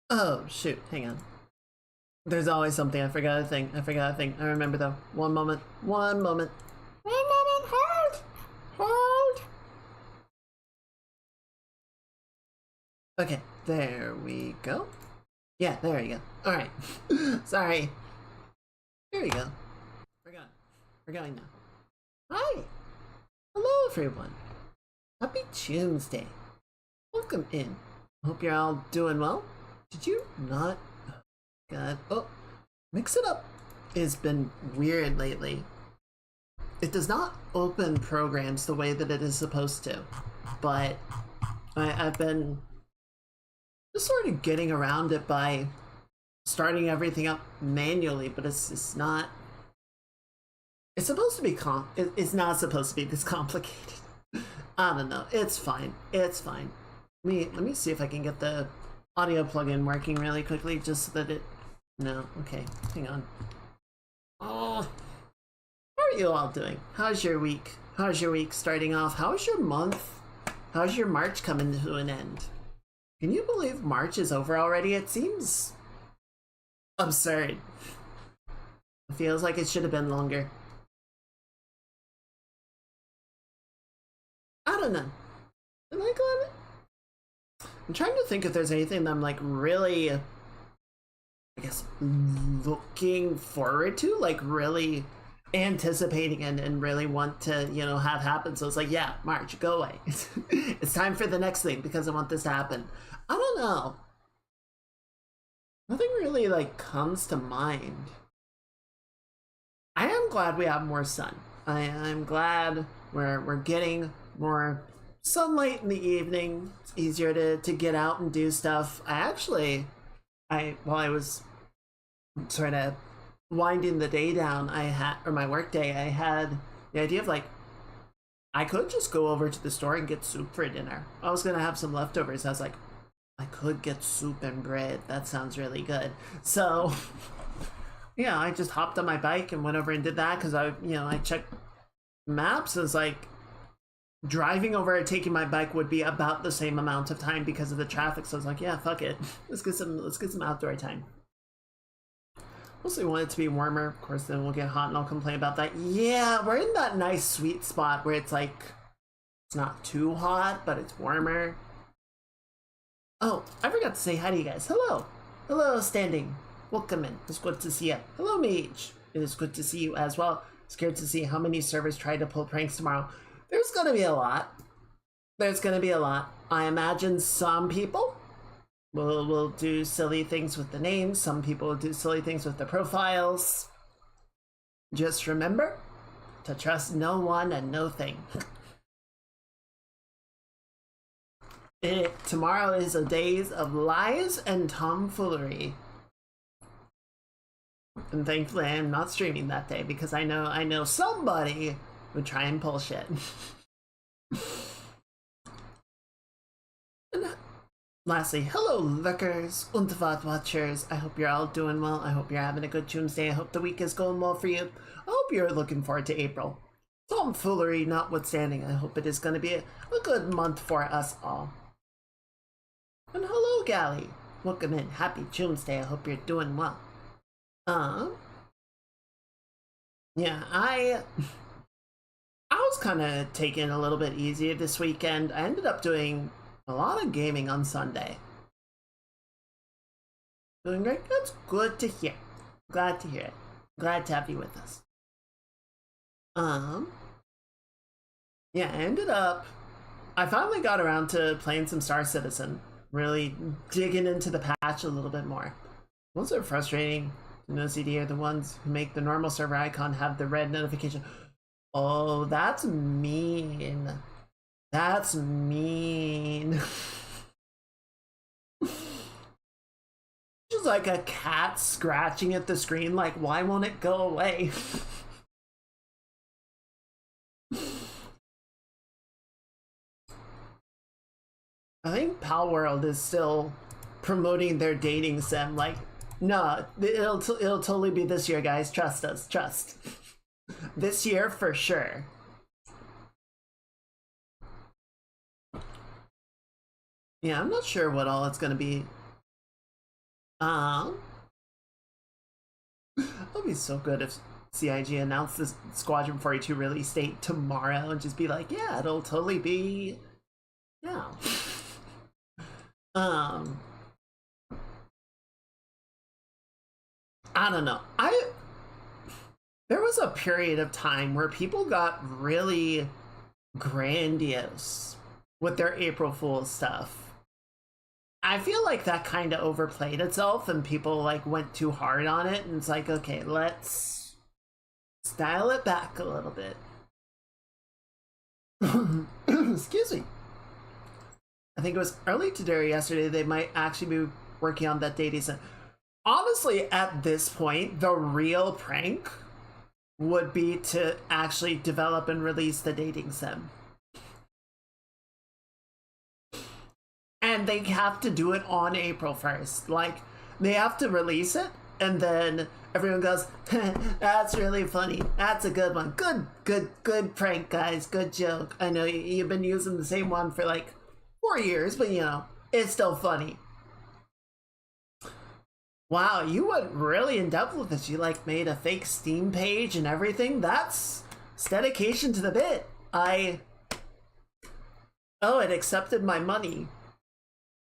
Oh, shoot. Hang on. There's always something. I forgot a thing. I remember though. One moment. One moment. One moment. Hold. Hold. Okay. There we go. Yeah, there we go. Alright. Sorry. There we go. We're going. We're going now. Hi. Hello, everyone. Happy Choomsday. Welcome in. Hope you're all doing well. Did you not? God. Oh, mix it up. It's been weird lately. It does not open programs the way that it is supposed to, but I've been just sort of getting around it by starting everything up manually, but it's not. It's supposed to be it's not supposed to be this complicated. I don't know. It's fine. It's fine. Let me see if I can get the audio plugin working really quickly, just so that it. No. Okay. Hang on. Oh, how are you all doing? How's your week? How's your week starting off? How's your month? How's your March coming to an end? Can you believe March is over already? It seems absurd. It feels like it should have been longer. I don't know. Am I going? I'm trying to think if there's anything that I'm like really, I guess, looking forward to, like really anticipating and really want to, you know, have happen. So it's like, yeah, March, go away. It's time for the next thing because I want this to happen. I don't know. Nothing really like comes to mind. I am glad we have more sun. I'm glad we're getting more sunlight in the evening. It's easier to get out and do stuff. While I was sort of winding the day down, or my work day, I had the idea of like, I could just go over to the store and get soup for dinner. I was gonna have some leftovers. I was like, I could get soup and bread. That sounds really good. So yeah, I just hopped on my bike and went over and did that because I checked maps. It's like driving over and taking my bike would be about the same amount of time because of the traffic. So I was like, yeah, fuck it. Let's get some outdoor time. Mostly want it to be warmer. Of course, then we'll get hot and I'll complain about that. Yeah, we're in that nice sweet spot where it's like, it's not too hot, but it's warmer. Oh, I forgot to say hi to you guys. Hello. Hello, Standing. Welcome in. It's good to see you. Hello, Mage. It is good to see you as well. Scared to see how many servers try to pull pranks tomorrow. There's gonna be a lot. There's gonna be a lot. I imagine some people will do silly things with the names. Some people will do silly things with the profiles. Just remember to trust no one and no thing. Tomorrow is a day of lies and tomfoolery. And thankfully I'm not streaming that day because I know somebody would try and pull shit. And lastly, hello lookers und watchers. I hope you're all doing well. I hope you're having a good Choomsday. I hope the week is going well for you. I hope you're looking forward to April. Tomfoolery notwithstanding, I hope it is going to be a good month for us all. And hello, Gally. Welcome in. Happy Choomsday. I hope you're doing well. Yeah, I was kind of taking a little bit easier this weekend. I ended up doing a lot of gaming on Sunday. Doing great. That's good to hear. Glad to hear it. Glad to have you with us. Yeah, I finally got around to playing some Star Citizen. Really digging into the patch a little bit more. Those are frustrating. No CD are the ones who make the normal server icon have the red notification. Oh, that's mean. That's mean. Just like a cat scratching at the screen, like, why won't it go away? I think Pal World is still promoting their dating sim. Like, no, it'll totally be this year, guys. Trust us. Trust. This year for sure. Yeah, I'm not sure what all it's gonna be Um, it'd be so good if CIG announced this Squadron 42 release date tomorrow and just be like, yeah, it'll totally be, yeah. Um, I don't know. There was a period of time where people got really grandiose with their April Fool's stuff. I feel like that kind of overplayed itself and people like went too hard on it, and it's like, okay, let's dial it back a little bit. Excuse me. I think it was early today or yesterday they might actually be working on that dating sim. Honestly, at this point, the real prank would be to actually develop and release the dating sim. And they have to do it on April 1st. Like, they have to release it, and then everyone goes, that's really funny. That's a good one. Good prank, guys. Good joke. I know you've been using the same one for like 4 years, but you know, it's still funny. Wow, you went really in depth with this. You like made a fake Steam page and everything. That's dedication to the bit. Oh, it accepted my money.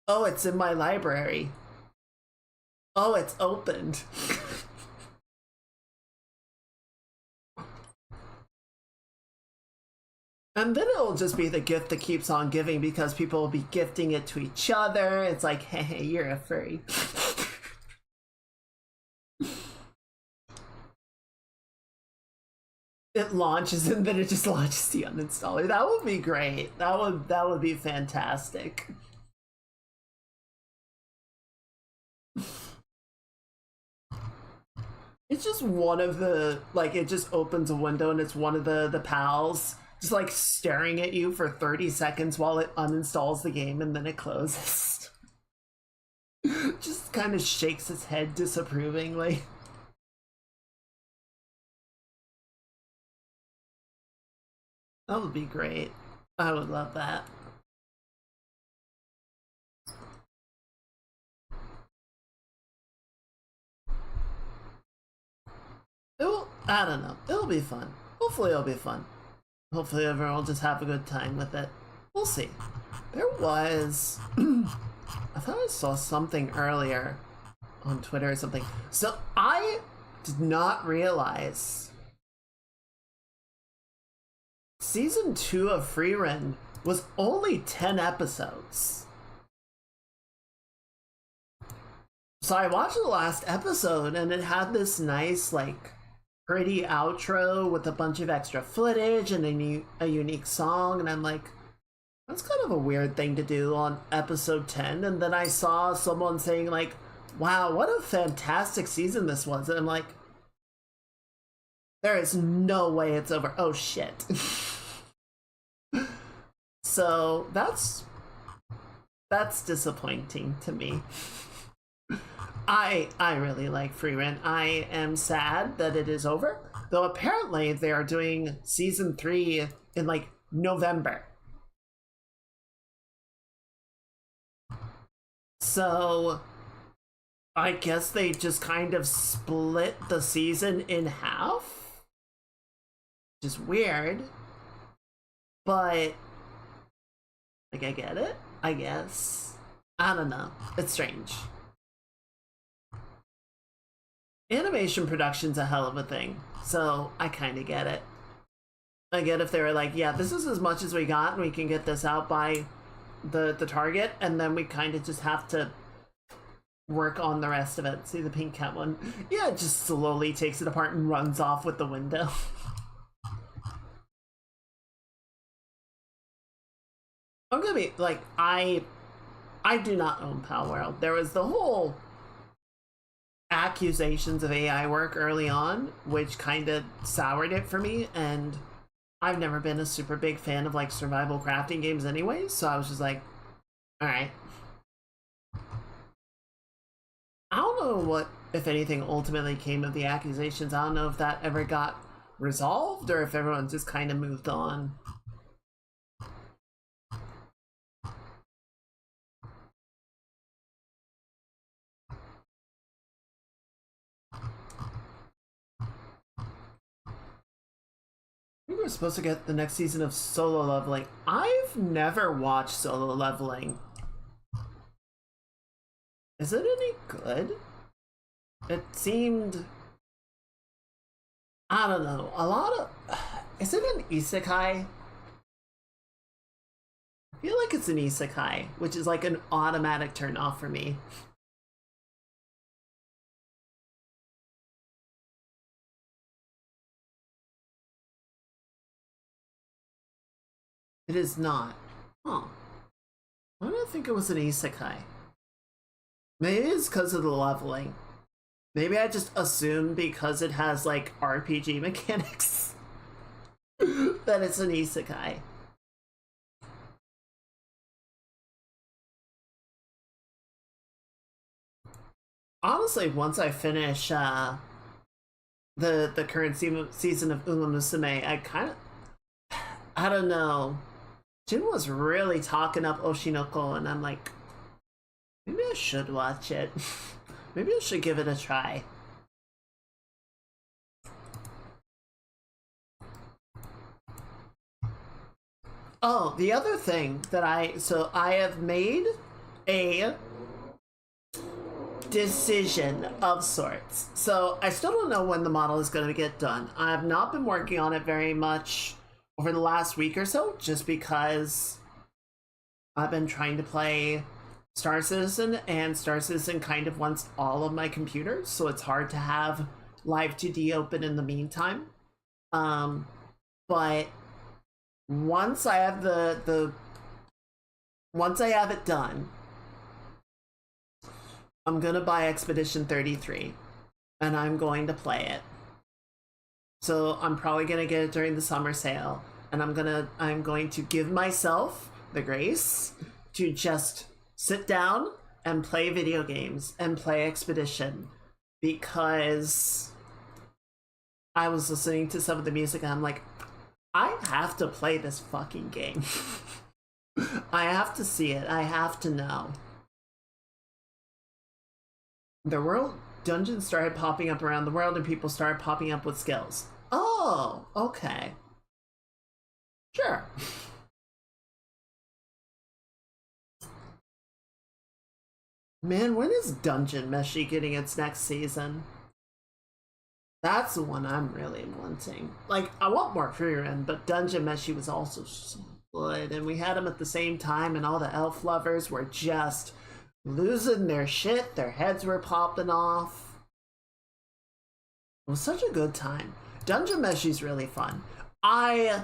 Oh, it's in my library. Oh, it's opened. And then it'll just be the gift that keeps on giving because people will be gifting it to each other. It's like, hey, you're a furry. It launches and then it just launches the uninstaller. That would be great. That would be fantastic. It's just one of the, like, it just opens a window and it's one of the pals just like staring at you for 30 seconds while it uninstalls the game and then it closes. Just kind of shakes its head disapprovingly. That would be great. I would love that. I don't know. It'll be fun. Hopefully it'll be fun. Hopefully everyone will just have a good time with it. We'll see. There was... I thought I saw something earlier on Twitter or something. So I did not realize Season 2 of Freerun was only 10 episodes. So I watched the last episode and it had this nice, like, pretty outro with a bunch of extra footage and a unique song, and I'm like, that's kind of a weird thing to do on episode 10. And then I saw someone saying like, wow, what a fantastic season this was, and I'm like, there is no way it's over. Oh shit. So that's disappointing to me. I really like Freerun. I am sad that it is over, though apparently they are doing season 3 in like November. So I guess they just kind of split the season in half, which is weird, but like I get it, I guess. I don't know. It's strange. Animation production's a hell of a thing, so I kind of get it. I get if they were like, yeah, this is as much as we got and we can get this out by the target, and then we kind of just have to work on the rest of it. See the pink cat one? Yeah, it just slowly takes it apart and runs off with the window. I'm gonna be like, I do not own Pal World. There was the whole accusations of AI work early on, which kind of soured it for me, and I've never been a super big fan of like survival crafting games anyway, so I was just like, alright. I don't know what, if anything, ultimately came of the accusations. I don't know if that ever got resolved or if everyone just kind of moved on. think we're supposed to get the next season of Solo Leveling. I've never watched Solo Leveling. Is it any good? It seemed... I don't know. A lot of... Is it an isekai? I feel like it's an isekai, which is like an automatic turn off for me. It is not. Huh. Why did I think it was an isekai? Maybe it's because of the leveling. Maybe I just assumed because it has like RPG mechanics that it's an isekai. Honestly, once I finish the current season of Uma Musume, I don't know. Jin was really talking up Oshinoko, and I'm like, maybe I should watch it. Maybe I should give it a try. Oh, the other thing that I have made a decision of sorts. So I still don't know when the model is going to get done. I have not been working on it very much over the last week or so, just because I've been trying to play Star Citizen, and Star Citizen kind of wants all of my computers, so it's hard to have Live 2D open in the meantime. But once I have once I have it done, I'm gonna buy Expedition 33, and I'm going to play it. So I'm probably gonna get it during the summer sale, and I'm going to give myself the grace to just sit down and play video games and play Expedition, because I was listening to some of the music and I'm like, I have to play this fucking game. I have to see it. I have to know. The world dungeons started popping up around the world, and people started popping up with skills. Oh, okay. Sure. Man, when is Dungeon Meshi getting its next season? That's the one I'm really wanting. Like, I want more Frieren, but Dungeon Meshi was also so good, and we had them at the same time, and all the elf lovers were just losing their shit. Their heads were popping off. It was such a good time. Dungeon Meshi's really fun. I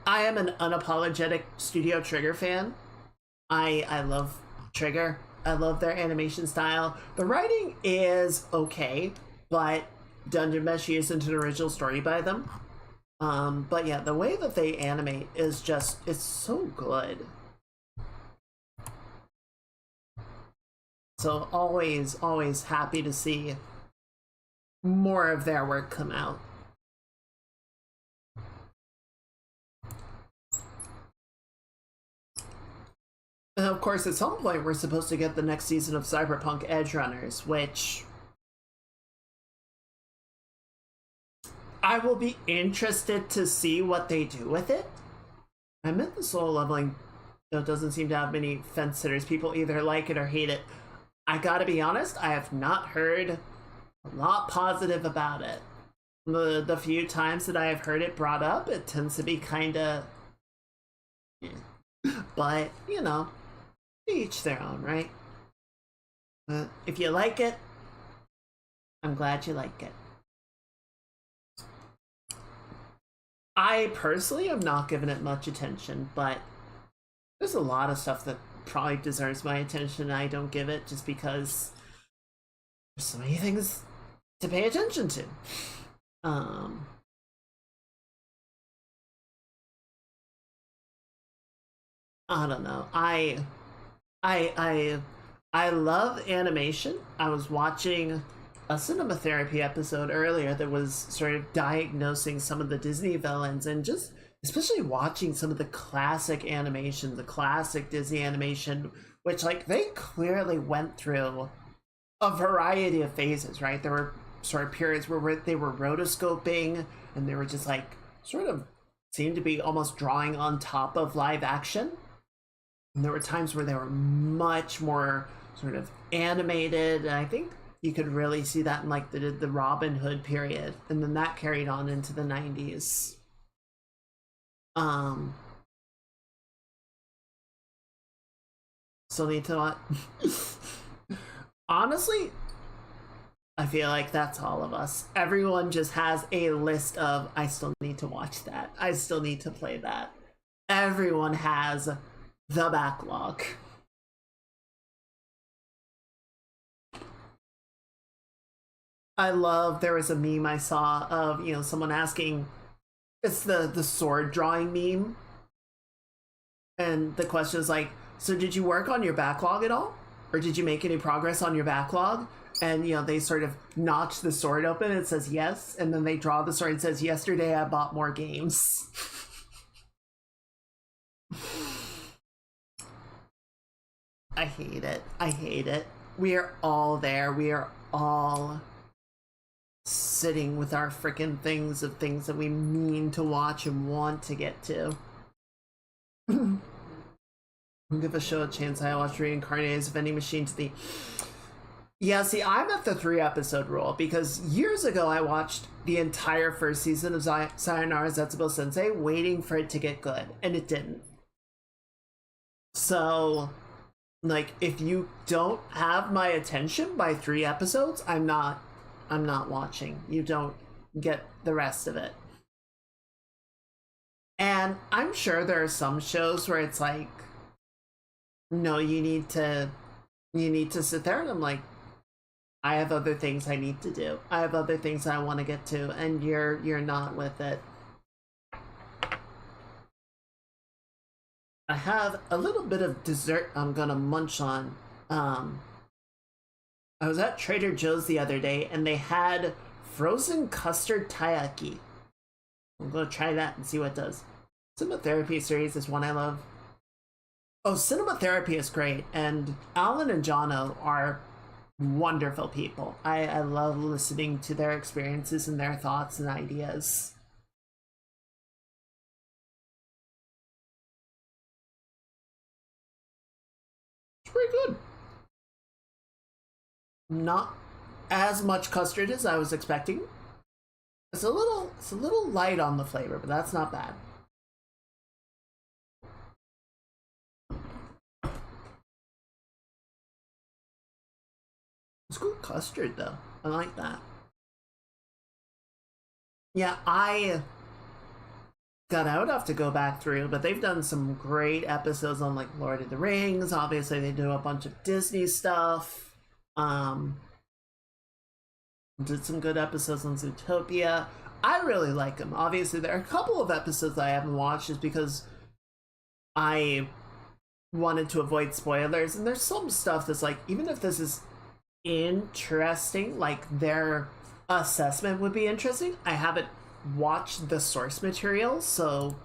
am an unapologetic Studio Trigger fan. I love Trigger. I love their animation style. The writing is okay, but Dungeon Meshi isn't an original story by them. But yeah, the way that they animate is just, it's so good. So always happy to see more of their work come out. And of course, at some point, we're supposed to get the next season of Cyberpunk Edge Runners, which I will be interested to see what they do with it. I meant the Solo Leveling, though, doesn't seem to have many fence sitters. People either like it or hate it. I gotta be honest, I have not heard a lot positive about it. The few times that I have heard it brought up, it tends to be kinda... But, you know, each their own, right? If you like it, I'm glad you like it. I personally have not given it much attention, but there's a lot of stuff that probably deserves my attention and I don't give it just because there's so many things to pay attention to. I don't know. I love animation. I was watching a cinema therapy episode earlier that was sort of diagnosing some of the Disney villains, and just especially watching some of the classic animation, the classic Disney animation, which like they clearly went through a variety of phases, right? There were sort of periods where they were rotoscoping and they were just like sort of seemed to be almost drawing on top of live action. And there were times where they were much more sort of animated, and I think you could really see that in like the Robin Hood period, and then that carried on into the 90s. Still need to watch. Honestly, I feel like that's all of us. Everyone just has a list of, I still need to watch that. I still need to play that. Everyone has the backlog. I love, there was a meme I saw of, you know, someone asking, it's the sword drawing meme. And the question is like, so did you work on your backlog at all? Or did you make any progress on your backlog? And, you know, they sort of notch the sword open and it says yes. And then they draw the sword and it says, yesterday I bought more games. I hate it. I hate it. We are all there. We are all sitting with our frickin' things of things that we mean to watch and want to get to. Give a show a chance. I watched Reincarnated as a vending machine to the... Yeah, see, I'm at the 3-episode rule because years ago I watched the entire first season of Sayonara Zetsubo Sensei waiting for it to get good, and it didn't. So, like, if you don't have my attention by 3 episodes, I'm not watching. You don't get the rest of it. And I'm sure there are some shows where it's like, no, you need to sit there, and I'm like, I have other things I need to do. I have other things I want to get to, and you're not with it. I have a little bit of dessert I'm gonna munch on. I was at Trader Joe's the other day, and they had frozen custard taiyaki. I'm gonna try that and see what it does. Cinema Therapy series is one I love. Oh, Cinema Therapy is great, and Alan and Jono are wonderful people. I love listening to their experiences and their thoughts and ideas. It's pretty good. Not as much custard as I was expecting. It's a little light on the flavor, but that's not bad. It's good custard though. I like that. Yeah, God, I would have to go back through, but they've done some great episodes on like Lord of the Rings. Obviously, they do a bunch of Disney stuff. Did some good episodes on Zootopia. I really like them. Obviously, there are a couple of episodes I haven't watched just because I wanted to avoid spoilers. And there's some stuff that's like, even if this is interesting, like their assessment would be interesting, I haven't watched the source material, so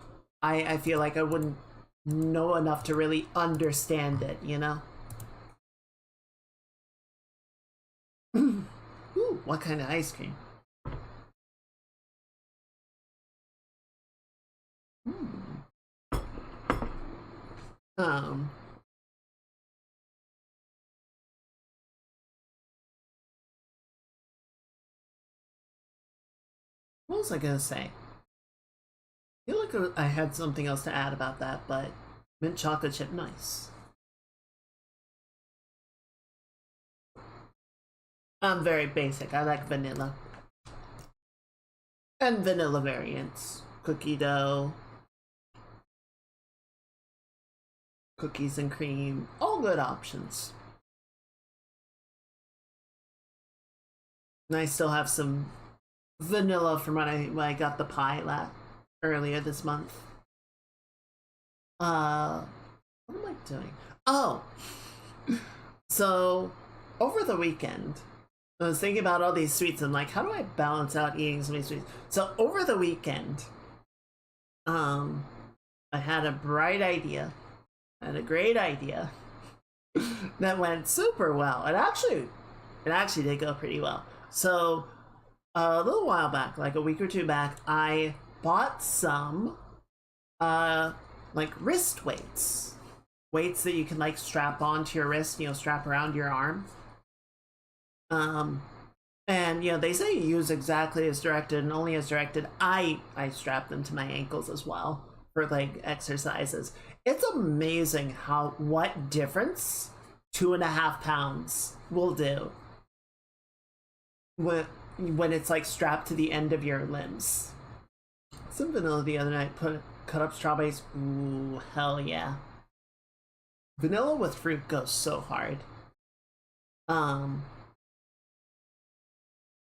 I feel like I wouldn't know enough to really understand it, you know? Ooh, what kind of ice cream? Um, what was I gonna say? I feel like I had something else to add about that, but mint chocolate chip, nice. I'm very basic. I like vanilla. And vanilla variants. Cookie dough. Cookies and cream. All good options. And I still have some vanilla from when I got the pie earlier this month. What am I doing? Oh, so over the weekend, I was thinking about all these sweets and like, how do I balance out eating so many sweets? So over the weekend, I had a bright idea, I had a great idea that went super well. It actually did go pretty well. So a little while back, like a week or two back, I bought some uh like wrist weights. Weights that you can like strap onto your wrist, strap around your arm. Um and they say use exactly as directed and only as directed. I strap them to my ankles as well for like exercises. It's amazing what difference 2.5 pounds will do when it's like strapped to the end of your limbs. Some vanilla the other night, cut up strawberries. Ooh, hell yeah. Vanilla with fruit goes so hard.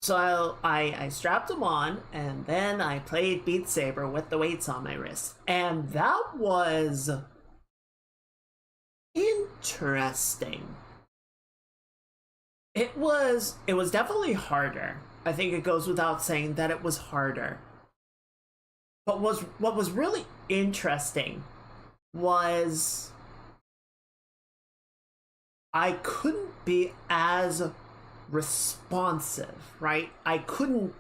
So I strapped them on, and then I played Beat Saber with the weights on my wrist. And that was interesting. It was definitely harder. I think it goes without saying that it was harder. But what was really interesting was I couldn't be as responsive, right? I couldn't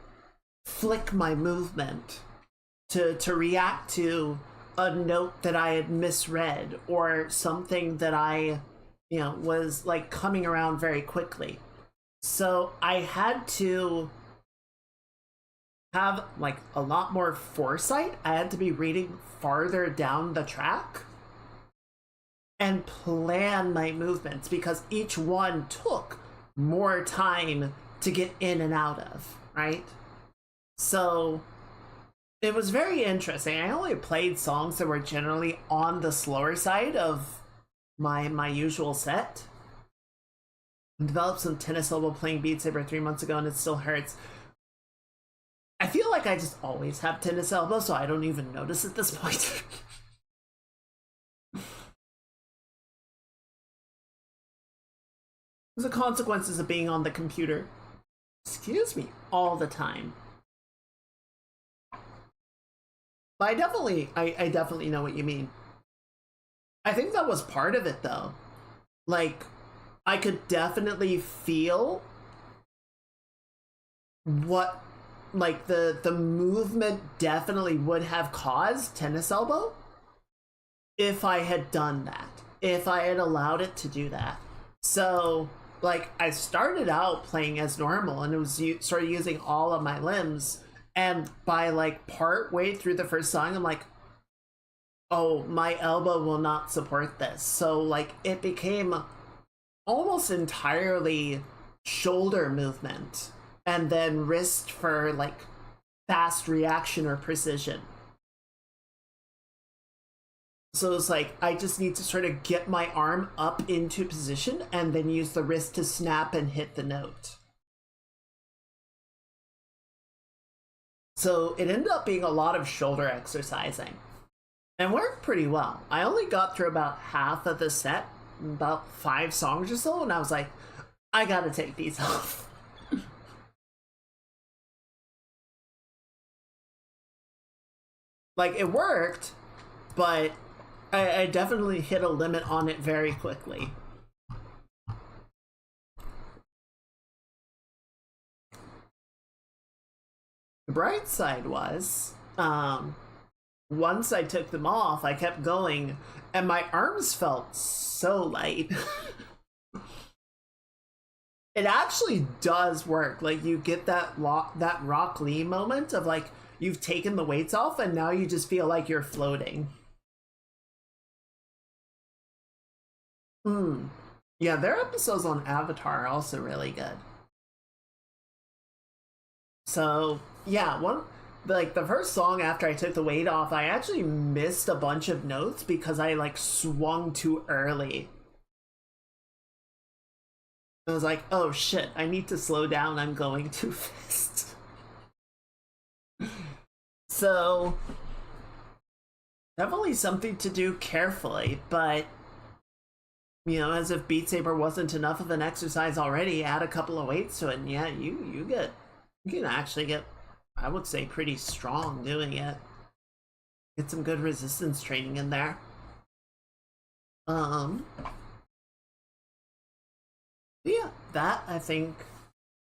flick my movement to react to a note that I had misread or something that I was like coming around very quickly. So I had to have like a lot more foresight. I had to be reading farther down the track and plan my movements because each one took more time to get in and out of, right? So it was very interesting. I only played songs that were generally on the slower side of my usual set. I developed some tennis elbow playing Beat Saber 3 months ago and it still hurts. I feel like I just always have tennis elbow, so I don't even notice at this point. The consequences of being on the computer, excuse me, all the time. But I definitely know what you mean. I think that was part of it though. Like, I could definitely feel what like the movement definitely would have caused tennis elbow if I had done that, if I had allowed it to do that. So like I started out playing as normal and it was sort of using all of my limbs, and by like part way through the first song I'm like, oh, my elbow will not support this. So like it became almost entirely shoulder movement and then wrist for like fast reaction or precision. So it's like I just need to sort of get my arm up into position and then use the wrist to snap and hit the note. So it ended up being a lot of shoulder exercising and worked pretty well. I only got through about half of the set, about 5 songs or so, and I was like, I gotta take these off. Like, it worked, but I definitely hit a limit on it very quickly. The bright side was, once I took them off, I kept going, and my arms felt so light. It actually does work. Like, you get that Rock Lee moment of like, you've taken the weights off and now you just feel like you're floating. Yeah, their episodes on Avatar are also really good. So yeah, like the first song after I took the weight off, I actually missed a bunch of notes because I like swung too early. I was like, oh shit, I need to slow down, I'm going too fast. So definitely something to do carefully, but as if Beat Saber wasn't enough of an exercise already, add a couple of weights to it, and yeah, you can actually get, I would say, pretty strong doing it. Get some good resistance training in there. Yeah, that I think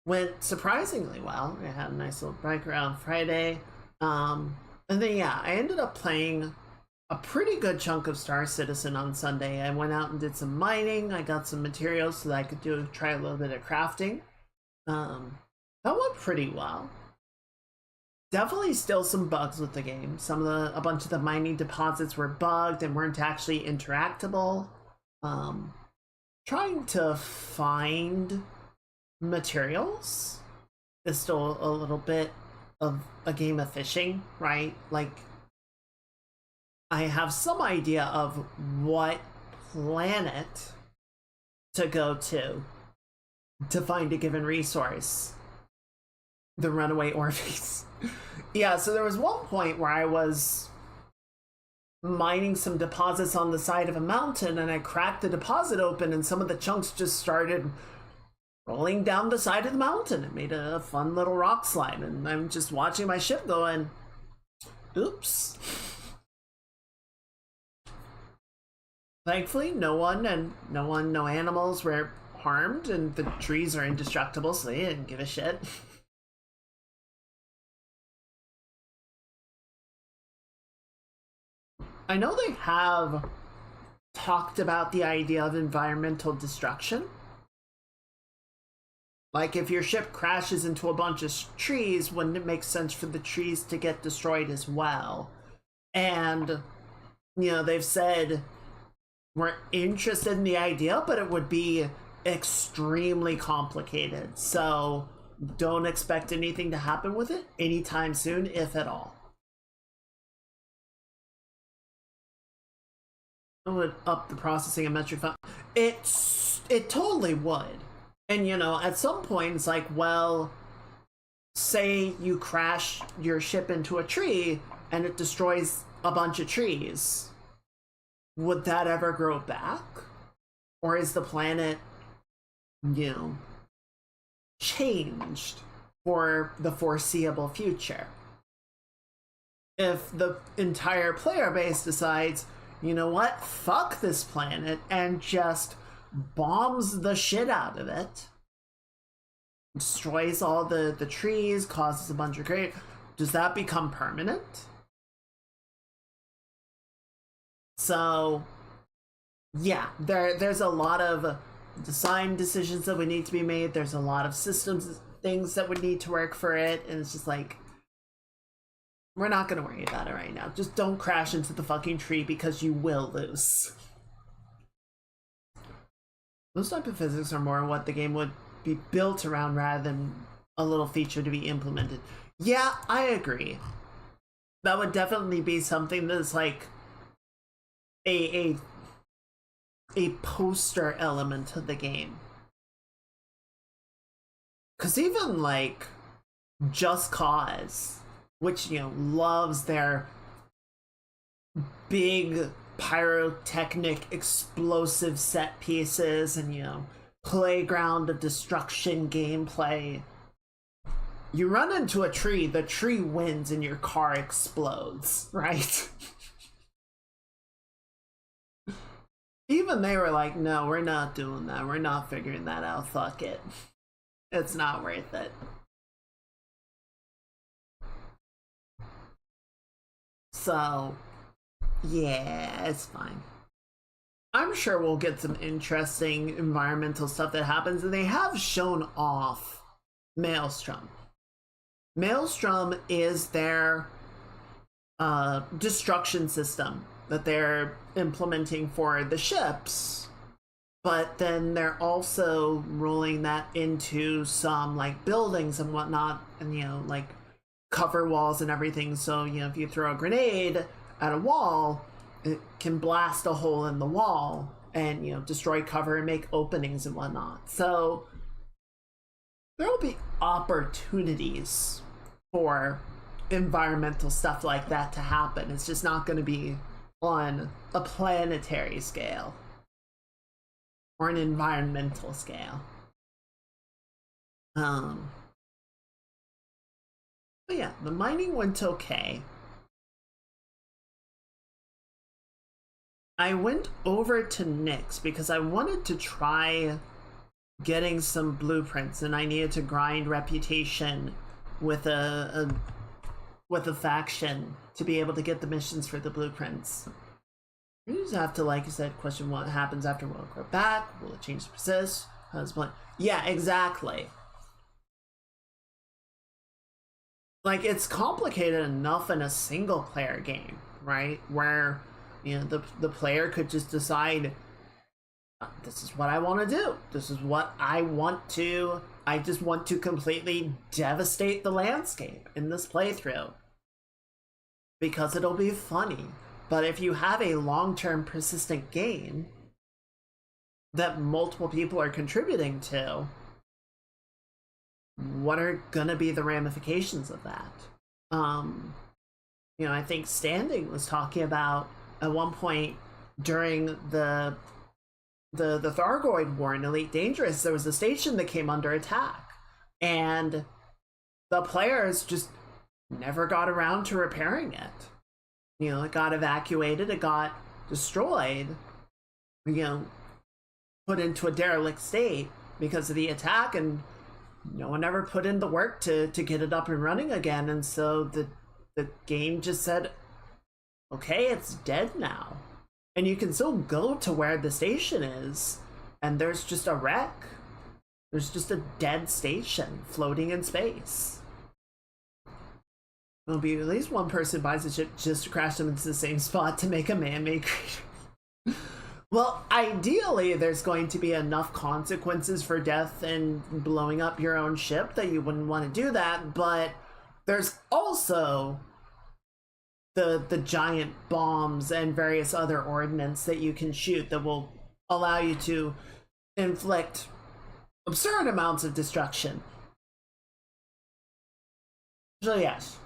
went surprisingly well. I had a nice little break around Friday. And then yeah, I ended up playing a pretty good chunk of Star Citizen on Sunday. I went out and did some mining. I got some materials so that I could try a little bit of crafting. That went pretty well. Definitely still some bugs with the game. A bunch of the mining deposits were bugged and weren't actually interactable. Trying to find materials is still a little bit of a game of fishing, right? Like, I have some idea of what planet to go to find a given resource. The runaway Orpheus. Yeah, so there was one point where I was mining some deposits on the side of a mountain and I cracked the deposit open and some of the chunks just started rolling down the side of the mountain. It made a fun little rock slide and I'm just watching my ship going, oops. Thankfully, no animals were harmed and the trees are indestructible, so they didn't give a shit. I know they have talked about the idea of environmental destruction. Like if your ship crashes into a bunch of trees, wouldn't it make sense for the trees to get destroyed as well? And, you know, they've said we're interested in the idea, but it would be extremely complicated. So don't expect anything to happen with it anytime soon, if at all. It would up the processing of metric font. It totally would. And you know, at some point it's like, well, say you crash your ship into a tree and it destroys a bunch of trees. Would that ever grow back? Or is the planet, you know, changed for the foreseeable future? If the entire player base decides, you know what, fuck this planet, and just bombs the shit out of it, destroys all the trees, causes a bunch of great, does that become permanent? So yeah, there's a lot of design decisions that would need to be made. There's a lot of systems things that would need to work for it, and it's just like, we're not going to worry about it right now. Just don't crash into the fucking tree because you will lose. Those type of physics are more what the game would be built around rather than a little feature to be implemented. Yeah, I agree. That would definitely be something that's like a poster element of the game. Because even like Just Cause, which, you know, loves their big pyrotechnic explosive set pieces and, you know, playground of destruction gameplay. You run into a tree, the tree wins and your car explodes, right? Even they were like, no, we're not doing that. We're not figuring that out. Fuck it. It's not worth it. So, yeah, it's fine. I'm sure we'll get some interesting environmental stuff that happens, and they have shown off Maelstrom. Maelstrom is their destruction system that they're implementing for the ships, but then they're also rolling that into some like buildings and whatnot, and you know, like cover walls and everything. So, you know, if you throw a grenade at a wall, it can blast a hole in the wall and, you know, destroy cover and make openings and whatnot. So there will be opportunities for environmental stuff like that to happen. It's just not going to be on a planetary scale or an environmental scale. But yeah, the mining went okay. I went over to Nick's because I wanted to try getting some blueprints, and I needed to grind reputation with a with a faction to be able to get the missions for the blueprints. You just have to, like you said, question what happens after. Will it grow back? Will it change to persist? How does it? Yeah, exactly. Like, it's complicated enough in a single player game, right? Where, you know, the player could just decide, this is what I want to do. This is what I want to. I just want to completely devastate the landscape in this playthrough because it'll be funny. But if you have a long-term persistent game that multiple people are contributing to, what are gonna be the ramifications of that? You know, I think Standing was talking about at one point during the Thargoid War in Elite Dangerous, there was a station that came under attack, and the players just never got around to repairing it. You know, it got evacuated, it got destroyed, you know, put into a derelict state because of the attack, and no one ever put in the work to get it up and running again. And so the game just said, okay, it's dead now. And you can still go to where the station is, and there's just a wreck. There's just a dead station floating in space. There'll be at least one person buys a ship just to crash them into the same spot to make a man-made crater. Well, ideally, there's going to be enough consequences for death and blowing up your own ship that you wouldn't want to do that, but there's also the giant bombs and various other ordnance that you can shoot that will allow you to inflict absurd amounts of destruction. So yes.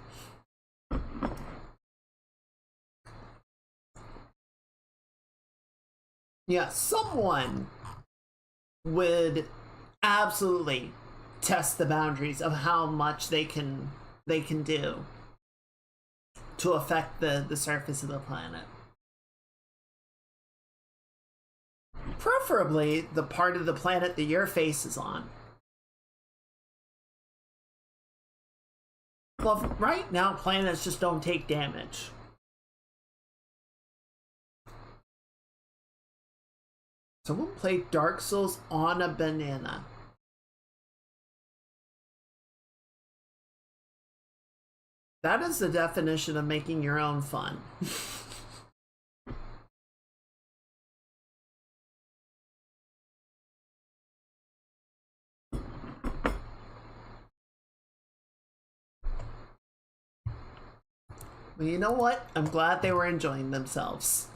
Yeah, someone would absolutely test the boundaries of how much they can do to affect the surface of the planet. Preferably the part of the planet that your face is on. Well, right now planets just don't take damage. Someone played Dark Souls on a banana. That is the definition of making your own fun. Well, you know what? I'm glad they were enjoying themselves.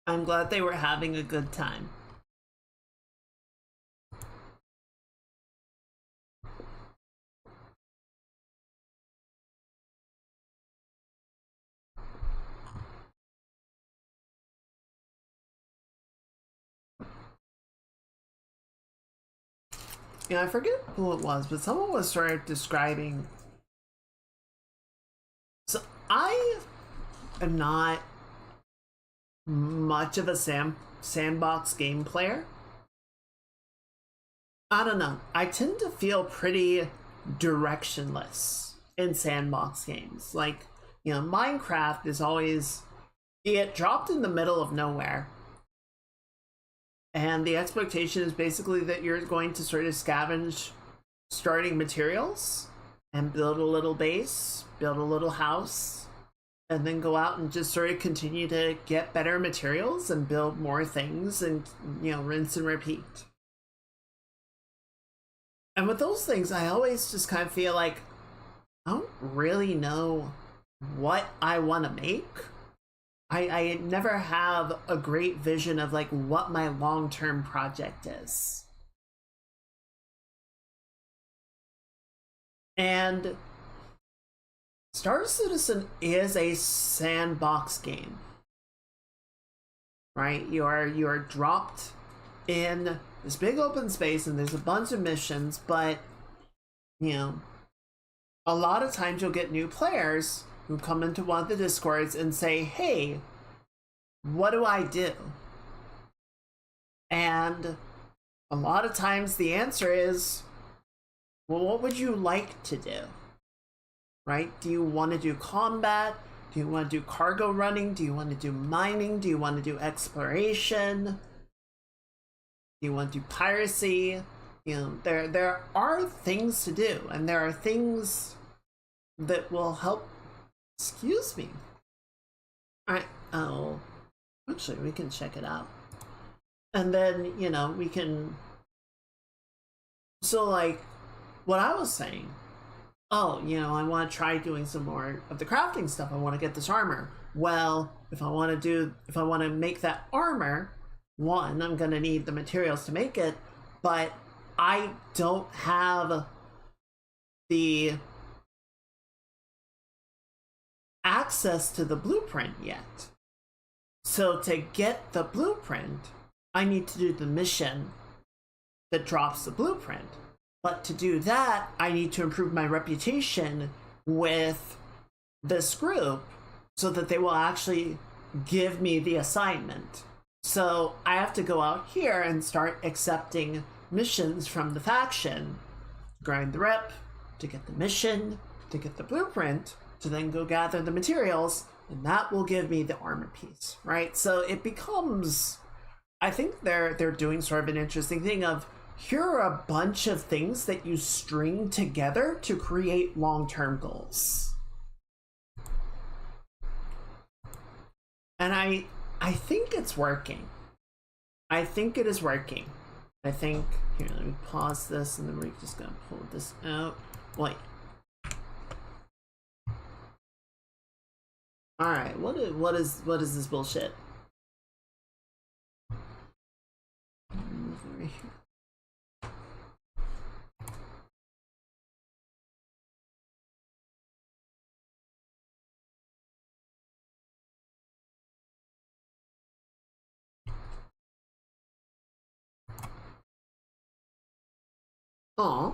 I'm glad they were having a good time. Yeah, I forget who it was, but someone was sort of describing. So I am not much of a sandbox game player. I don't know. I tend to feel pretty directionless in sandbox games. Like, you know, Minecraft is always, you get dropped in the middle of nowhere. And the expectation is basically that you're going to sort of scavenge starting materials and build a little base, build a little house, and then go out and just sort of continue to get better materials and build more things and, you know, rinse and repeat. And with those things, I always just kind of feel like I don't really know what I want to make. I never have a great vision of like what my long-term project is. And Star Citizen is a sandbox game, right? You are dropped in this big open space and there's a bunch of missions, but you know, a lot of times you'll get new players who come into one of the discords and say, hey, what do I do? And a lot of times the answer is, well, what would you like to do? right? Do you want to do combat? Do you want to do cargo running? Do you want to do mining? Do you want to do exploration? Do you want to do piracy? You know, there are things to do, and there are things that will help. Excuse me. All right. Oh, actually, we can check it out, and then you know we can. So like, what I was saying. Oh, you know, I want to try doing some more of the crafting stuff. I want to get this armor. Well, if I want to make that armor, one, I'm going to need the materials to make it, but I don't have the access to the blueprint yet. So to get the blueprint, I need to do the mission that drops the blueprint. But to do that, I need to improve my reputation with this group so that they will actually give me the assignment. So I have to go out here and start accepting missions from the faction, grind the rep, to get the mission, to get the blueprint, to then go gather the materials, and that will give me the armor piece, right? So it becomes, I think they're doing sort of an interesting thing of, here are a bunch of things that you string together to create long-term goals. And I think it's working. I think it is working. I think, here, let me pause this and then we're just gonna pull this out. Wait. Alright, what is this bullshit? Move over here. Aw.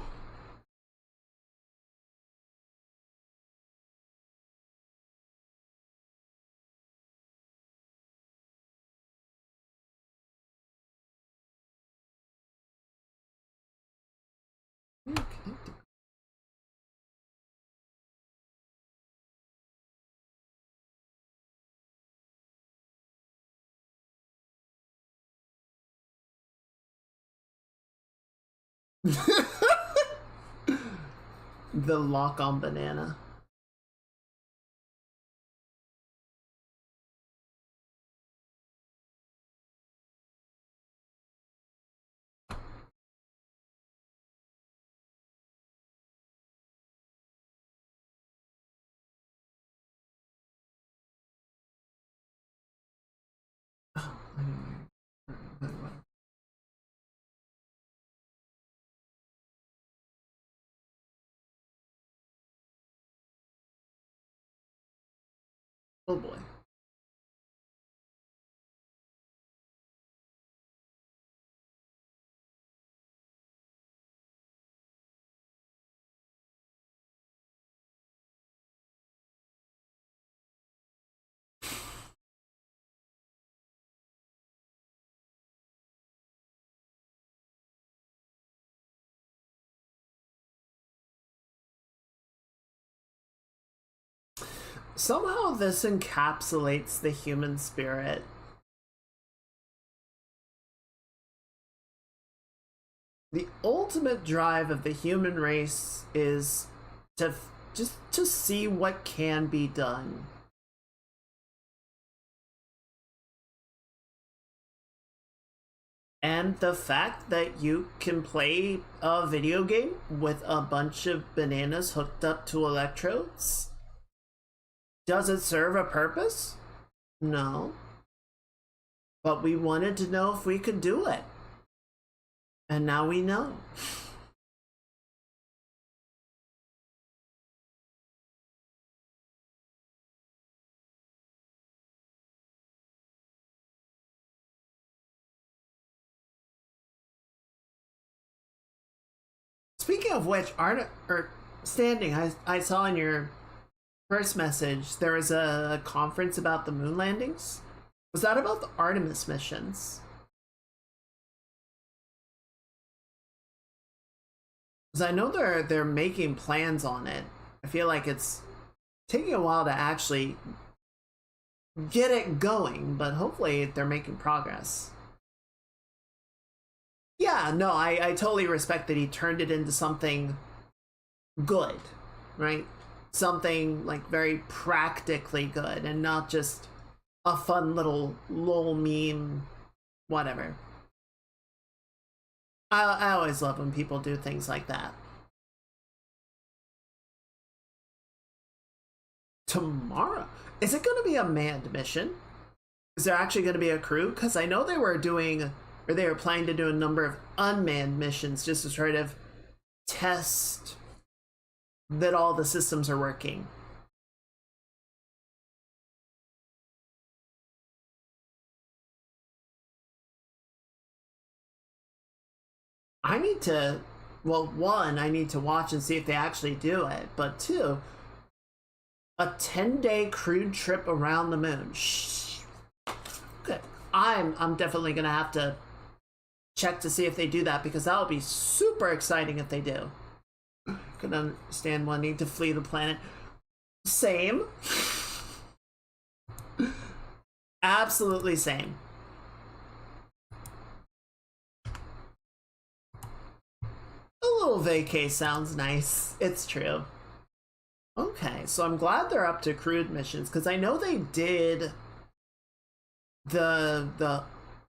The lock on banana. Oh, oh boy. Somehow this encapsulates the human spirit. The ultimate drive of the human race is to just to see what can be done. And the fact that you can play a video game with a bunch of bananas hooked up to electrodes, does it serve a purpose? No. But we wanted to know if we could do it. And now we know. Speaking of which, Standing, I saw in your first message there was a conference about the moon landings. Was that about the Artemis missions? Because I know they're making plans on it. I feel like it's taking a while to actually get it going, but hopefully they're making progress. Yeah, no, I totally respect that he turned it into something good, right? Something like very practically good and not just a fun little lol meme, whatever. I always love when people do things like that. Tomorrow? Is it going to be a manned mission? Is there actually going to be a crew? Because I know they were doing, or they were planning to do a number of unmanned missions just to sort of test that all the systems are working. I need to, well, one, I need to watch and see if they actually do it, but two, a 10-day crude trip around the moon. Shh. Good. I'm definitely gonna have to check to see if they do that because that would be super exciting if they do. Could understand wanting to flee the planet. Same. Absolutely same. A little vacay sounds nice. It's true. Okay, so I'm glad they're up to crewed missions because I know they did the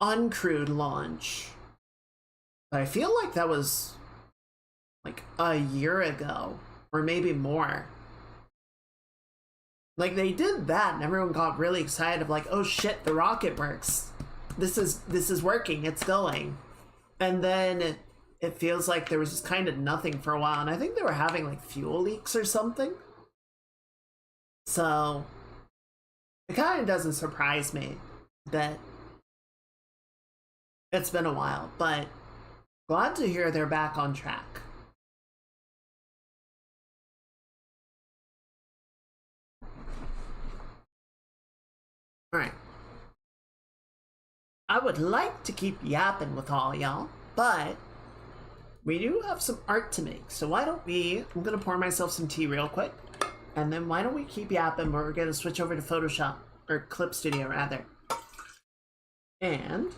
uncrewed launch. But I feel like that was like a year ago or maybe more. Like they did that and everyone got really excited of like, oh shit, the rocket works. This is working, it's going. And then it feels like there was just kind of nothing for a while, and I think they were having like fuel leaks or something. So it kind of doesn't surprise me that it's been a while, but glad to hear they're back on track. All right. I would like to keep yapping with all y'all, but we do have some art to make. So why don't I'm gonna pour myself some tea real quick, and then why don't we keep yapping, but we're gonna switch over to Photoshop, or Clip Studio rather. And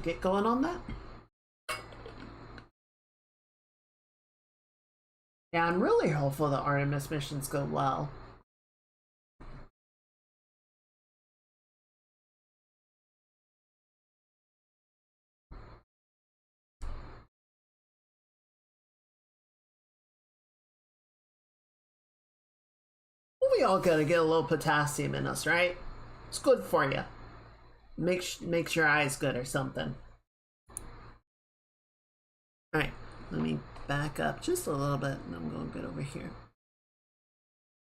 get going on that. Yeah, I'm really hopeful the Artemis missions go well. We all gotta get a little potassium in us, right? It's good for you. Makes your eyes good or something. All right, let me back up just a little bit, and I'm going good over here.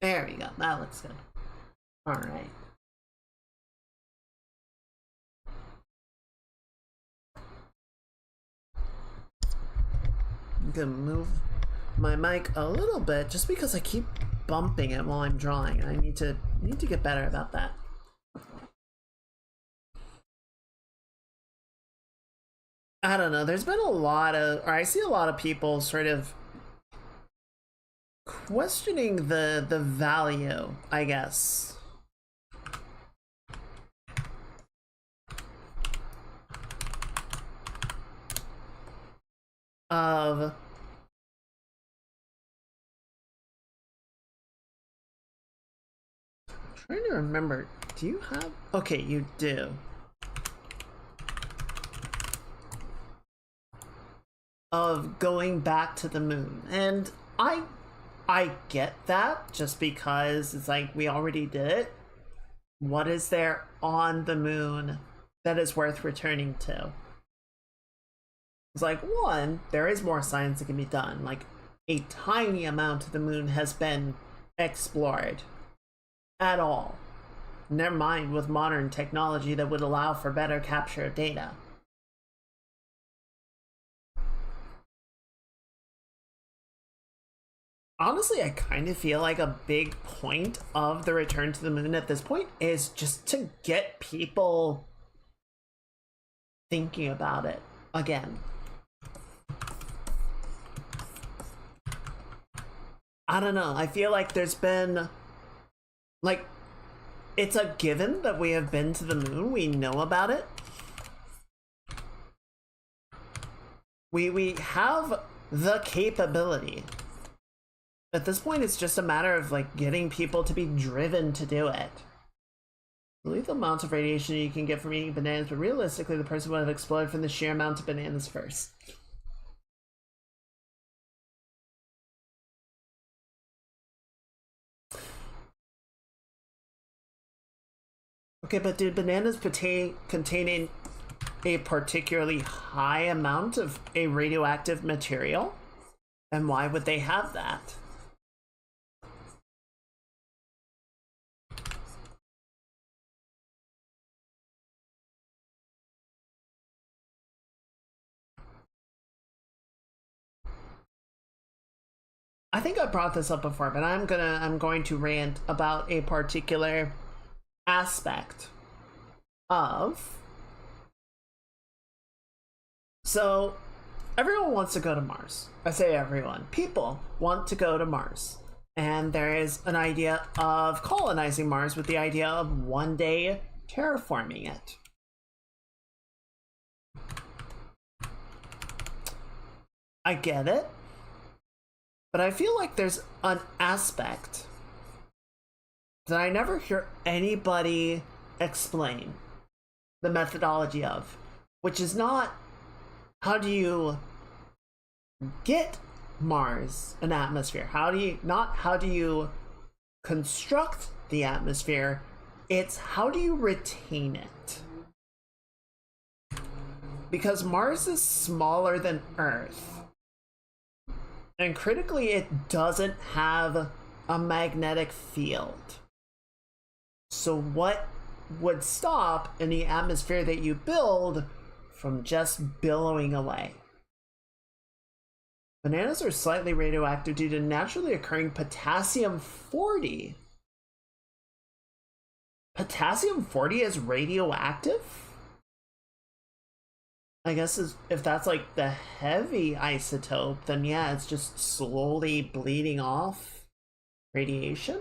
There we go. That looks good. All right. I'm gonna move my mic a little bit just because I keep bumping it while I'm drawing. I need to get better about that. I don't know. There's been a lot of, or I see a lot of people sort of questioning the value, I guess, of trying to remember. Do you have? Okay, you do. Of going back to the moon, and I get that just because it's like we already did it. What is there on the moon that is worth returning to? It's like, one, there is more science that can be done. Like a tiny amount of the moon has been explored at all. Never mind with modern technology that would allow for better capture of data. Honestly, I kind of feel like a big point of the return to the moon at this point is just to get people thinking about it again. I don't know. I feel like there's been, like, it's a given that we have been to the moon. We know about it. We have the capability. At this point, it's just a matter of, like, getting people to be driven to do it. The lethal amount of radiation you can get from eating bananas, but realistically, the person would have exploded from the sheer amount of bananas first. Okay, but did bananas contain a particularly high amount of a radioactive material? And why would they have that? I think I brought this up before, but I'm going to rant about a particular aspect of. So everyone wants to go to Mars. I say everyone. People want to go to Mars. And there is an idea of colonizing Mars with the idea of one day terraforming it. I get it. But I feel like there's an aspect that I never hear anybody explain the methodology of, which is not how do you get Mars an atmosphere? How do you construct the atmosphere? It's how do you retain it? Because Mars is smaller than Earth. And critically, it doesn't have a magnetic field. So what would stop any atmosphere that you build from just billowing away? Bananas are slightly radioactive due to naturally occurring potassium-40. Potassium-40 is radioactive? I guess if that's like the heavy isotope, then yeah, it's just slowly bleeding off radiation.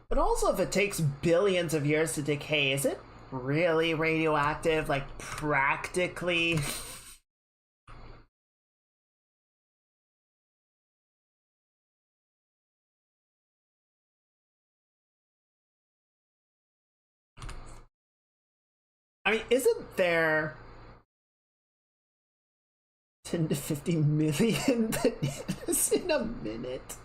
But also, if it takes billions of years to decay, is it really radioactive? Like, practically? I mean, isn't there 10 to 50 million bananas in a minute?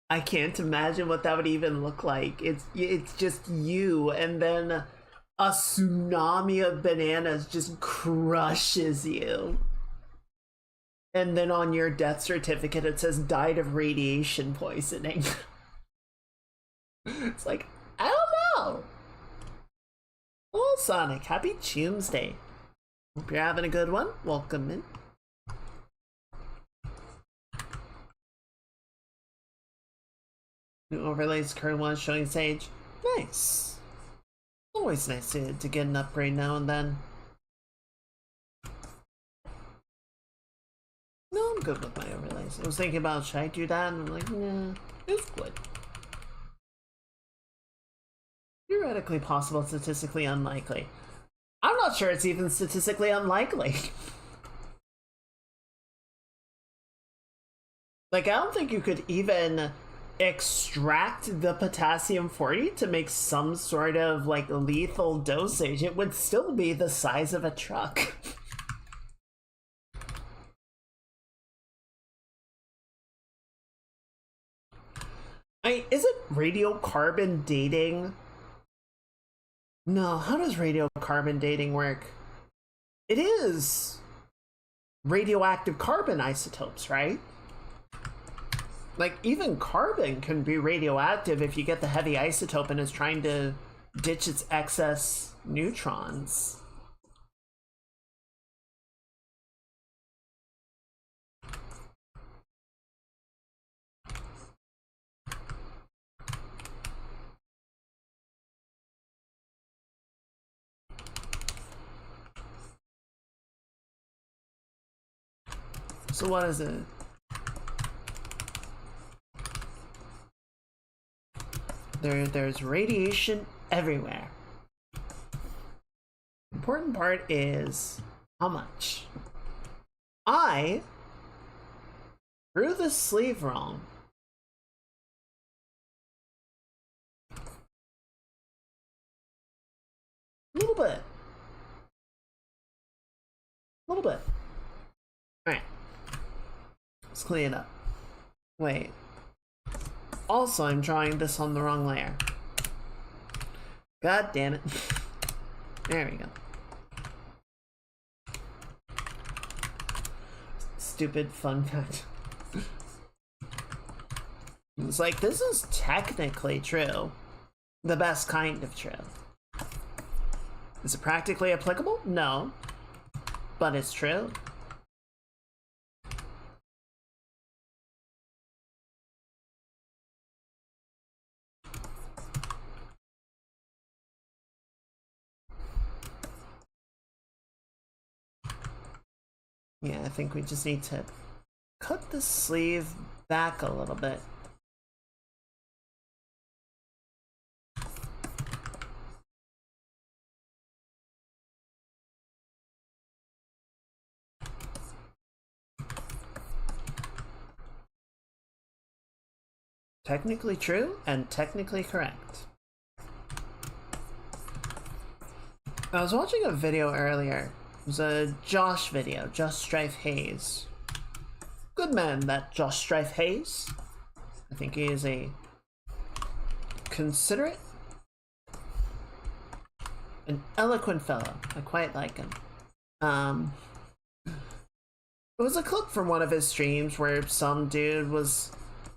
I can't imagine what that would even look like. It's just you, and then a tsunami of bananas just crushes you. And then on your death certificate it says died of radiation poisoning. It's like, I don't know. Oh, Sonic, happy Choomsday. Hope you're having a good one. Welcome in. New overlays, current one showing Sage. Nice. Always nice to get an upgrade now and then. No, I'm good with my overlays. I was thinking about, should I do that? And I'm like, nah, it's good. Theoretically possible, statistically unlikely. I'm not sure it's even statistically unlikely. Like, I don't think you could even extract the potassium-40 to make some sort of, like, lethal dosage. It would still be the size of a truck. I mean, isn't radiocarbon dating? No, how does radiocarbon dating work? It is radioactive carbon isotopes, right? Like, even carbon can be radioactive if you get the heavy isotope and is trying to ditch its excess neutrons. So what is it? There's radiation everywhere. Important part is how much. I drew the sleeve wrong. A little bit. A little bit. Alright. Let's clean it up. Wait. Also, I'm drawing this on the wrong layer. God damn it. There we go. Stupid fun fact. It's like, this is technically true. The best kind of true. Is it practically applicable? No. But it's true. Yeah, I think we just need to cut the sleeve back a little bit. Technically true and technically correct. I was watching a video earlier. It was a Josh video, Josh Strife Hayes. Good man, that Josh Strife Hayes. I think he is a considerate, an eloquent fellow. I quite like him. It was a clip from one of his streams where some dude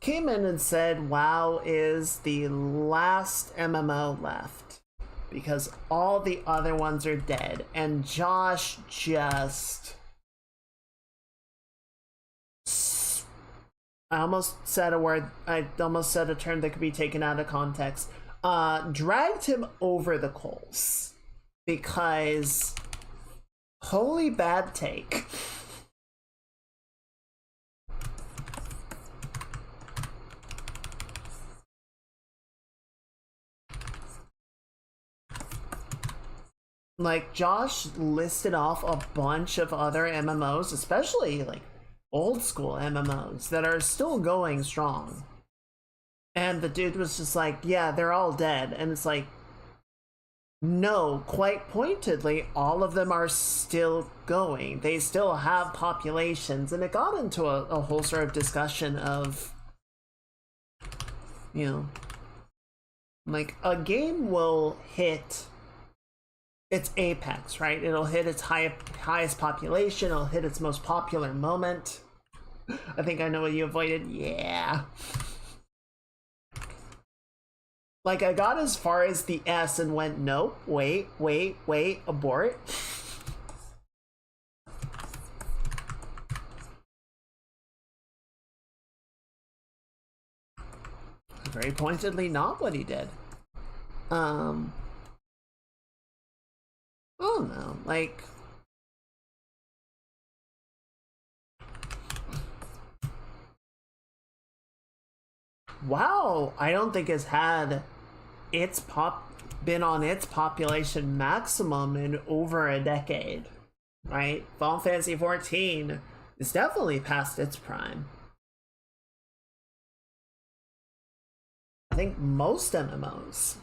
came in and said WoW is the last MMO left because all the other ones are dead, and Josh just I almost said a word, I almost said a term that could be taken out of context, dragged him over the coals because holy bad take. Like, Josh listed off a bunch of other MMOs, especially like old school MMOs that are still going strong. And the dude was just like, yeah, they're all dead. And it's like, no, quite pointedly, all of them are still going. They still have populations. And it got into a whole sort of discussion of, you know, like, a game will hit its apex, right? It'll hit its highest population, it'll hit its most popular moment. I think I know what you avoided. Yeah. Like, I got as far as the S and went, nope, wait, abort. Very pointedly not what he did. Oh no, like, wow, I don't think it's had been on its population maximum in over a decade, right? Final Fantasy XIV is definitely past its prime. I think most MMOs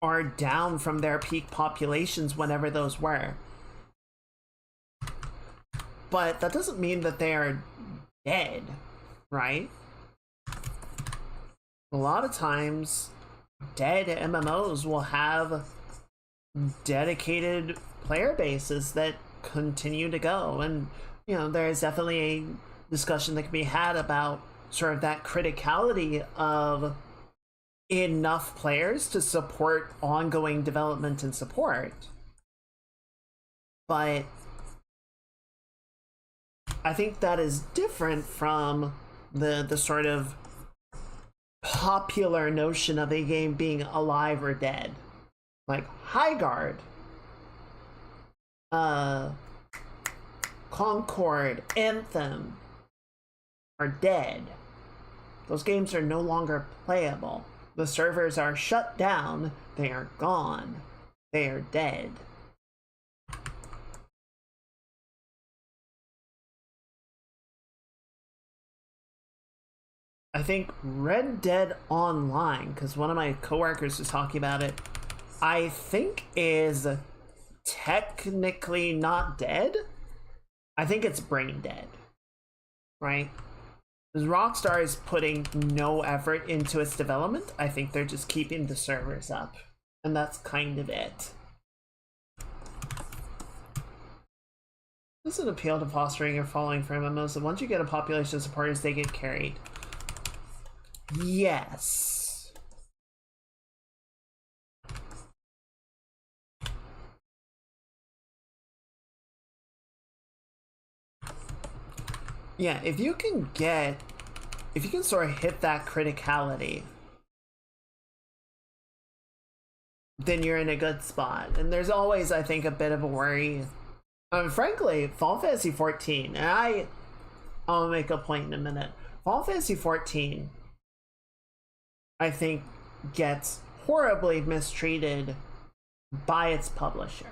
are down from their peak populations whenever those were. But that doesn't mean that they are dead, right? A lot of times, dead MMOs will have dedicated player bases that continue to go. And, you know, there's definitely a discussion that can be had about sort of that criticality of enough players to support ongoing development and support. But I think that is different from the sort of popular notion of a game being alive or dead. Like Highguard, Concord, Anthem are dead. Those games are no longer playable. The servers are shut down. They are gone. They are dead. I think Red Dead Online, because one of my coworkers was talking about it, I think is technically not dead. I think it's brain dead, right? Because Rockstar is putting no effort into its development. I think they're just keeping the servers up, and that's kind of it. This is an appeal to fostering or following for MMOs, that once you get a population of supporters, they get carried. Yes. Yeah, if you can sort of hit that criticality, then you're in a good spot. And there's always, I think, a bit of a worry. Frankly, Final Fantasy 14, and I'll make a point in a minute. Final Fantasy 14, I think, gets horribly mistreated by its publisher,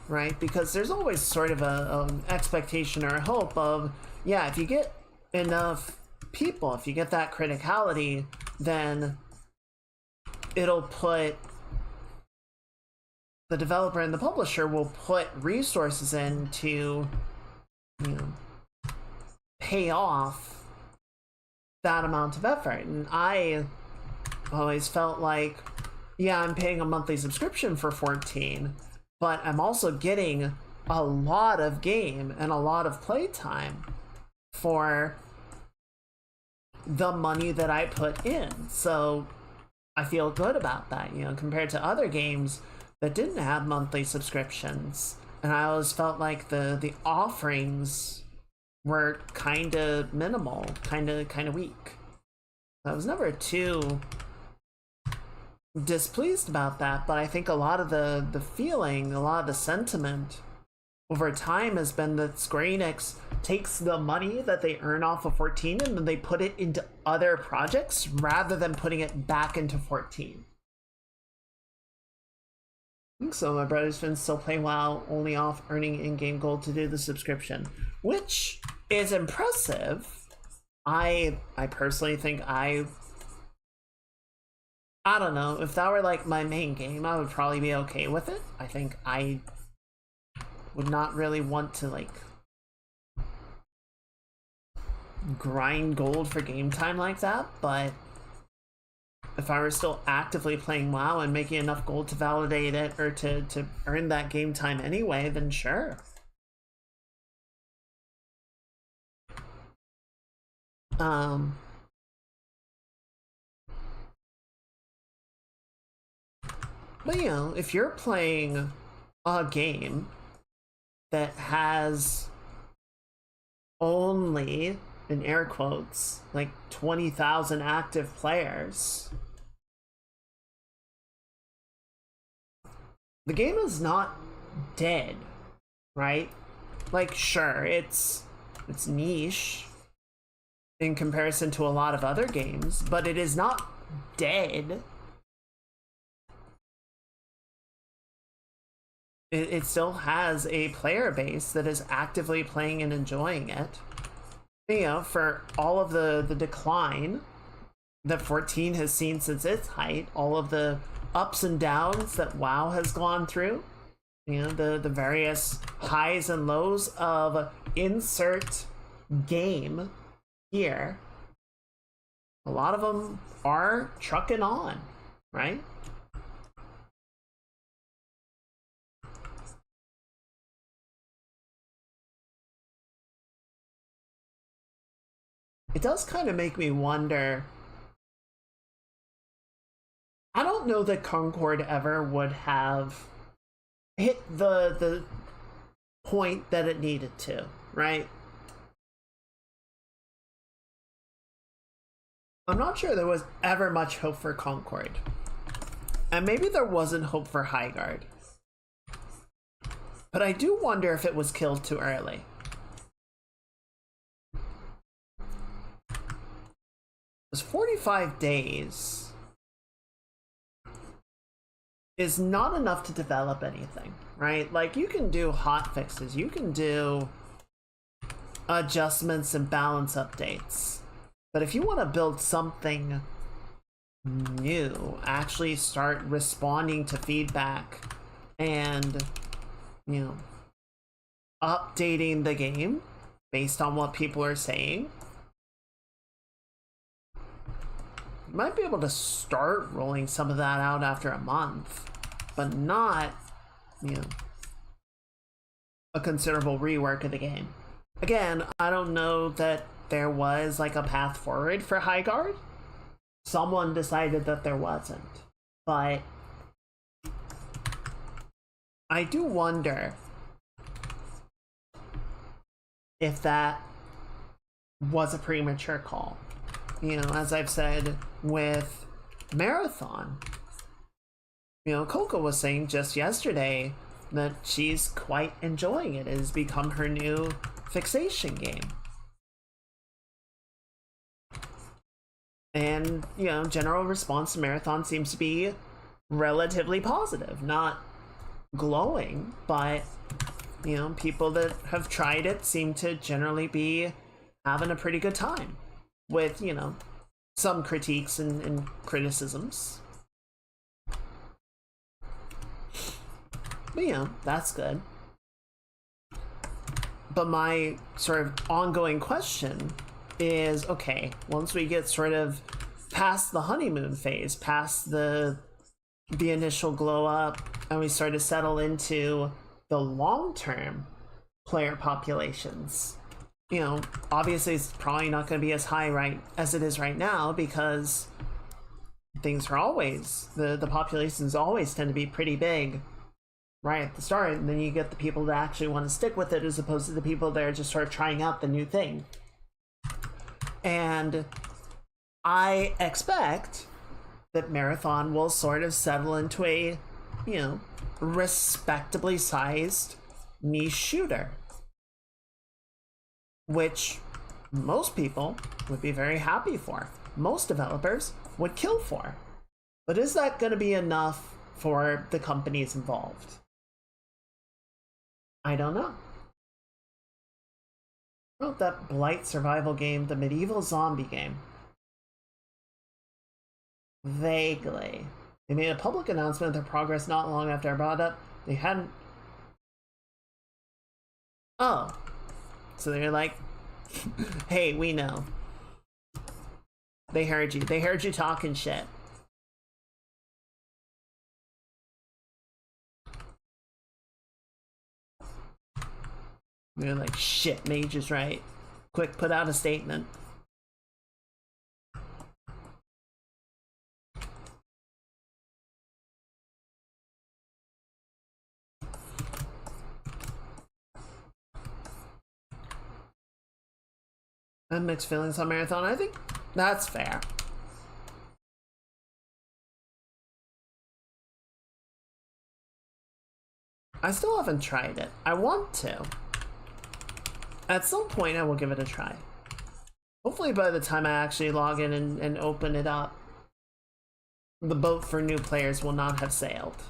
right? Because there's always sort of an expectation or a hope of, yeah, if you get enough people, if you get that criticality, then it'll put the developer and the publisher will put resources in to, you know, pay off that amount of effort. And I always felt like, yeah, I'm paying a monthly subscription for 14, but I'm also getting a lot of game and a lot of playtime for the money that I put in. So I feel good about that, you know, compared to other games that didn't have monthly subscriptions. And I always felt like the offerings were kind of minimal, kind of weak. I was never too displeased about that, but I think a lot of the feeling, a lot of the sentiment over time has been that Square Enix takes the money that they earn off of 14 and then they put it into other projects rather than putting it back into 14. I think so. My brother's been still playing WoW, only off earning in-game gold to do the subscription, which is impressive. I personally think I don't know, if that were like my main game, I would probably be okay with it. I think I would not really want to like grind gold for game time like that, but if I were still actively playing WoW and making enough gold to validate it or to earn that game time anyway, then sure. But you know, if you're playing a game that has only, in air quotes, like 20,000 active players, the game is not dead, right? Like, sure, it's niche in comparison to a lot of other games, but it is not dead. It still has a player base that is actively playing and enjoying it. You know, for all of the decline that 14 has seen since its height, all of the ups and downs that WoW has gone through, you know, the various highs and lows of insert game here, a lot of them are trucking on, right? It does kind of make me wonder. I don't know that Concord ever would have hit the point that it needed to, right? I'm not sure there was ever much hope for Concord. And maybe there wasn't hope for Highguard. But I do wonder if it was killed too early. Because 45 days is not enough to develop anything, right? Like, you can do hot fixes, you can do adjustments and balance updates. But if you want to build something new, actually start responding to feedback and, you know, updating the game based on what people are saying, you might be able to start rolling some of that out after a month, but not, you know, a considerable rework of the game. Again, I don't know that there was like a path forward for High Guard. Someone decided that there wasn't, but I do wonder if that was a premature call. You know, as I've said with Marathon, you know, Coco was saying just yesterday that she's quite enjoying it. It has become her new fixation game. And, you know, general response to Marathon seems to be relatively positive. Not glowing, but, you know, people that have tried it seem to generally be having a pretty good time. With, you know, some critiques and criticisms. But, you know, that's good. But my sort of ongoing question is, okay, once we get sort of past the honeymoon phase, past the initial glow up, and we start to settle into the long-term player populations, you know, obviously it's probably not going to be as high right as it is right now, because things are always, the populations always tend to be pretty big right at the start, and then you get the people that actually want to stick with it as opposed to the people that are just sort of trying out the new thing. And I expect that Marathon will sort of settle into a, you know, respectably sized niche shooter, which most people would be very happy for. Most developers would kill for. But is that going to be enough for the companies involved? I don't know. I wrote that Blight survival game, the medieval zombie game. Vaguely. They made a public announcement of their progress not long after I brought it up. They hadn't... Oh. So they're like, hey, we know. They heard you. They heard you talking shit. They're like, shit, Mage is right. Quick, put out a statement. I have mixed feelings on Marathon. I think that's fair. I still haven't tried it. I want to. At some point, I will give it a try. Hopefully by the time I actually log in and open it up, the boat for new players will not have sailed.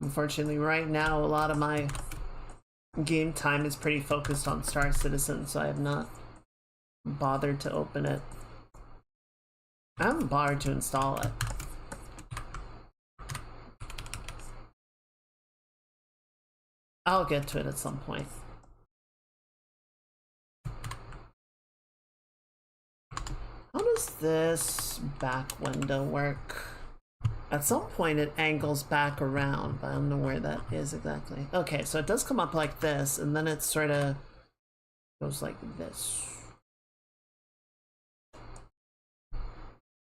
Unfortunately, right now, a lot of my game time is pretty focused on Star Citizen, so I have not bothered to open it. I haven't bothered to install it. I'll get to it at some point. How does this back window work? At some point it angles back around, but I don't know where that is exactly. Okay, so it does come up like this, and then it sort of goes like this.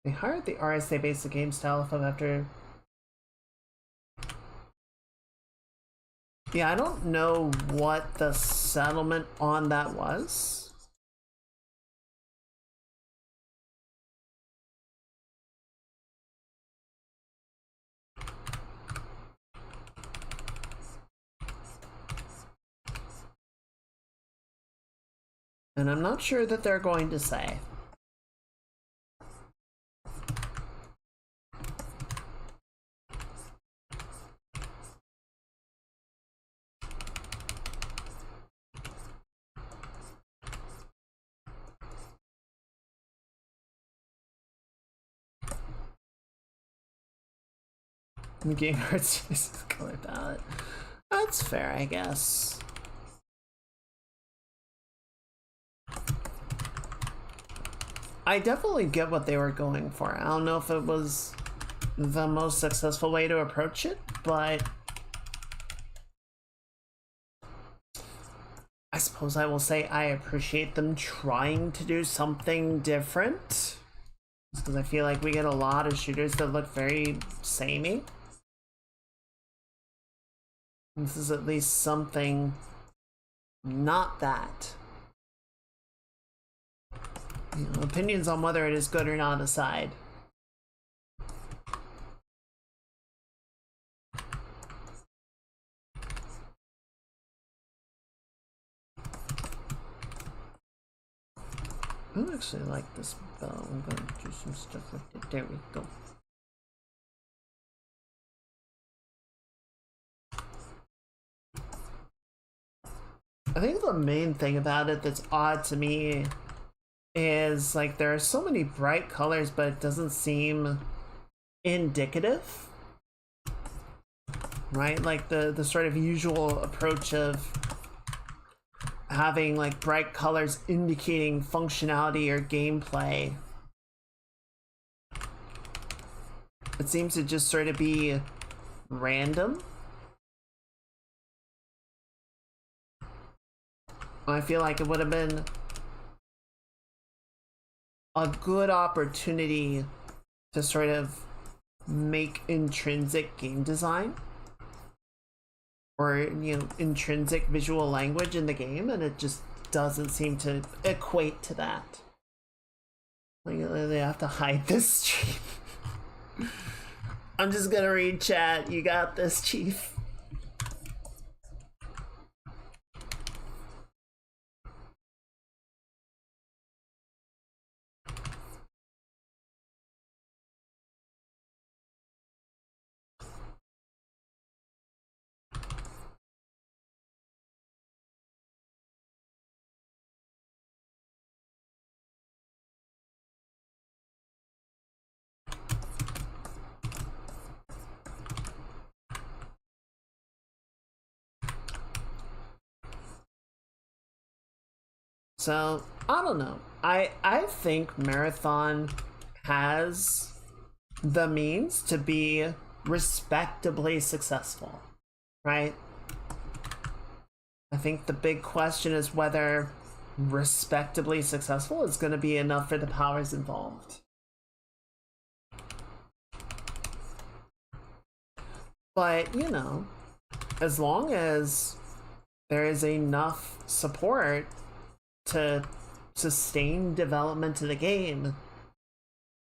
They hired the RSA basic game style from after... Yeah, I don't know what the settlement on that was. And I'm not sure that they're going to say. The game arts is color palette. That's fair, I guess. I definitely get what they were going for. I don't know if it was the most successful way to approach it, but I suppose I will say I appreciate them trying to do something different. Because I feel like we get a lot of shooters that look very samey. This is at least something not that. You know, opinions on whether it is good or not aside. I actually like this bow. I'm going to do some stuff with it. There we go. I think the main thing about it that's odd to me is like there are so many bright colors, but it doesn't seem indicative, right? Like the sort of usual approach of having like bright colors indicating functionality or gameplay. It seems to just sort of be random. I feel like it would have been a good opportunity to sort of make intrinsic game design or, you know, intrinsic visual language in the game, and it just doesn't seem to equate to that. Like, they have to hide this, Chief. I'm just gonna read chat. You got this, Chief. So I don't know. I think Marathon has the means to be respectably successful, right? I think the big question is whether respectably successful is going to be enough for the powers involved. But, you know, as long as there is enough support to sustain development of the game, it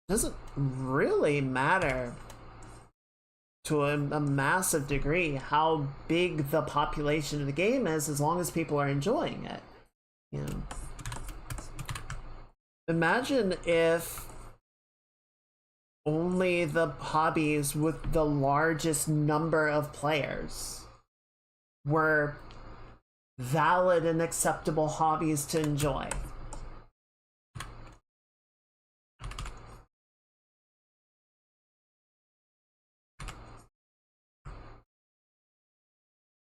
doesn't really matter to a massive degree how big the population of the game is, as long as people are enjoying it. You know, imagine if only the hobbies with the largest number of players were valid and acceptable hobbies to enjoy.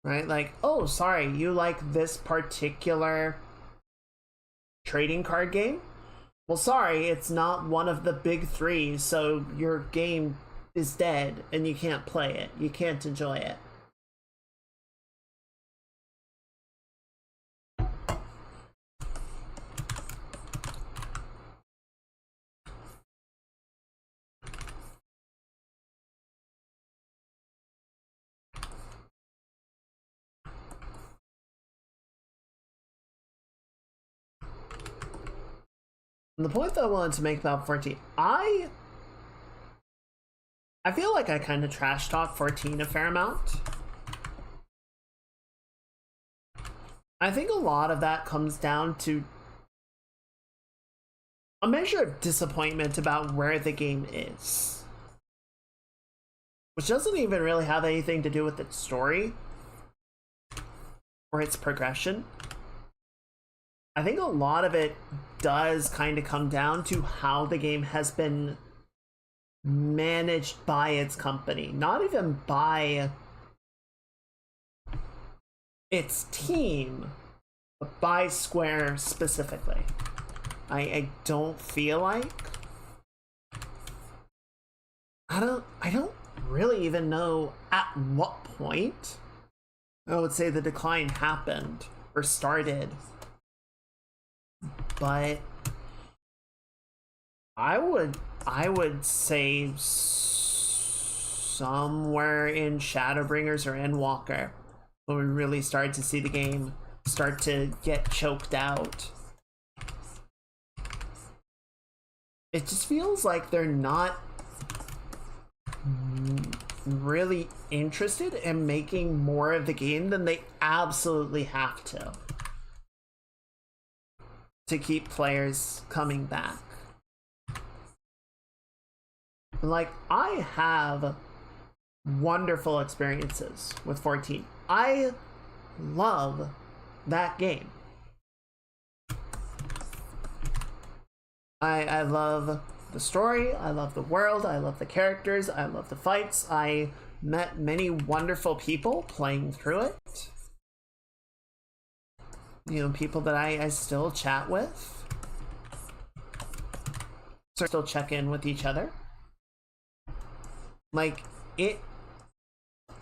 Right? Like, oh, sorry, you like this particular trading card game? Well, sorry, it's not one of the big three, so your game is dead and you can't play it. You can't enjoy it. And the point that I wanted to make about 14, I feel like I kind of trash talk 14 a fair amount. I think a lot of that comes down to a measure of disappointment about where the game is, which doesn't even really have anything to do with its story or its progression. I think a lot of it does kind of come down to how the game has been managed by its company, not even by its team, but by Square specifically. I don't feel like I don't really even know at what point I would say the decline happened or started, but I would say somewhere in Shadowbringers or Endwalker when we really start to see the game start to get choked out. It just feels like they're not really interested in making more of the game than they absolutely have to keep players coming back. Like, I have wonderful experiences with 14. I love that game. I love the story, I love the world, I love the characters, I love the fights. I met many wonderful people playing through it. You know, people that I still chat with. Still check in with each other. Like, it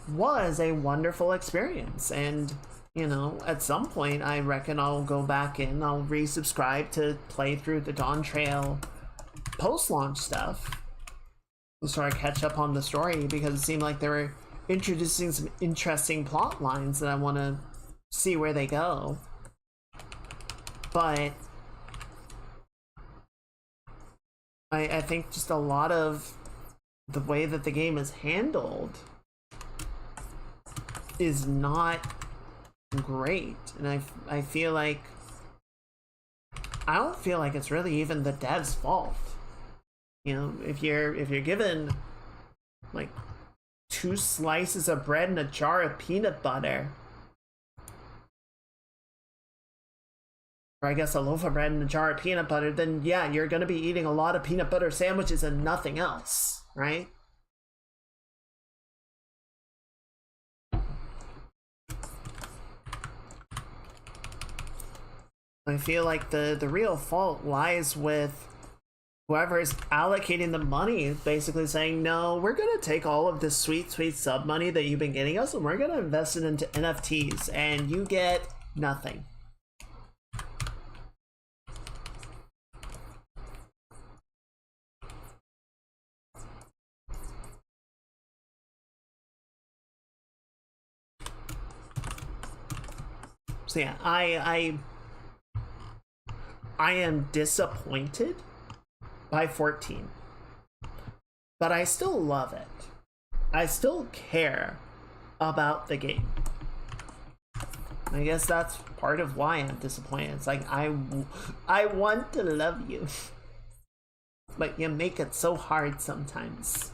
was a wonderful experience, and you know, at some point I reckon I'll go back in, I'll resubscribe to play through the Dawn Trail post-launch stuff so I catch up on the story, because it seemed like they were introducing some interesting plot lines that I want to see where they go. But I think just a lot of the way that the game is handled is not great, and I feel like I don't feel like it's really even the dev's fault. You know, if you're given like 2 slices of bread and a jar of peanut butter, or I guess a loaf of bread and a jar of peanut butter, then yeah, you're gonna be eating a lot of peanut butter sandwiches and nothing else, right? I feel like the real fault lies with whoever is allocating the money, basically saying, no, we're going to take all of this sweet, sweet sub money that you've been getting us and we're going to invest it into NFTs, and you get nothing. So yeah, I am disappointed by 14, but I still love it. I still care about the game. I guess that's part of why I'm disappointed. It's like, I want to love you, but you make it so hard sometimes.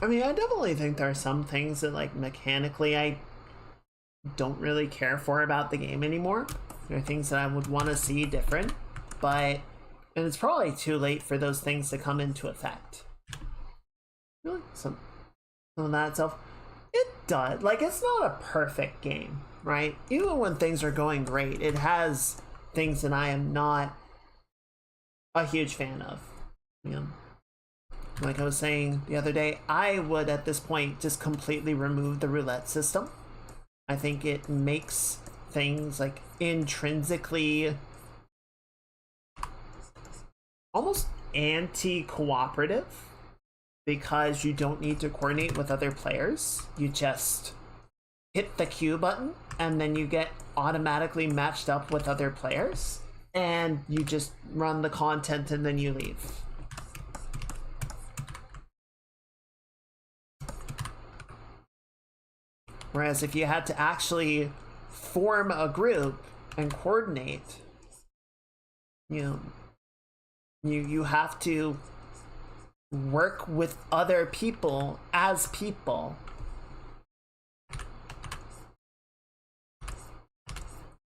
I mean, I definitely think there are some things that, like, mechanically I don't really care for about the game anymore. There are things that I would want to see different, but and it's probably too late for those things to come into effect. Really? Some of that itself, it does. Like, it's not a perfect game, right? Even when things are going great, it has things that I am not a huge fan of. You know? Like I was saying the other day, I would at this point just completely remove the roulette system. I think it makes things like intrinsically almost anti-cooperative, because you don't need to coordinate with other players. You just hit the Q button and then you get automatically matched up with other players, and you just run the content and then you leave. Whereas if you had to actually form a group and coordinate, you have to work with other people as people.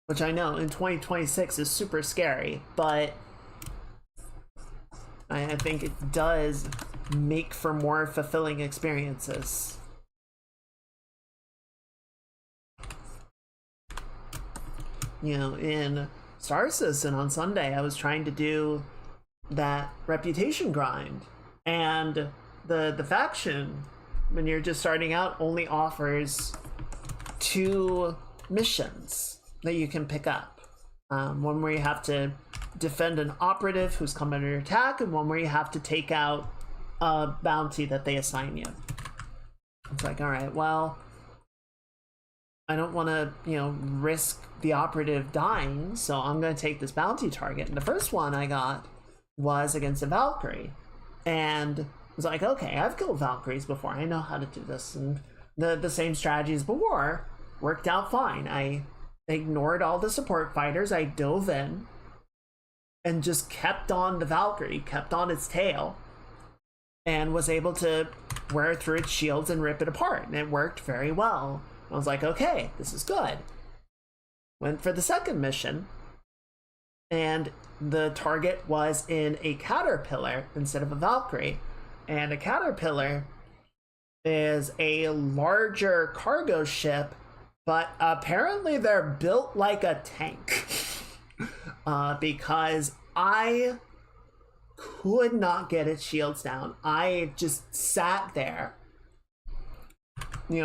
Which I know in 2026 is super scary, but I think it does make for more fulfilling experiences. In Star Citizen on Sunday, I was trying to do that reputation grind, and the faction, when you're just starting out, only offers 2 missions that you can pick up. One where you have to defend an operative who's come under attack, and one where you have to take out a bounty that they assign you. It's like, all right, well, I don't want to, risk the operative dying, so I'm going to take this bounty target. And the first one I got was against a Valkyrie. And I was like, okay, I've killed Valkyries before. I know how to do this. And the same strategies before worked out fine. I ignored all the support fighters. I dove in and just kept on the Valkyrie, kept on its tail, and was able to wear through its shields and rip it apart. And it worked very well. I was like, okay, this is good. Went for the second mission, and the target was in a caterpillar instead of a Valkyrie. And a caterpillar is a larger cargo ship, but apparently they're built like a tank. Because I could not get its shields down. I just sat there,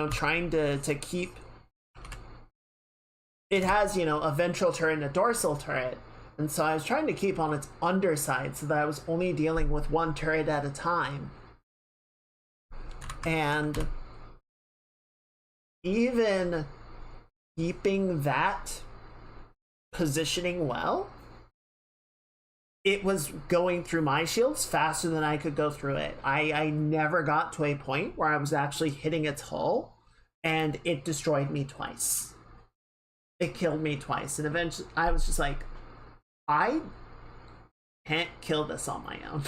trying to keep. It has, a ventral turret and a dorsal turret. And so I was trying to keep on its underside so that I was only dealing with one turret at a time. And even keeping that positioning well, it was going through my shields faster than I could go through it. I never got to a point where I was actually hitting its hull, and it destroyed me twice. It killed me twice, and eventually I was just like, I can't kill this on my own.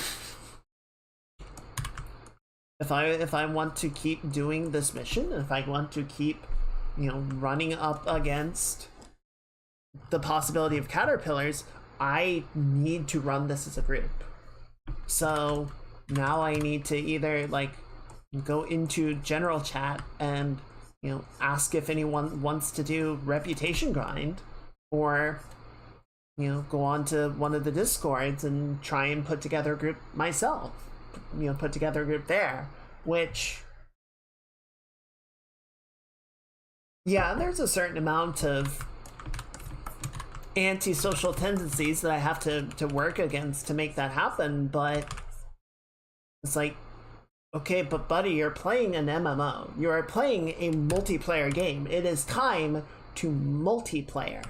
If I want to keep doing this mission, if I want to keep, running up against the possibility of caterpillars, I need to run this as a group. So now I need to either go into general chat and ask if anyone wants to do reputation grind, or go on to one of the discords and try and put together a group myself. Put together a group there, which, yeah, there's a certain amount of antisocial tendencies that I have to work against to make that happen, but it's like, okay, but buddy, you're playing an MMO. You are playing a multiplayer game. It is time to multiplayer.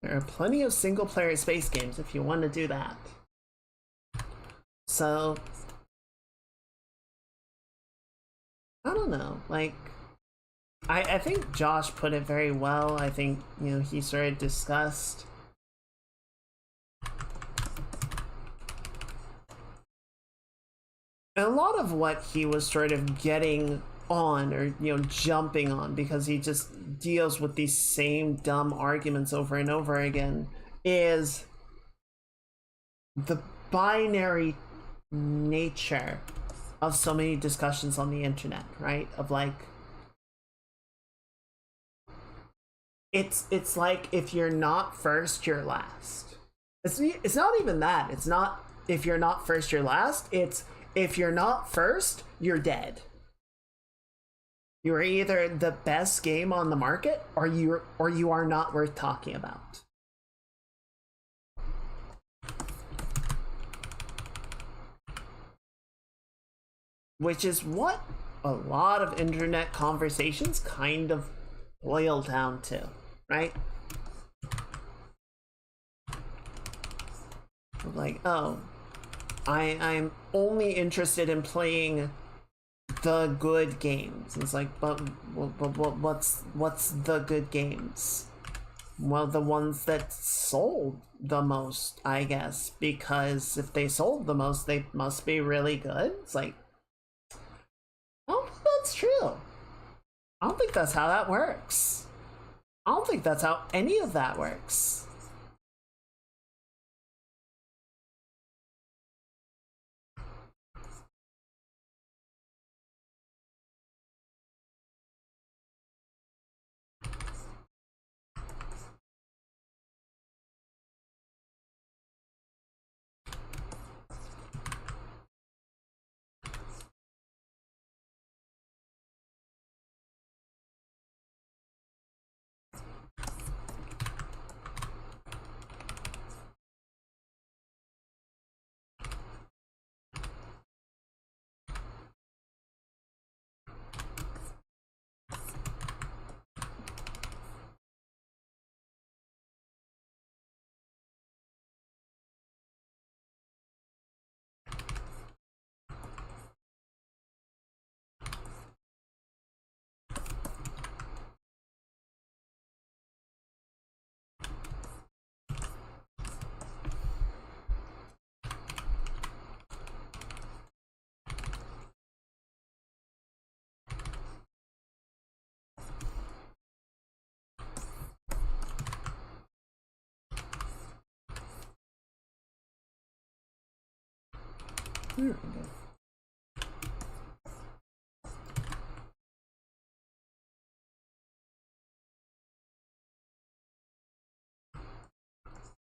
There are plenty of single-player space games if you want to do that. So, I don't know, I think Josh put it very well. I think, he sort of discussed a lot of what he was sort of getting on, or jumping on, because he just deals with these same dumb arguments over and over again, is the binary nature of so many discussions on the internet, right? Of it's like if you're not first, you're last. It's not even that. It's not if you're not first, you're last. It's if you're not first, you're dead. You're either the best game on the market or you are not worth talking about. Which is what a lot of internet conversations kind of boil down to, right? Like, oh, I'm only interested in playing the good games. It's like, but what's the good games? Well, the ones that sold the most, I guess, because if they sold the most, they must be really good. It's like, oh, that's true. I don't think that's how that works. I don't think that's how any of that works.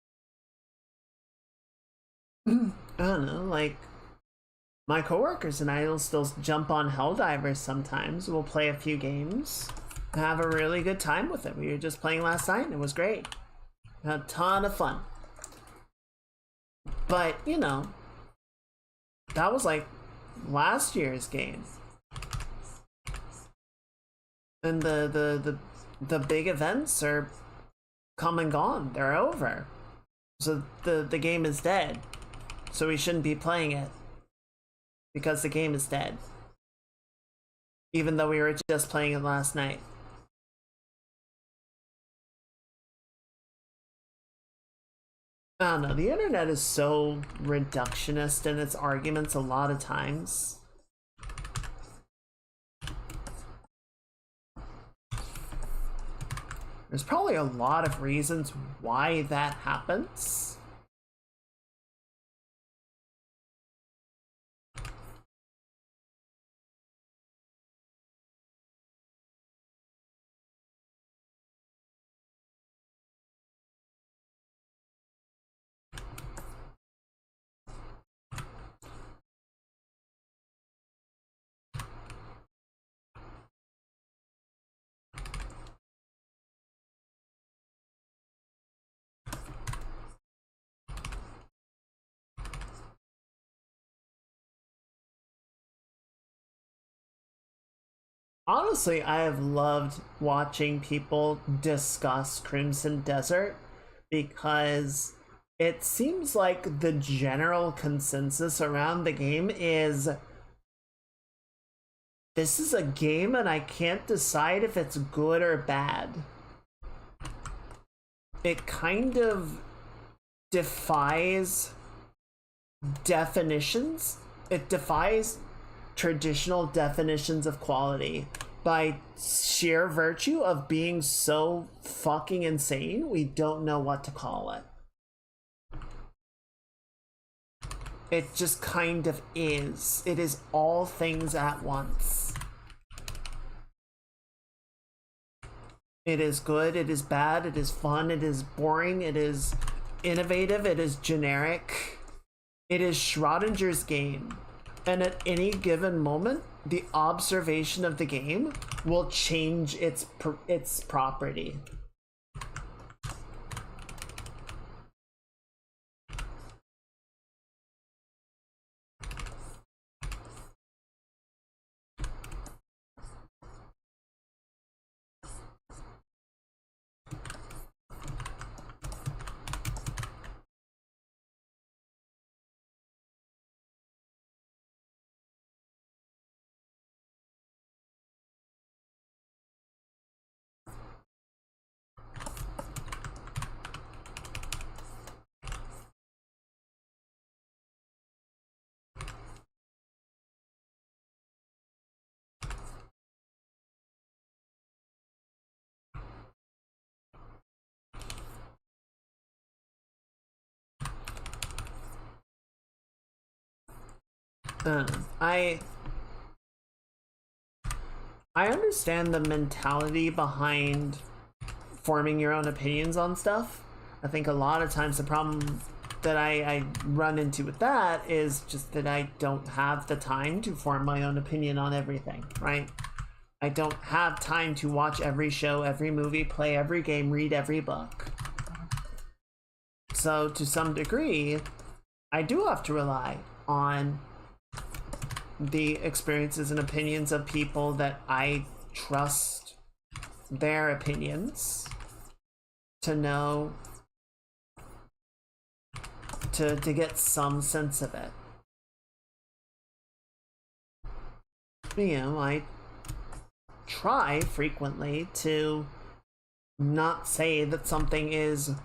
I don't know, like my coworkers and I will still jump on Helldivers sometimes. We'll play a few games, have a really good time with it. We were just playing last night and it was great. Had a ton of fun. But, you know, that was like last year's game. And the big events are come and gone. They're over. So the game is dead. So we shouldn't be playing it. Because the game is dead. Even though we were just playing it last night. I don't know, the internet is so reductionist in its arguments a lot of times. There's probably a lot of reasons why that happens. Honestly, I have loved watching people discuss Crimson Desert because it seems like the general consensus around the game is this is a game and I can't decide if it's good or bad. It kind of defies definitions. It defies traditional definitions of quality by sheer virtue of being so fucking insane, we don't know what to call it. It just kind of is. It is all things at once. It is good, it is bad, it is fun, it is boring, it is innovative, it is generic. It is Schrodinger's game. And at any given moment, the observation of the game will change its property. I understand the mentality behind forming your own opinions on stuff. I think a lot of times the problem that I run into with that is just that I don't have the time to form my own opinion on everything, right? I don't have time to watch every show, every movie, play every game, read every book. So to some degree, I do have to rely on the experiences and opinions of people that I trust their opinions to know, to get some sense of it. You know, I try frequently to not say that something is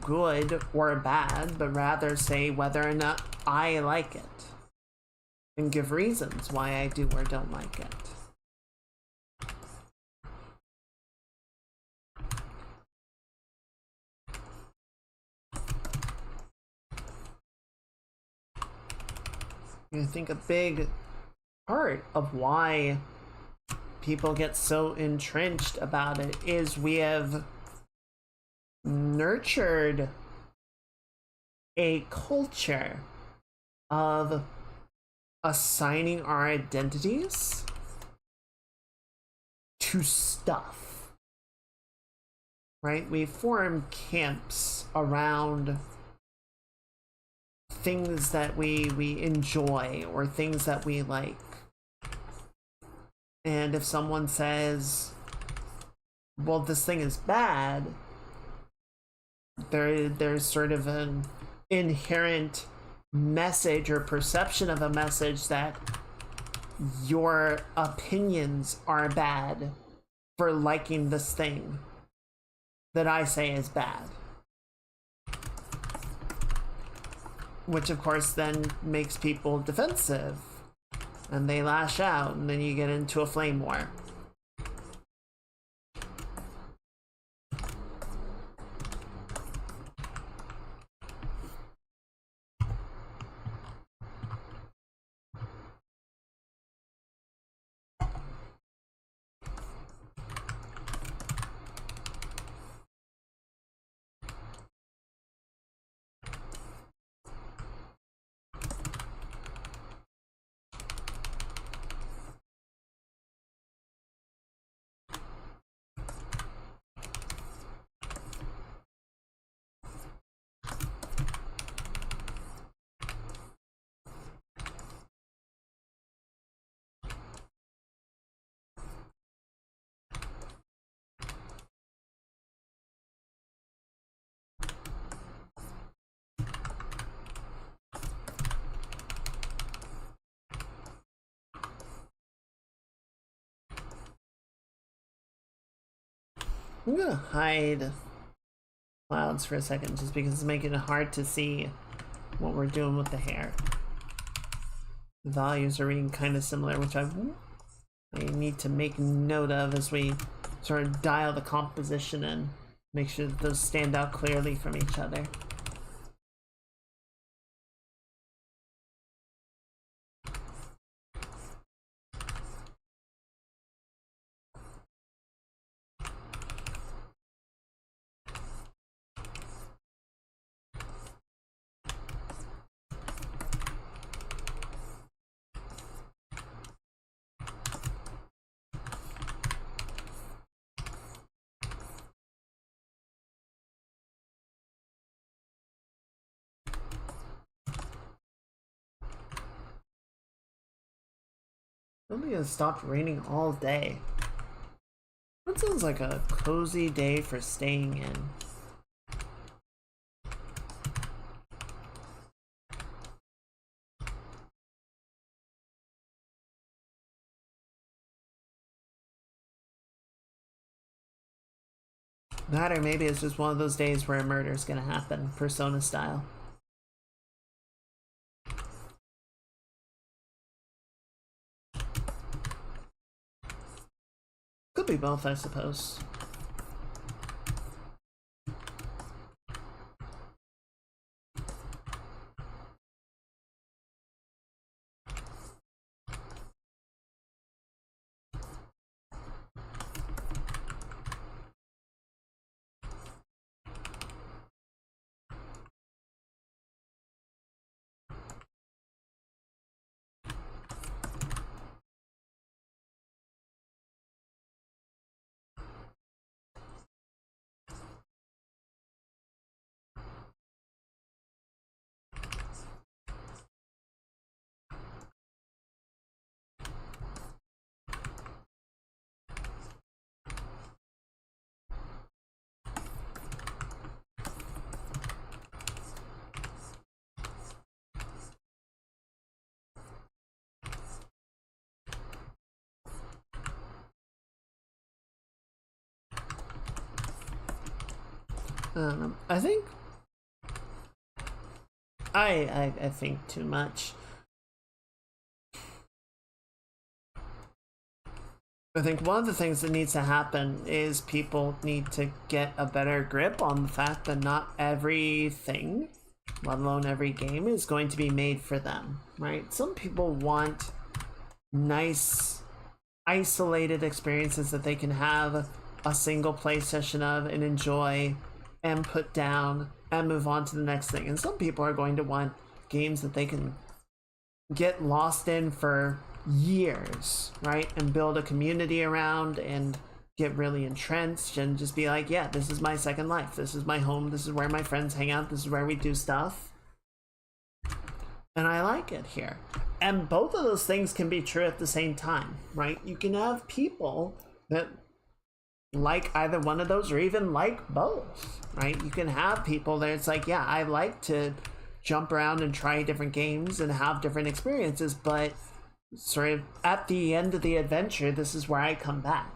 good or bad, but rather say whether or not I like it and give reasons why I do or don't like it. I think a big part of why people get so entrenched about it is we have nurtured a culture of assigning our identities to stuff, right? We form camps around things that we enjoy or things that we like. And if someone says, well, this thing is bad, there's sort of an inherent message or perception of a message that your opinions are bad for liking this thing that I say is bad. Which of course then makes people defensive and they lash out, and then you get into a flame war. I'm gonna hide clouds for a second just because it's making it hard to see what we're doing with the hair. The values are reading kind of similar, which I need to make note of as we sort of dial the composition and make sure that those stand out clearly from each other. I don't think it stopped raining all day. That sounds like a cozy day for staying in. That, or maybe it's just one of those days where a murder's gonna happen, Persona style. Could be both, I suppose. I think I think too much. I think one of the things that needs to happen is people need to get a better grip on the fact that not everything, let alone every game, is going to be made for them, right? Some people want nice, isolated experiences that they can have a single play session of and enjoy and put down and move on to the next thing. And some people are going to want games that they can get lost in for years, right? And build a community around and get really entrenched and just be like, yeah, this is my second life. This is my home. This is where my friends hang out. This is where we do stuff. And I like it here. And both of those things can be true at the same time, right? You can have people that like either one of those or even like both, right? You can have people that it's like, yeah, I like to jump around and try different games and have different experiences, but sort of at the end of the adventure, this is where I come back.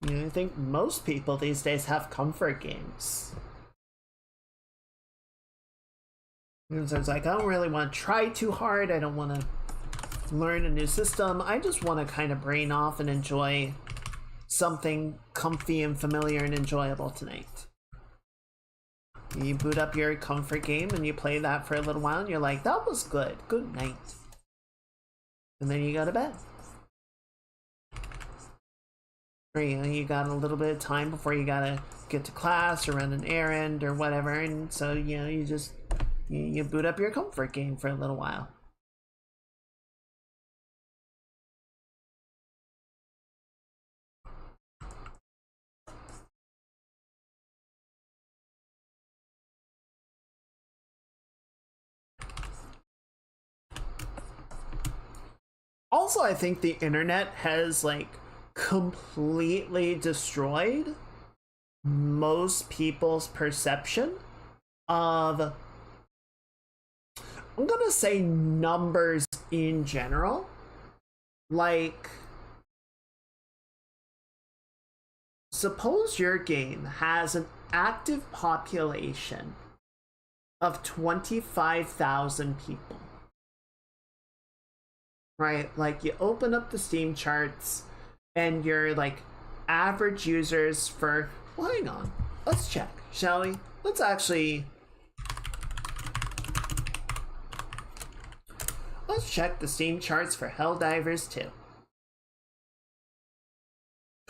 You know, I think most people these days have comfort games. And so it's like, I don't really want to try too hard. I don't want to learn a new system. I just want to kind of brain off and enjoy something comfy and familiar and enjoyable tonight. You boot up your comfort game and you play that for a little while and you're like, that was good. Good night. And then you go to bed. Or you got a little bit of time before you gotta get to class or run an errand or whatever, and so you just you boot up your comfort game for a little while. Also, I think the internet has like completely destroyed most people's perception of, I'm gonna say, numbers in general. Like, suppose your game has an active population of 25,000 people. Right? Like, you open up the Steam charts and your like average users for, well, hang on, let's check, shall we? Let's check the Steam charts for Helldivers 2.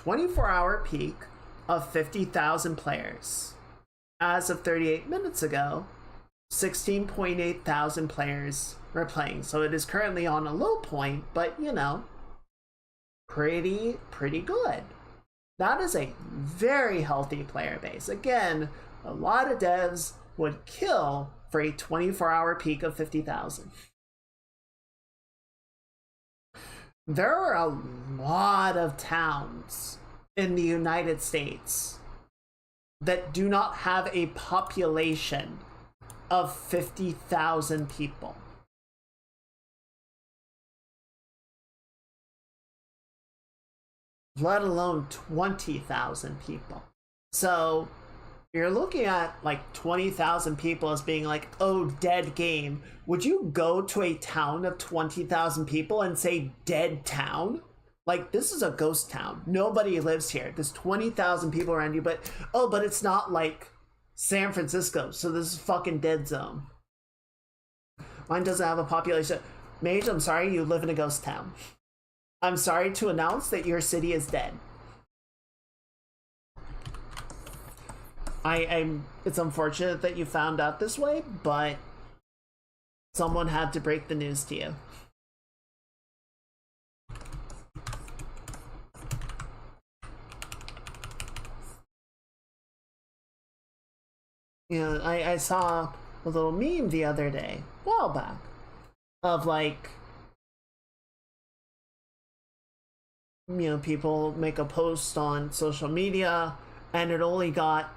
24-hour peak of 50,000 players. As of 38 minutes ago, 16.8 thousand players were playing. So it is currently on a low point, but you know, pretty good. That is a very healthy player base. Again, a lot of devs would kill for a 24-hour peak of 50,000. There are a lot of towns in the United States that do not have a population of 50,000 people. Let alone 20,000 people. So you're looking at like 20,000 people as being like, oh, dead game. Would you go to a town of 20,000 people and say dead town? Like, this is a ghost town. Nobody lives here. There's 20,000 people around you, but it's not like San Francisco, so this is fucking dead zone. Mine doesn't have a population. Mage, I'm sorry, you live in a ghost town. I'm sorry to announce that your city is dead. It's unfortunate that you found out this way, but someone had to break the news to you. You know, I saw a little meme the other day, a while back, of like, you know, people make a post on social media and it only got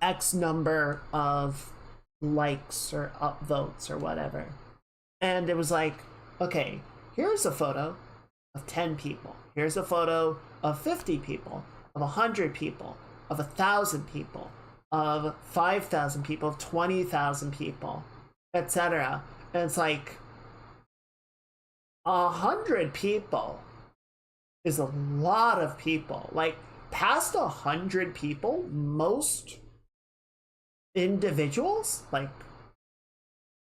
X number of likes or upvotes or whatever. And it was like, okay, here's a photo of 10 people. Here's a photo of 50 people, of 100 people, of 1,000 people, of 5,000 people, of 20,000 people, etc. And it's like 100 people is a lot of people. Like, past 100 people, most individuals like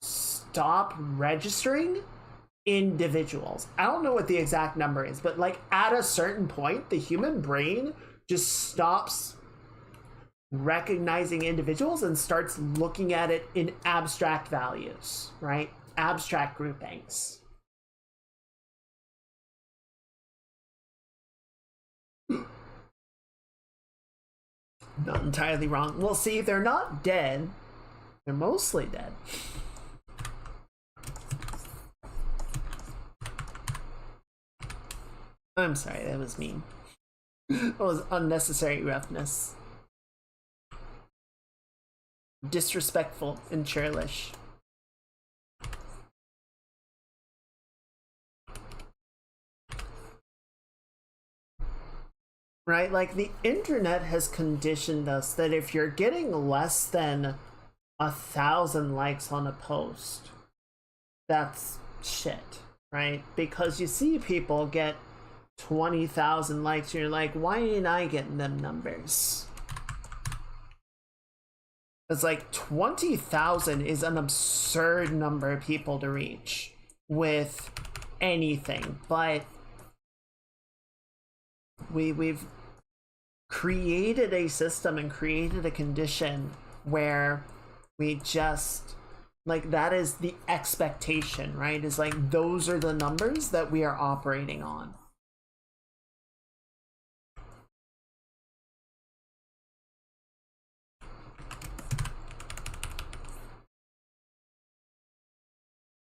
stop registering individuals. I don't know what the exact number is, but like at a certain point, the human brain just stops recognizing individuals and starts looking at it in abstract values, right? Abstract groupings. Not entirely wrong. Well, see, they're not dead. They're mostly dead. I'm sorry, that was mean. That was unnecessary roughness. Disrespectful and churlish. Right? Like, the internet has conditioned us that if you're getting less than 1,000 likes on a post, that's shit, right? Because you see people get 20,000 likes and you're like, why ain't I getting them numbers? It's like 20,000 is an absurd number of people to reach with anything, but we've created a system and created a condition where we just, like, that is the expectation, right? Is like, those are the numbers that we are operating on.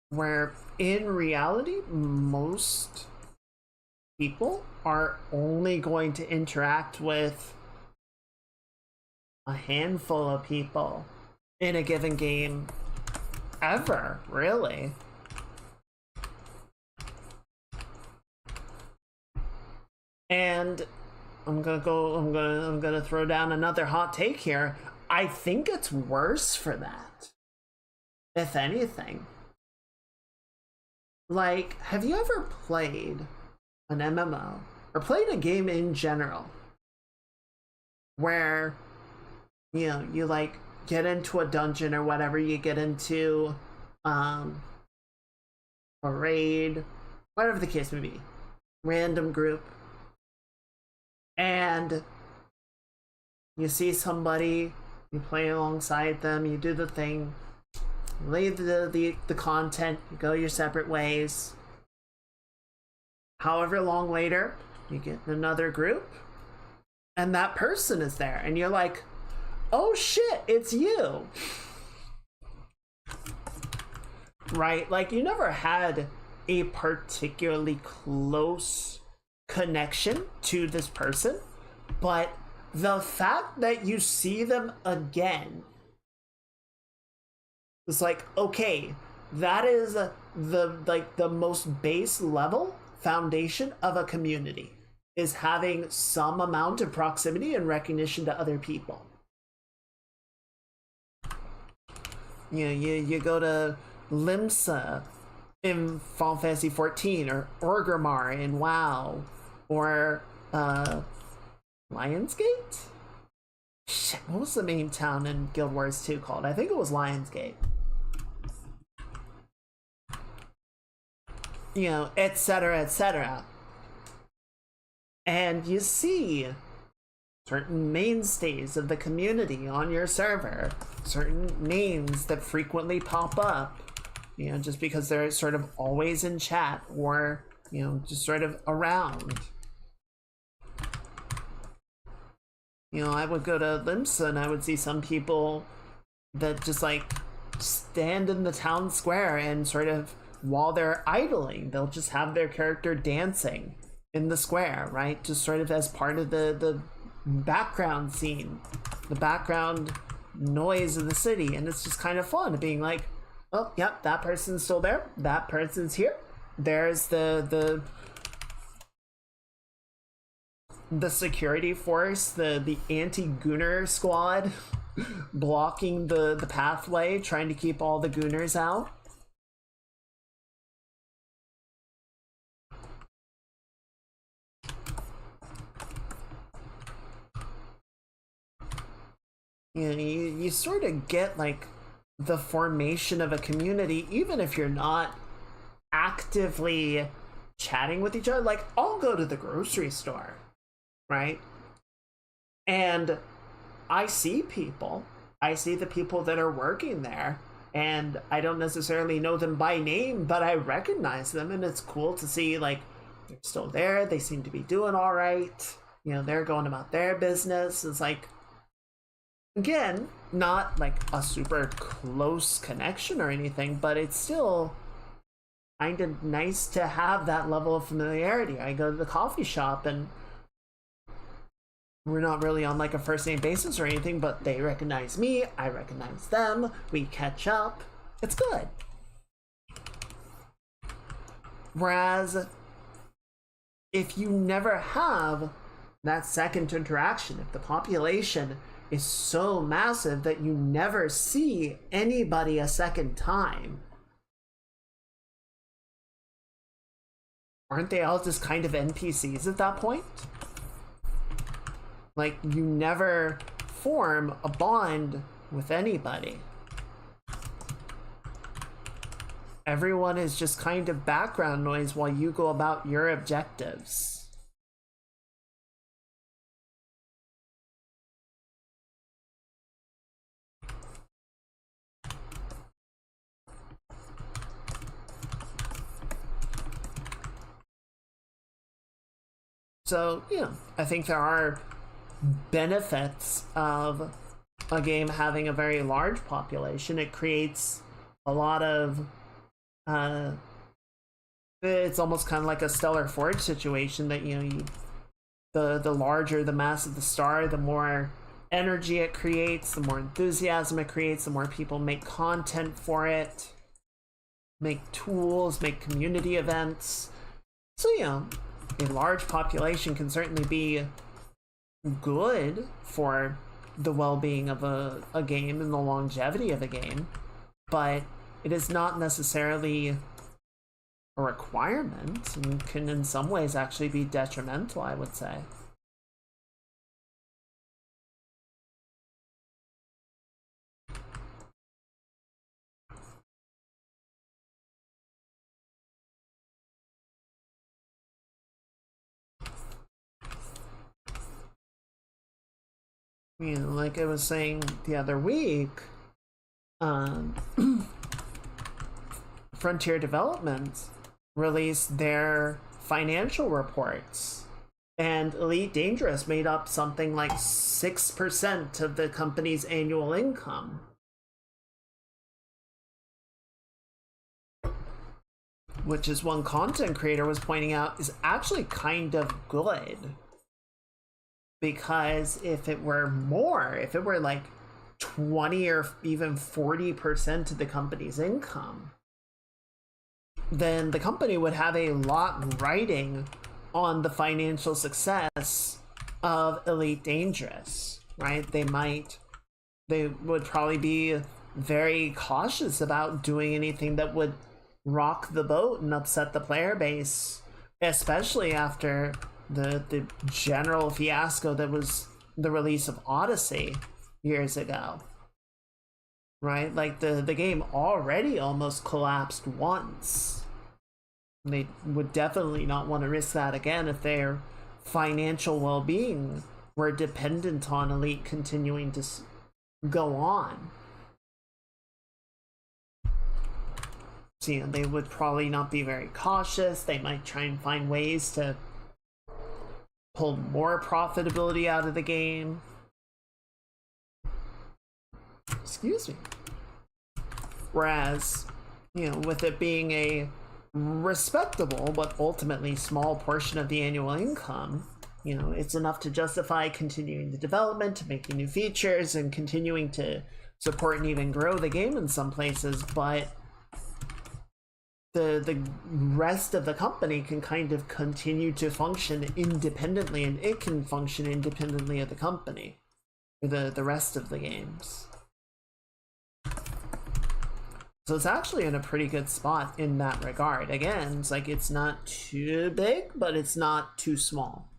Where in reality, most people are only going to interact with a handful of people in a given game ever, really. And I'm gonna throw down another hot take here. I think it's worse for that, if anything. Like, have you ever played an MMO or played a game in general where, you know, you like get into a dungeon or whatever, you get into a raid, whatever the case may be, random group, and you see somebody, you play alongside them, you do the thing, you leave the content, you go your separate ways. However long later, you get another group, and that person is there, and you're like, oh shit, it's you. Right? Like, you never had a particularly close connection to this person, but the fact that you see them again is like, okay, that is the most base level foundation of a community, is having some amount of proximity and recognition to other people. You go to Limsa in Final Fantasy 14, or Orgrimmar in WoW, or Lionsgate? Shit, what was the main town in Guild Wars 2 called? I think it was Lionsgate. You know, etc., etc. And you see certain mainstays of the community on your server, certain names that frequently pop up, you know, just because they're sort of always in chat, or, you know, just sort of around. You know, I would go to Limsa and I would see some people that just like stand in the town square, and sort of while they're idling, they'll just have their character dancing in the square, right? Just sort of as part of the background scene, the background noise of the city. And it's just kind of fun being like, oh, yep, that person's still there, that person's here, there's the security force, the anti-gooner squad blocking the pathway, trying to keep all the gooners out. You know, you sort of get like the formation of a community, even if you're not actively chatting with each other. Like, I'll go to the grocery store, right? And I see people, I see the people that are working there, and I don't necessarily know them by name, but I recognize them, and it's cool to see, like, they're still there, they seem to be doing all right, you know, they're going about their business. It's like, again, not like a super close connection or anything, but it's still kind of nice to have that level of familiarity. I go to the coffee shop and we're not really on like a first name basis or anything, but they recognize me, I recognize them, we catch up. It's good. Whereas if you never have that second interaction, if the population is so massive that you never see anybody a second time, aren't they all just kind of NPCs at that point? Like, you never form a bond with anybody. Everyone is just kind of background noise while you go about your objectives. So, you know, I think there are benefits of a game having a very large population. It creates a lot of it's almost kind of like a Stellar Forge situation, that, you know, the larger the mass of the star, the more energy it creates, the more enthusiasm it creates, the more people make content for it, make tools, make community events. So, you know, a large population can certainly be good for the well-being of a game and the longevity of a game, but it is not necessarily a requirement, and can in some ways actually be detrimental, I would say. You know, like I was saying the other week, Frontier Development released their financial reports And Elite Dangerous made up something like 6% of the company's annual income. Which is one content creator was pointing out is actually kind of good. Because if it were more, if it were like 20 or even 40% of the company's income, then the company would have a lot riding on the financial success of Elite Dangerous, right? They would probably be very cautious about doing anything that would rock the boat and upset the player base, especially after the general fiasco that was the release of Odyssey years ago. Right? Like the game already almost collapsed once. They would definitely not want to risk that again if their financial well-being were dependent on Elite continuing to go on. So, you know, they would probably not be very cautious. They might try and find ways to pull more profitability out of the game. Excuse me. Whereas, you know, with it being a respectable but ultimately small portion of the annual income, you know, it's enough to justify continuing the development, making new features, and continuing to support and even grow the game in some places, but the rest of the company can kind of continue to function independently, and it can function independently of the company, or the rest of the games. So it's actually in a pretty good spot in that regard. Again, it's like it's not too big, but it's not too small.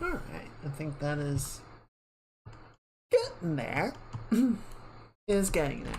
Alright, I think that is getting there. Is getting there.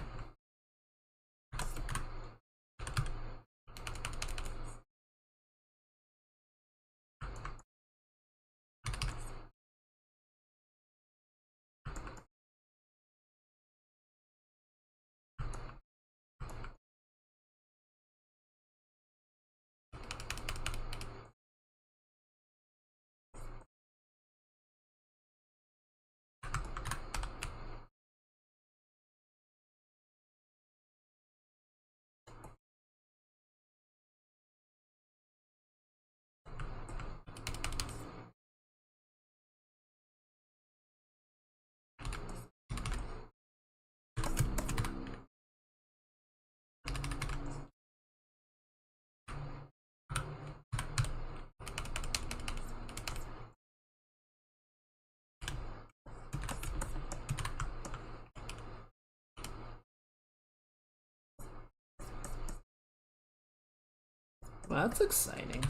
Well, that's exciting.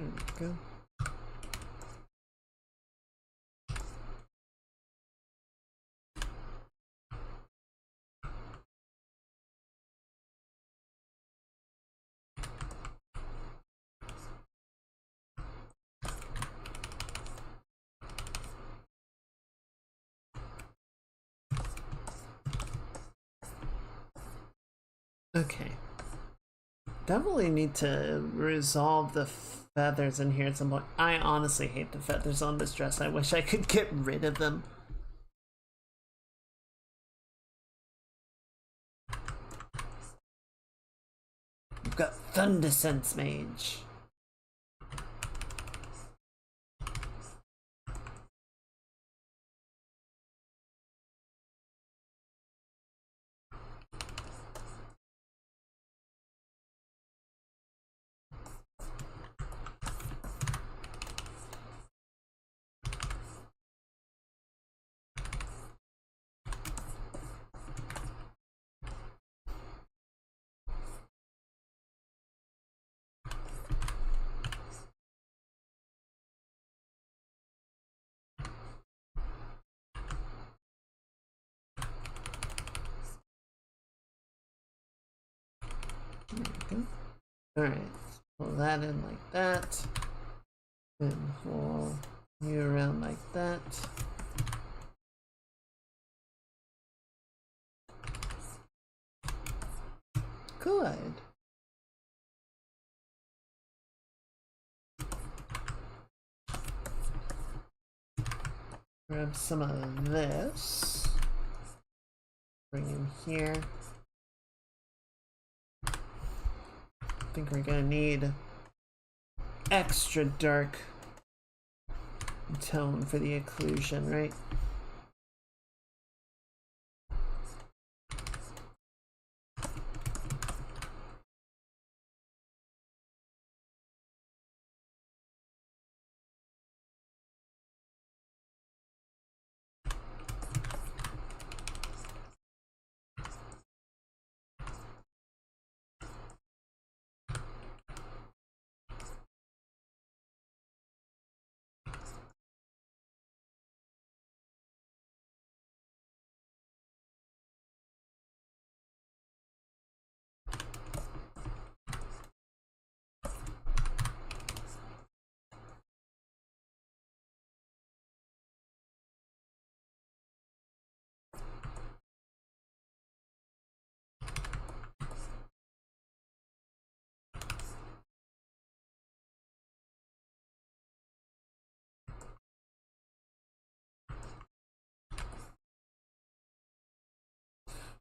There we go. Okay. Definitely need to resolve the feathers in here at some point. I honestly hate the feathers on this dress. I wish I could get rid of them. We've got Thunder Sense Mage. Alright, pull that in like that. And pull you around like that. Good. Grab some of this. Bring in here. I think we're gonna need extra dark tone for the occlusion, right?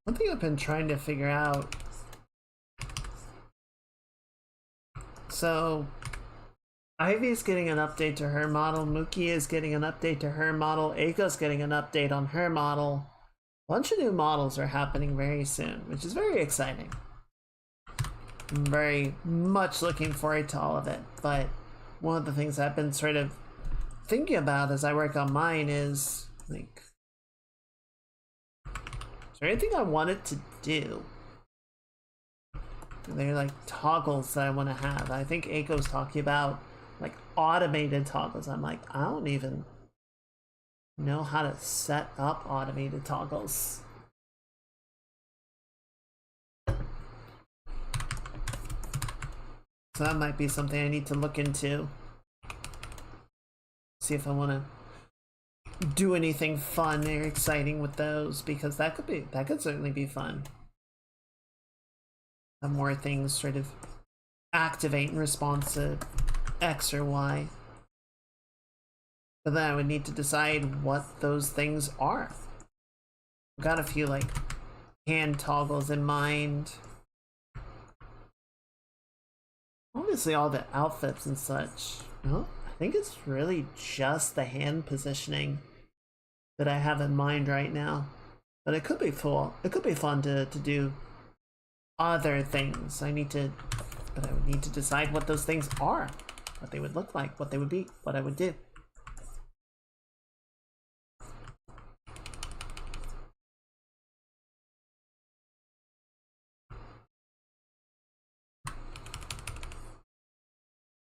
One thing I've been trying to figure out. So, Ivy's getting an update to her model, Mookie is getting an update to her model, Aiko's getting an update on her model. A bunch of new models are happening very soon, which is very exciting. I'm very much looking forward to all of it, but one of the things I've been sort of thinking about as I work on mine is, like, is there anything I wanted to do? They're like toggles that I want to have. I think Aiko's talking about like automated toggles. I'm like, I don't even know how to set up automated toggles. So that might be something I need to look into. See if I want to do anything fun or exciting with those, because that could certainly be fun. Have more things sort of activate in response to X or Y. But then I would need to decide what those things are. I've got a few like hand toggles in mind. Obviously all the outfits and such. No, I think it's really just the hand positioning that I have in mind right now. But it could be cool. It could be fun to do other things. But I would need to decide what those things are, what they would look like, what they would be, what I would do.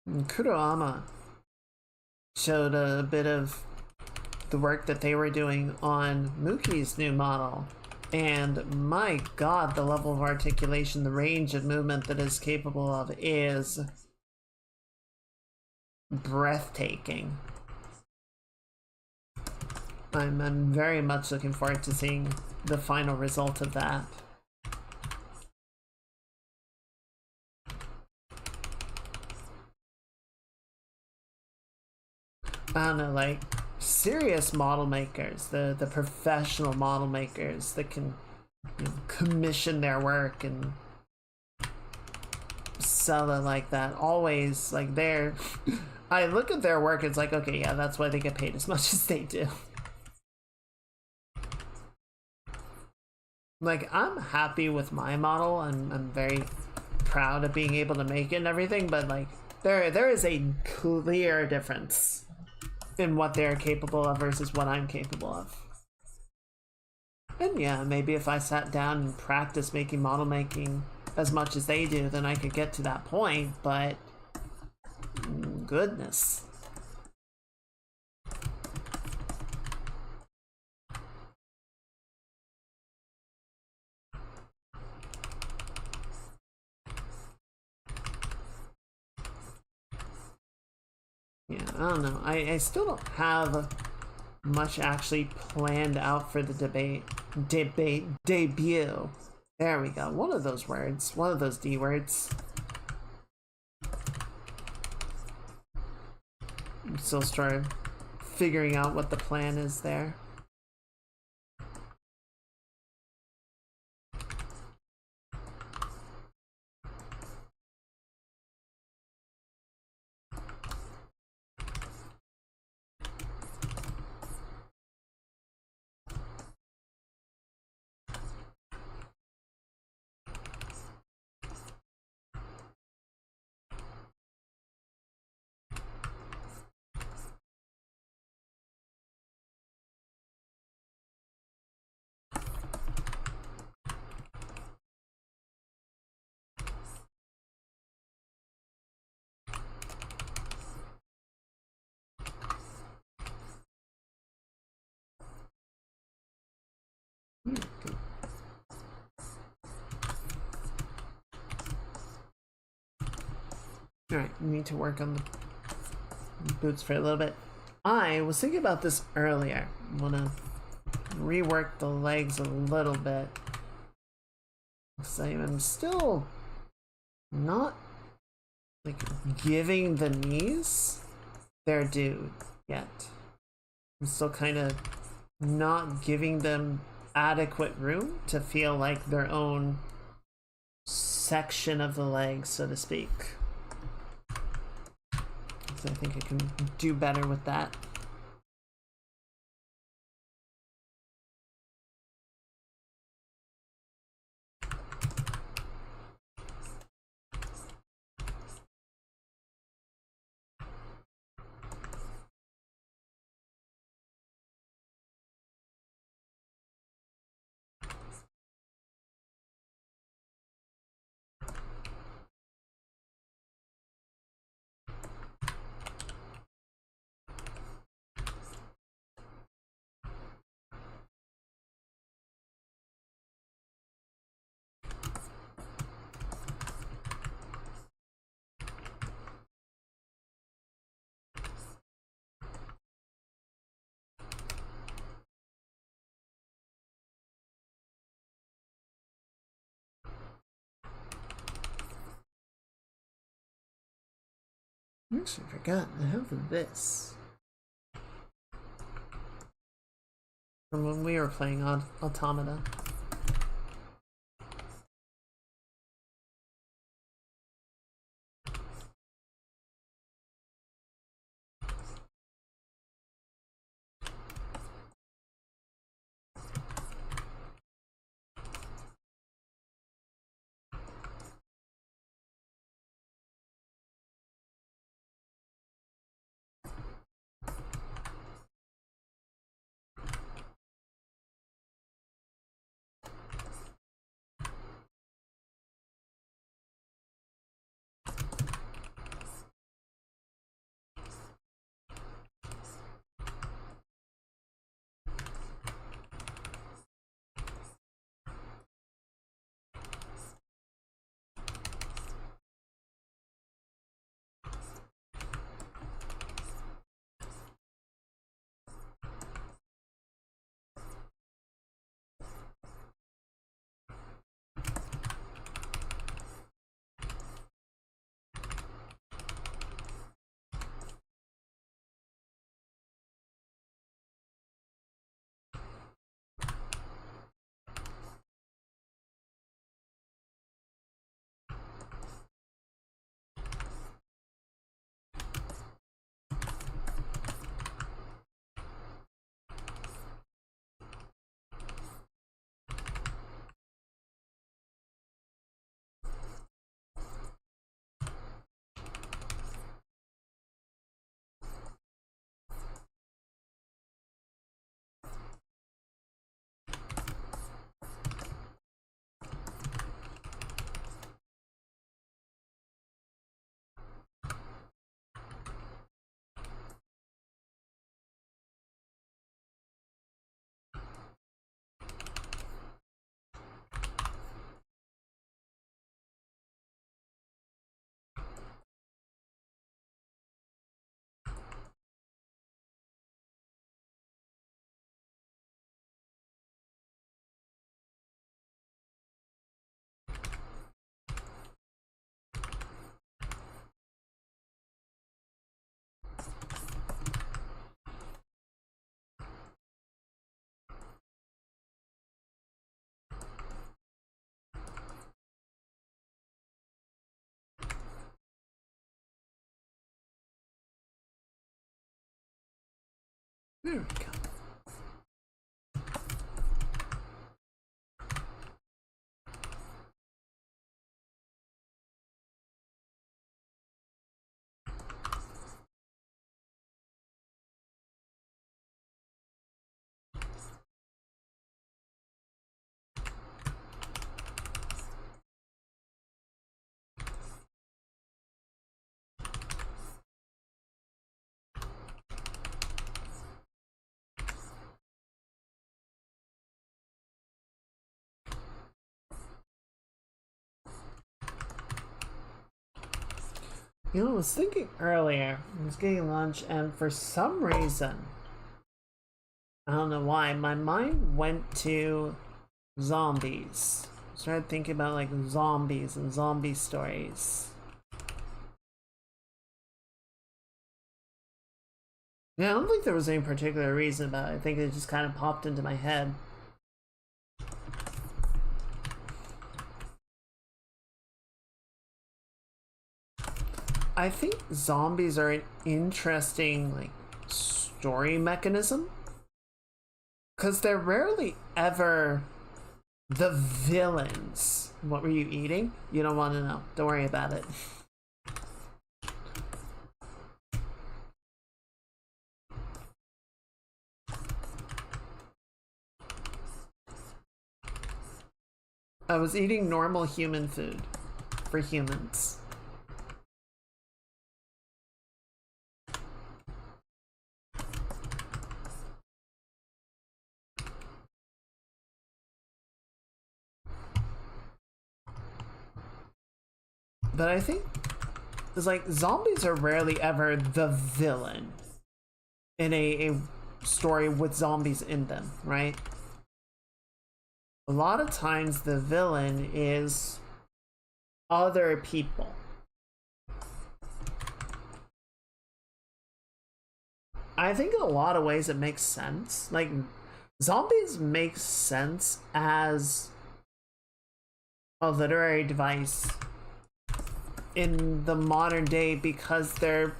Kuroama showed a bit of the work that they were doing on Muki's new model. And my god, the level of articulation, the range of movement that it's capable of is breathtaking. I'm very much looking forward to seeing the final result of that. I don't know, like serious model makers, the professional model makers that can, you know, commission their work and sell it like that. Always like they're I look at their work, it's like, okay, yeah, that's why they get paid as much as they do. Like, I'm happy with my model, and I'm very proud of being able to make it and everything, but like there is a clear difference in what they're capable of versus what I'm capable of. And yeah, maybe if I sat down and practiced making model making as much as they do, then I could get to that point, but goodness. Yeah, I don't know. I still don't have much actually planned out for the debut. There we go. One of those words. One of those D words. I'm still trying figuring out what the plan is there. Alright, we need to work on the boots for a little bit. I was thinking about this earlier. I'm gonna rework the legs a little bit. So I'm still not like giving the knees their due yet. I'm still kind of not giving them adequate room to feel like their own section of the leg, so to speak. So I think I can do better with that. I actually forgot I have this from when we were playing on Automata. There we go. You know, I was thinking earlier, I was getting lunch, and for some reason, I don't know why, my mind went to zombies. I started thinking about like zombies and zombie stories. Yeah, I don't think there was any particular reason about it. I think it just kind of popped into my head. I think zombies are an interesting like story mechanism, because they're rarely ever the villains. What were you eating? You don't want to know. Don't worry about it. I was eating normal human food for humans. But I think it's like zombies are rarely ever the villain in a story with zombies in them, right? A lot of times the villain is other people. I think in a lot of ways it makes sense. Like, zombies make sense as a literary device in the modern day because they're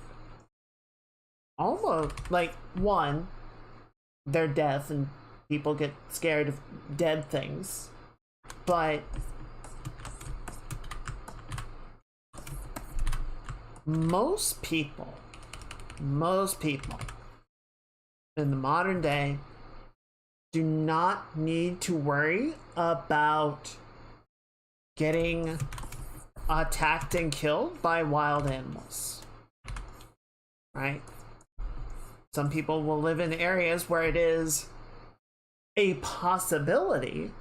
almost like, one, they're death and people get scared of dead things, but most people in the modern day do not need to worry about getting attacked and killed by wild animals, right? Some people will live in areas where it is a possibility,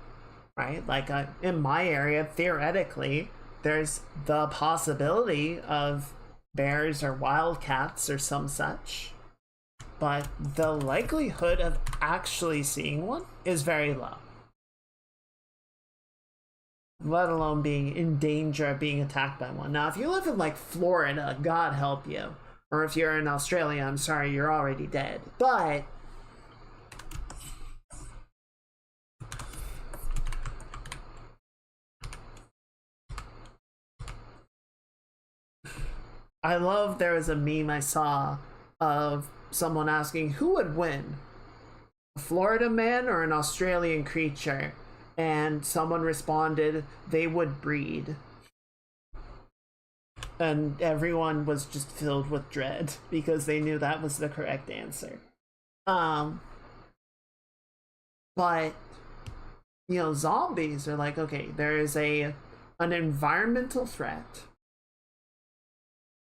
right? Like in my area, theoretically, there's the possibility of bears or wildcats or some such, but the likelihood of actually seeing one is very low, let alone being in danger of being attacked by one. Now, if you live in like Florida, God help you, or if you're in Australia, I'm sorry, you're already dead. But I love, there was a meme I saw of someone asking who would win, a Florida man or an Australian creature, and someone responded they would breed, and everyone was just filled with dread because they knew that was the correct answer. But you know, zombies are like, okay, there is an environmental threat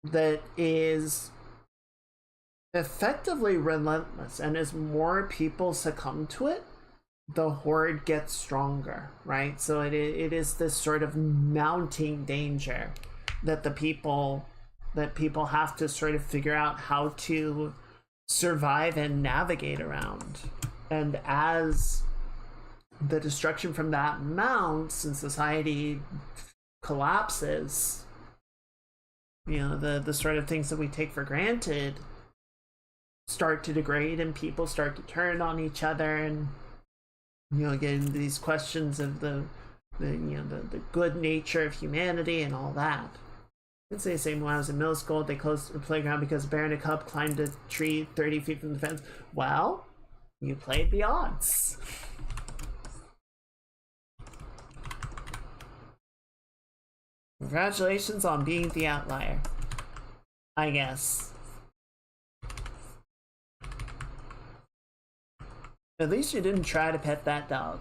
that is effectively relentless, and as more people succumb to it, the horde gets stronger, right? So it is this sort of mounting danger that people have to sort of figure out how to survive and navigate around. And as the destruction from that mounts and society collapses, you know, the sort of things that we take for granted start to degrade, and people start to turn on each other, and you know, get into these questions of the good nature of humanity and all that. It's the same when I was in middle school. They closed the playground because a bear and a cub climbed a tree 30 feet from the fence. Well, you played the odds. Congratulations on being the outlier, I guess. At least you didn't try to pet that dog.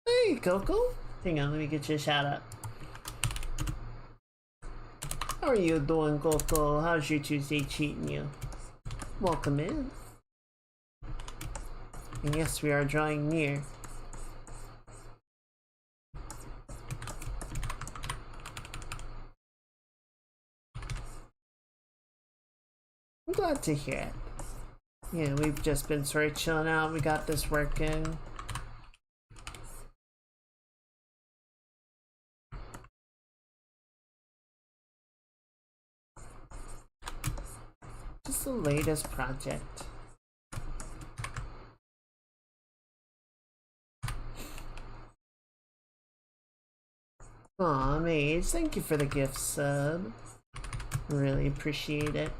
Hey, Coco. Hang on, let me get you a shout out. How are you doing, Coco? How's your Tuesday treating you? Welcome in. And yes, we are drawing near. I'm glad to hear it. Yeah, we've just been sort of chilling out. We got this working. Just the latest project. Aw, Mage, thank you for the gift sub. Really appreciate it.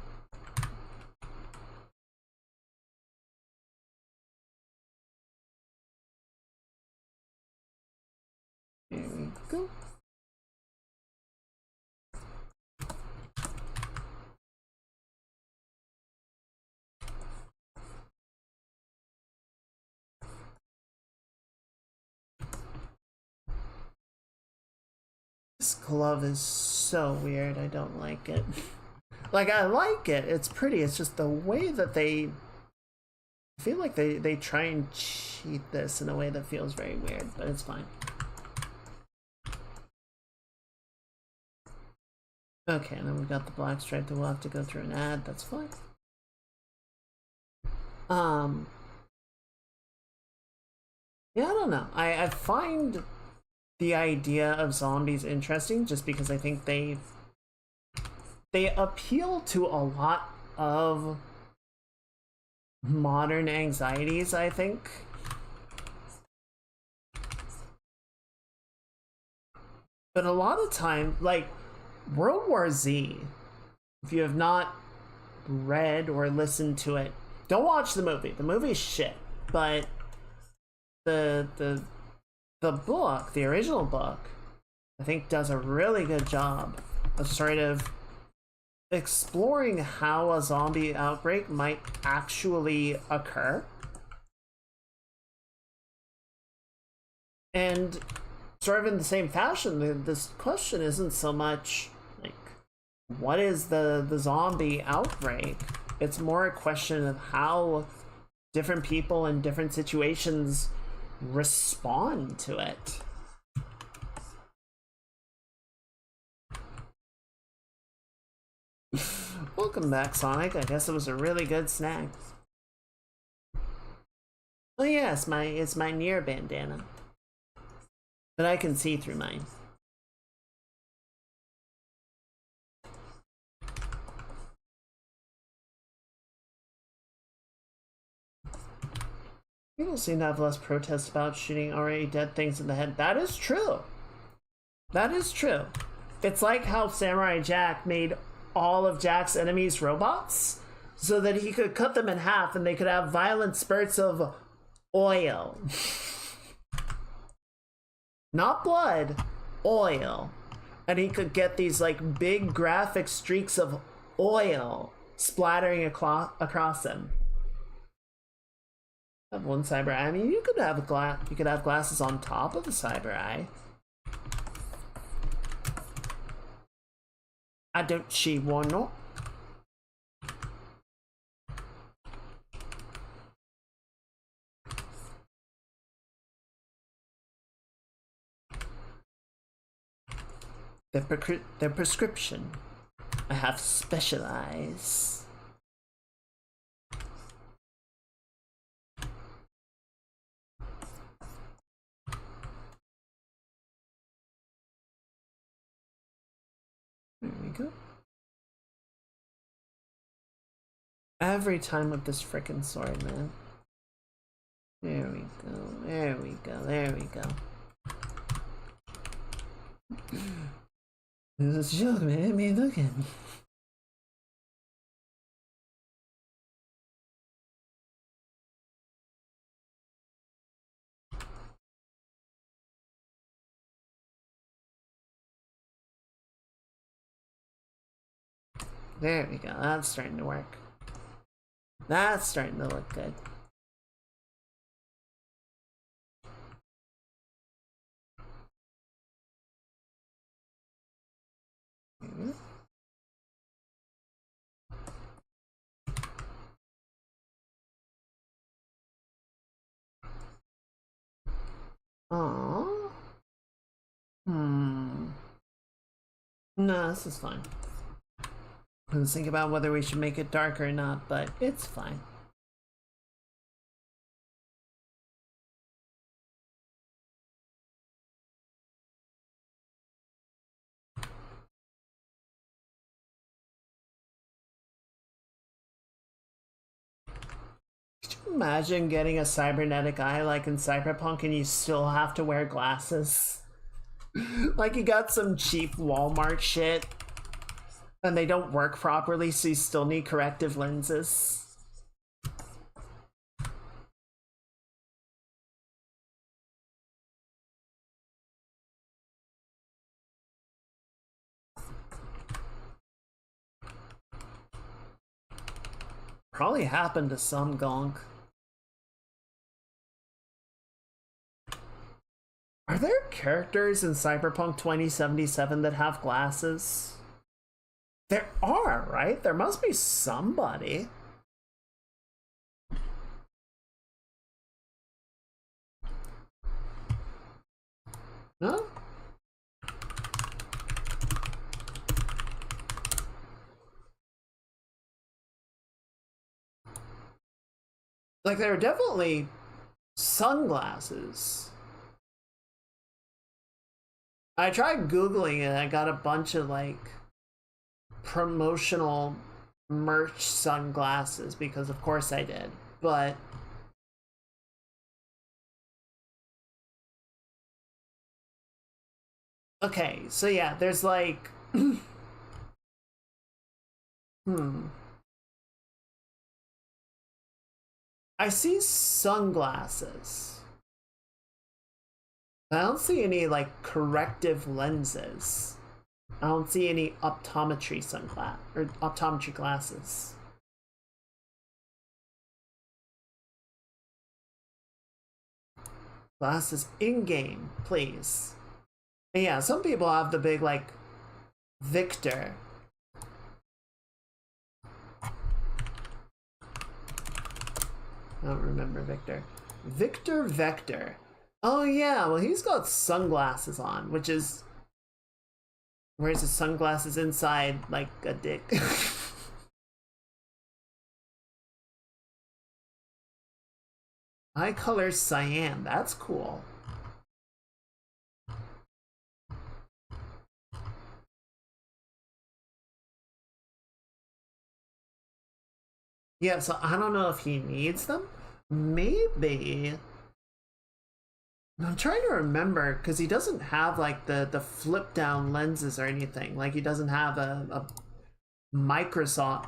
There we go. This glove is so weird, I don't like it. Like, I like it, it's pretty, it's just the way that they... I feel like they try and cheat this in a way that feels very weird, but it's fine. Okay, and then we've got the black stripe that we'll have to go through and add, that's fine. Yeah, I don't know. I find the idea of zombies interesting just because I think they appeal to a lot of modern anxieties, I think. But a lot of time, like World War Z, if you have not read or listened to it, don't watch the movie. The movie's shit. But the book, the original book, I think does a really good job of sort of exploring how a zombie outbreak might actually occur. And sort of in the same fashion, this question isn't so much like, what is the zombie outbreak? It's more a question of how different people in different situations respond to it. Welcome back, Sonic. I guess it was a really good snack. Oh yeah, it's my near bandana. But I can see through mine. People seem to have less protest about shooting already dead things in the head. That is true. That is true. It's like how Samurai Jack made all of Jack's enemies robots so that he could cut them in half and they could have violent spurts of oil. Not blood, oil. And he could get these like big graphic streaks of oil splattering across him. I have one cyber eye. I mean, you could have glasses on top of the cyber eye. I don't see why not. Their prescription. I have specialized. There we go. Every time with this frickin' sword, man. There we go, there we go, there we go. This is a joke, man. Me looking. There we go. That's starting to work. That's starting to look good. Aww. No, this is fine. I was thinking about whether we should make it darker or not, but it's fine. Could you imagine getting a cybernetic eye like in Cyberpunk and you still have to wear glasses? Like you got some cheap Walmart shit and they don't work properly, so you still need corrective lenses. Probably happened to some gonk. Are there characters in Cyberpunk 2077 that have glasses? There are, right? There must be somebody. Huh? Like, there are definitely sunglasses. I tried Googling it, I got a bunch of, like, promotional merch sunglasses, because of course I did, but... Okay, so yeah, there's, like... I see sunglasses. I don't see any, like, corrective lenses. I don't see any optometry sunglasses or optometry glasses. Glasses in-game, please. And yeah, some people have the big, like, Victor. I don't remember Victor. Victor Vector. Oh yeah, well he's got sunglasses on, which is... Wears his sunglasses inside like a dick. Eye color cyan, that's cool. Yeah, so I don't know if he needs them. Maybe. I'm trying to remember, because he doesn't have like the flip down lenses or anything. Like he doesn't have a microscope.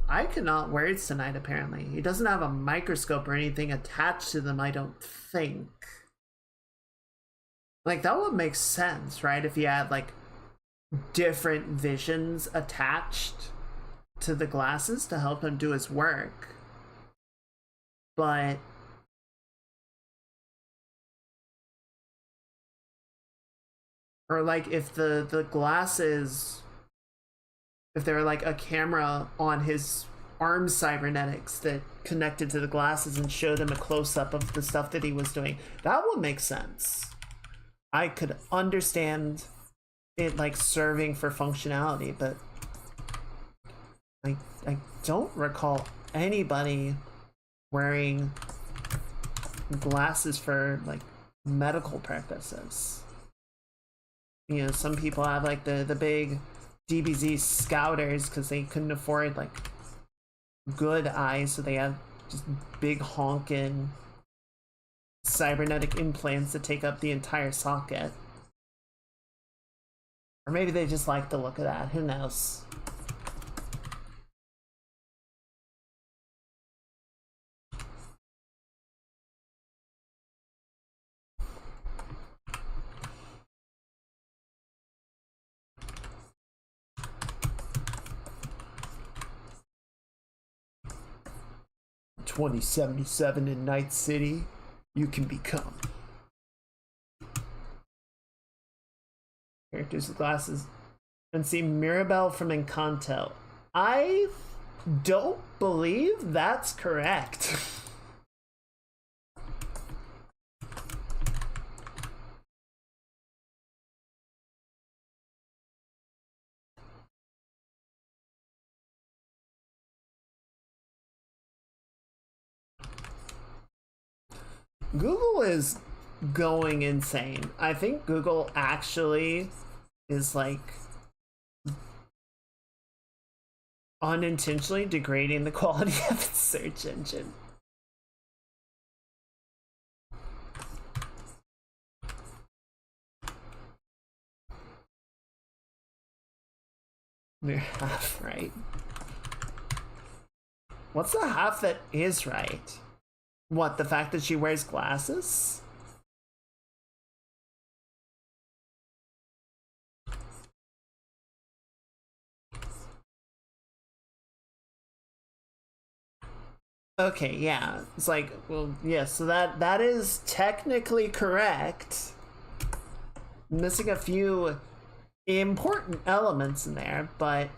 I cannot words tonight apparently. He doesn't have a microscope or anything attached to them, I don't think. Like that would make sense, right? If he had like different visions attached to the glasses to help him do his work. But or like if the glasses, if there were like a camera on his arm cybernetics that connected to the glasses and showed him a close-up of the stuff that he was doing, that would make sense. I could understand it like serving for functionality, but I don't recall anybody wearing glasses for like medical purposes. You know, some people have like the big DBZ scouters because they couldn't afford like good eyes, so they have just big honkin' cybernetic implants that take up the entire socket. Or maybe they just like the look of that, who knows? $20.77 in Night City, you can become. Characters with glasses. And see Mirabelle from Encanto. I don't believe that's correct. Google is going insane. I think Google actually is like unintentionally degrading the quality of its search engine. You're half right. What's the half that is right? What, the fact that she wears glasses? Okay, yeah. It's like, well, yeah, so that is technically correct. Missing a few important elements in there, but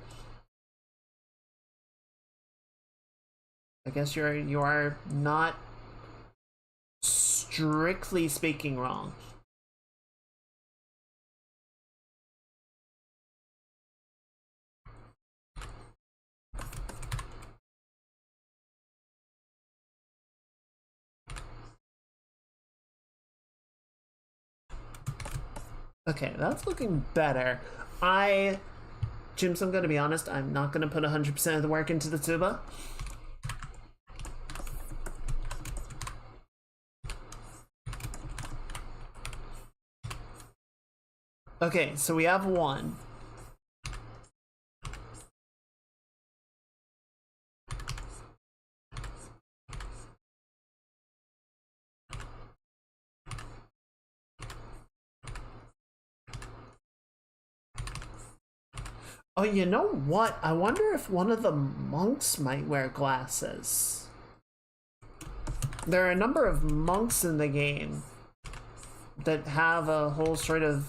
I guess you are not strictly speaking wrong. Okay, that's looking better. Jims, I'm gonna be honest, I'm not gonna put 100% of the work into the tuba. Okay, so we have one. Oh, you know what? I wonder if one of the monks might wear glasses. There are a number of monks in the game that have a whole sort of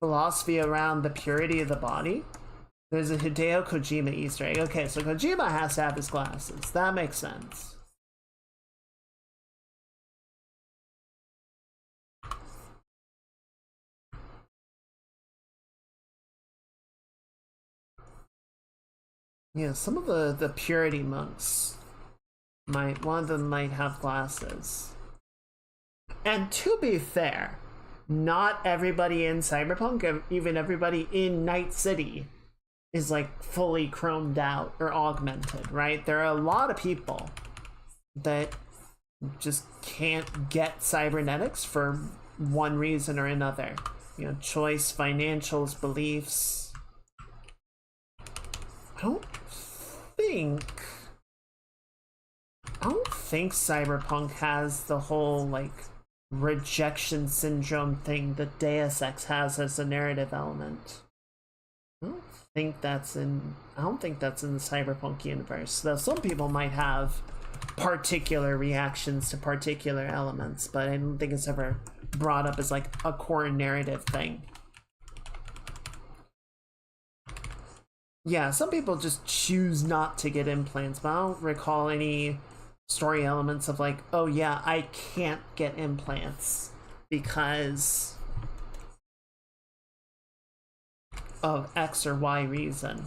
philosophy around the purity of the body. There's a Hideo Kojima Easter egg. Okay, so Kojima has to have his glasses. That makes sense. Yeah, some of the purity monks one of them might have glasses. And to be fair, not everybody in Cyberpunk, even everybody in Night City, is like fully chromed out or augmented, right? There are a lot of people that just can't get cybernetics for one reason or another. You know, choice, financials, beliefs. I don't think Cyberpunk has the whole like rejection syndrome thing that Deus Ex has as a narrative element. I don't think that's in the Cyberpunk universe. Though some people might have particular reactions to particular elements, but I don't think it's ever brought up as like a core narrative thing. Yeah, some people just choose not to get implants, but I don't recall any story elements of like, oh yeah, I can't get implants because of X or Y reason.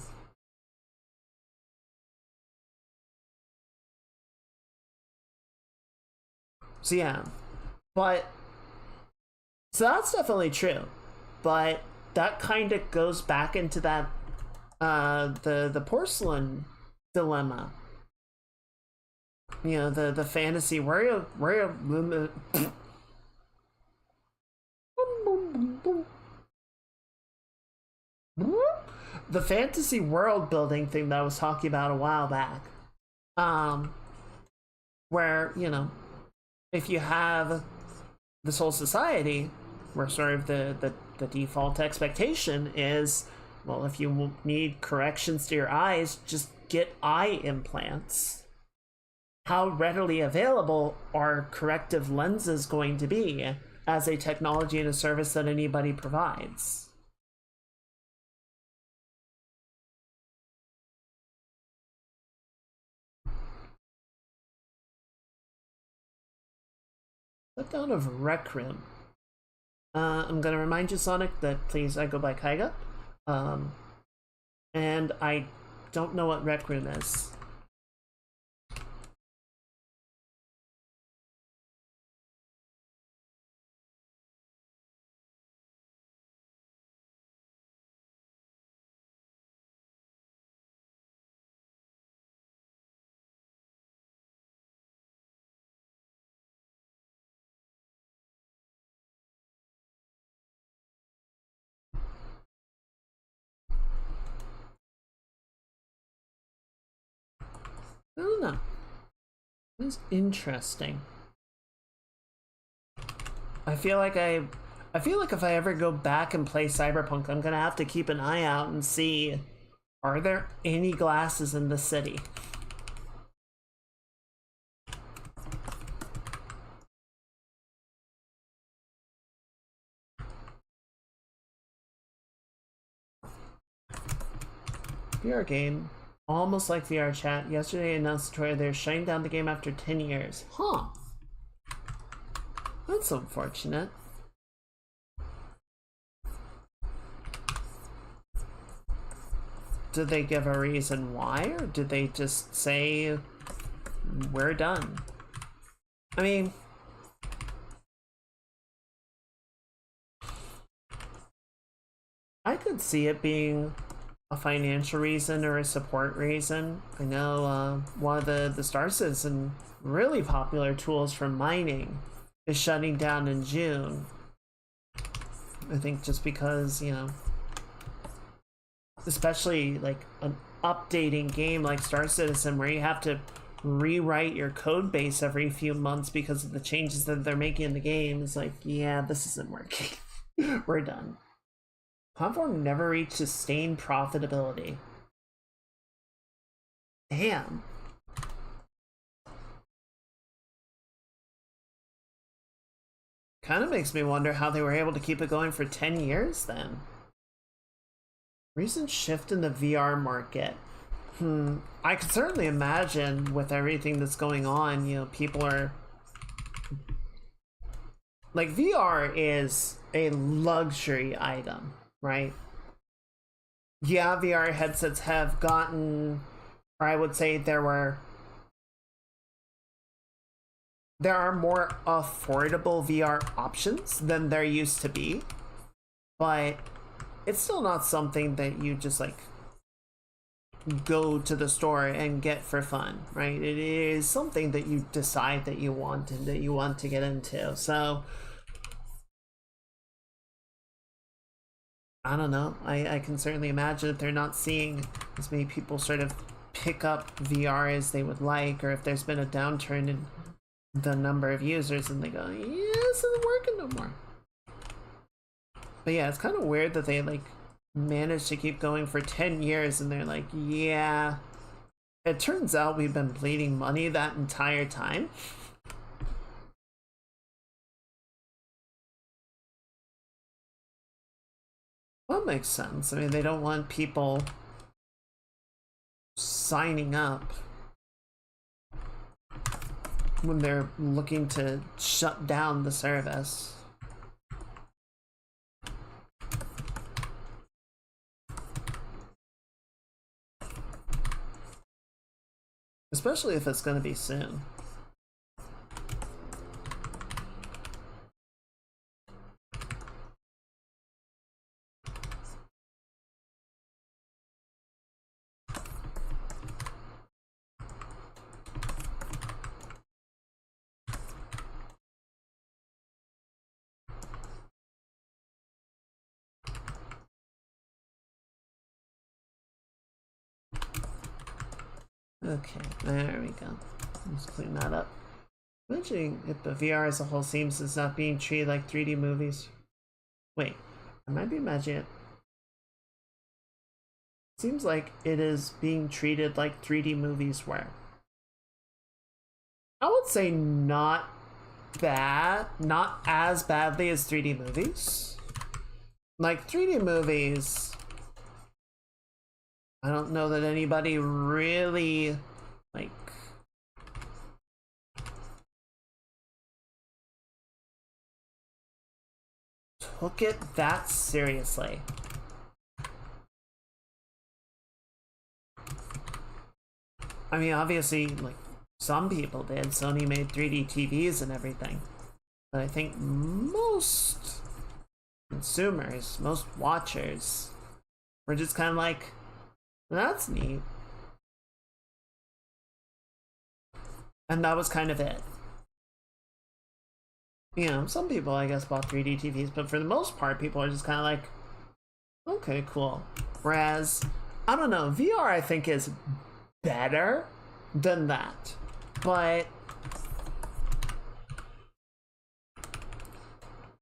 So yeah, so that's definitely true, but that kind of goes back into that the porcelain dilemma. You know, the fantasy world the fantasy world building thing that I was talking about a while back. Um, where, you know, if you have this whole society where sort of the default expectation is, well, if you need corrections to your eyes, just get eye implants. How readily available are corrective lenses going to be as a technology and a service that anybody provides? Put down of Rec Room. I'm gonna remind you, Sonic, that please I go by Kaiga. Um, and I don't know what Rec Room is. I don't know. It's interesting. I feel like if I ever go back and play Cyberpunk, I'm gonna have to keep an eye out and see, are there any glasses in the city? VR game, almost like VR chat. Yesterday announced the trailer they're shutting down the game after 10 years. Huh. That's unfortunate. Did they give a reason why, or did they just say, we're done? I mean, I could see it being a financial reason or a support reason. I know one of the Star Citizen really popular tools for mining is shutting down in June. I think just because, you know, especially like an updating game like Star Citizen where you have to rewrite your code base every few months because of the changes that they're making in the game, is like, yeah, this isn't working. We're done. Platform never reached sustained profitability. Damn. Kind of makes me wonder how they were able to keep it going for 10 years then. Recent shift in the VR market. I can certainly imagine with everything that's going on, you know, people are... Like, VR is a luxury item, right? Yeah, VR headsets have gotten, or I would say there are more affordable VR options than there used to be, but it's still not something that you just like go to the store and get for fun, right? It is something that you decide that you want and that you want to get into. So I don't know. I can certainly imagine if they're not seeing as many people sort of pick up VR as they would like, or if there's been a downturn in the number of users and they go, yeah, this isn't working no more. But yeah, it's kind of weird that they like managed to keep going for 10 years and they're like, yeah, it turns out we've been bleeding money that entire time. Well, that makes sense. I mean, they don't want people signing up when they're looking to shut down the service. Especially if it's going to be soon. Okay, there we go. Let's clean that up. Imagine if the VR as a whole seems as not being treated like 3D movies. Wait, I might be imagining it. Seems like it is being treated like 3D movies were. I would say not bad, not as badly as 3D movies. Like 3D movies, I don't know that anybody really like took it that seriously. I mean, obviously, like some people did. Sony made 3D TVs and everything. But I think most consumers, most watchers, were just kind of like, that's neat. And that was kind of it. You know, some people, I guess, bought 3D TVs, but for the most part, people are just kind of like, okay, cool. Whereas, I don't know, VR I think is better than that. But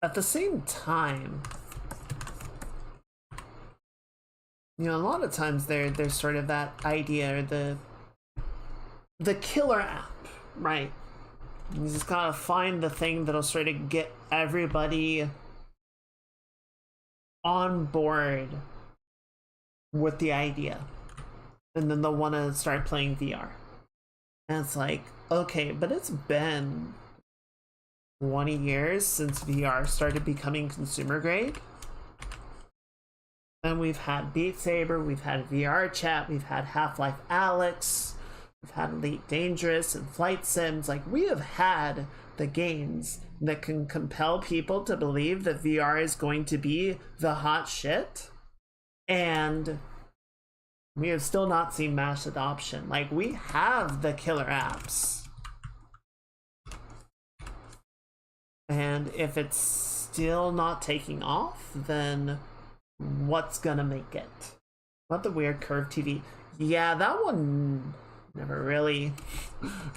at the same time, you know, a lot of times there's sort of that idea, or the killer app, right? You just gotta find the thing that'll sort of get everybody on board with the idea, and then they'll want to start playing VR. And it's like, okay, but it's been 20 years since VR started becoming consumer grade. And we've had Beat Saber, we've had VR Chat, we've had Half-Life Alyx, we've had Elite Dangerous and Flight Sims. Like, we have had the games that can compel people to believe that VR is going to be the hot shit. And we have still not seen mass adoption. Like, we have the killer apps. And if it's still not taking off, then what's gonna make it? What the weird curved TV? Yeah, that one never really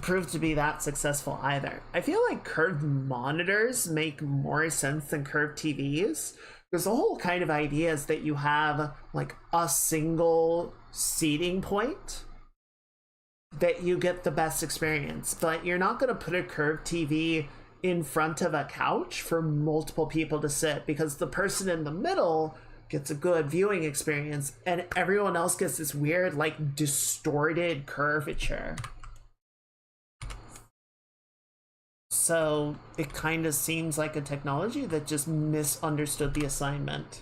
proved to be that successful either. I feel like curved monitors make more sense than curved TVs, because the whole kind of idea is that you have like a single seating point that you get the best experience, but you're not going to put a curved TV in front of a couch for multiple people to sit, because the person in the middle gets a good viewing experience and everyone else gets this weird like distorted curvature. So it kind of seems like a technology that just misunderstood the assignment.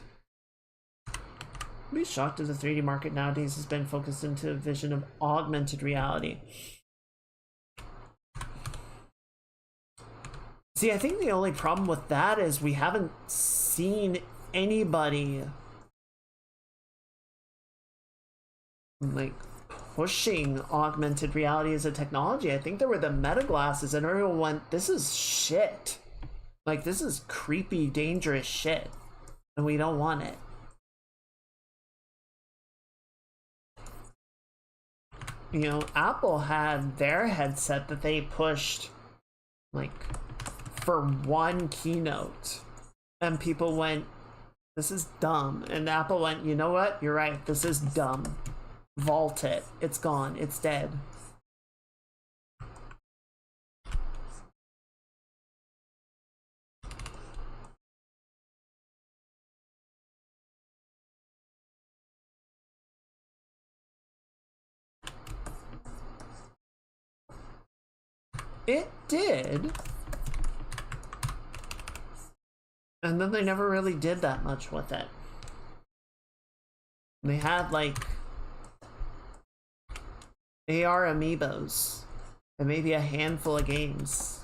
I'd be shocked if the 3D market nowadays has been focused into a vision of augmented reality. See, I think the only problem with that is we haven't seen anybody like pushing augmented reality as a technology. I think there were the meta glasses and everyone went, this is shit. Like, this is creepy, dangerous shit. And we don't want it. You know, Apple had their headset that they pushed like for one keynote. And people went, this is dumb. And Apple went, you know what? You're right. This is dumb. Vault it. It's gone. It's dead. It did. And then they never really did that much with it. They had like AR amiibos and maybe a handful of games.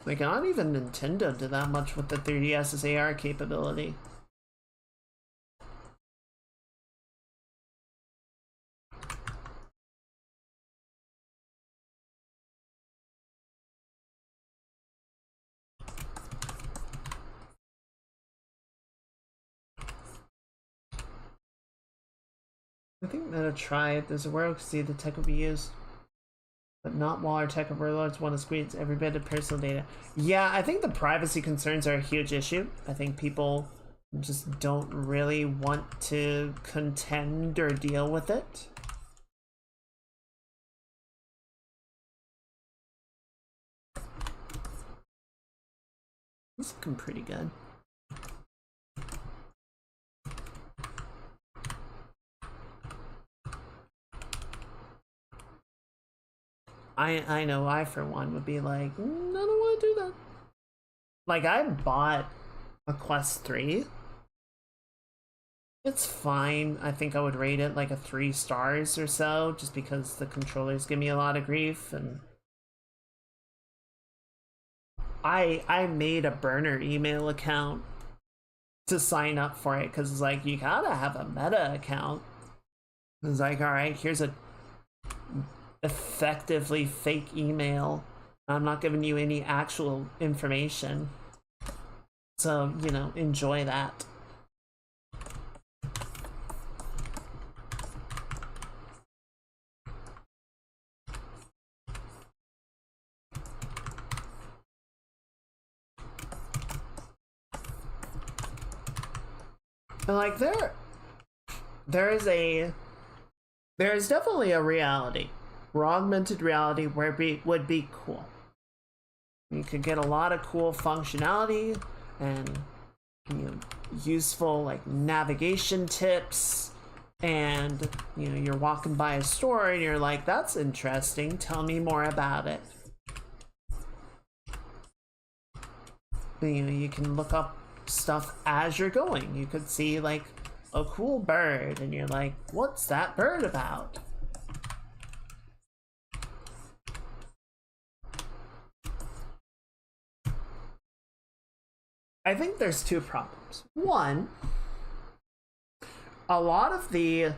Like, not even Nintendo did that much with the 3DS's AR capability. I think that'll try it. There's a world see the tech will be used, but not while our tech overlords want to squeeze every bit of personal data. Yeah, I think the privacy concerns are a huge issue. I think people just don't really want to contend or deal with it. It's looking pretty good. I know I for one would be like, I don't want to do that. Like, I bought a Quest 3. It's fine. I think I would rate it like a 3 stars or so, just because the controllers give me a lot of grief. And I made a burner email account to sign up for it, because it's like, you gotta have a meta account. It's like, all right, here's a effectively fake email. I'm not giving you any actual information, so, you know, enjoy that. And like, there is definitely a reality where augmented reality would be cool. You could get a lot of cool functionality and, you know, useful like navigation tips, and, you know, you're walking by a store and you're like, that's interesting, tell me more about it. You know, you can look up stuff as you're going. You could see like a cool bird and you're like, what's that bird about? I think there's two problems. One, a lot of the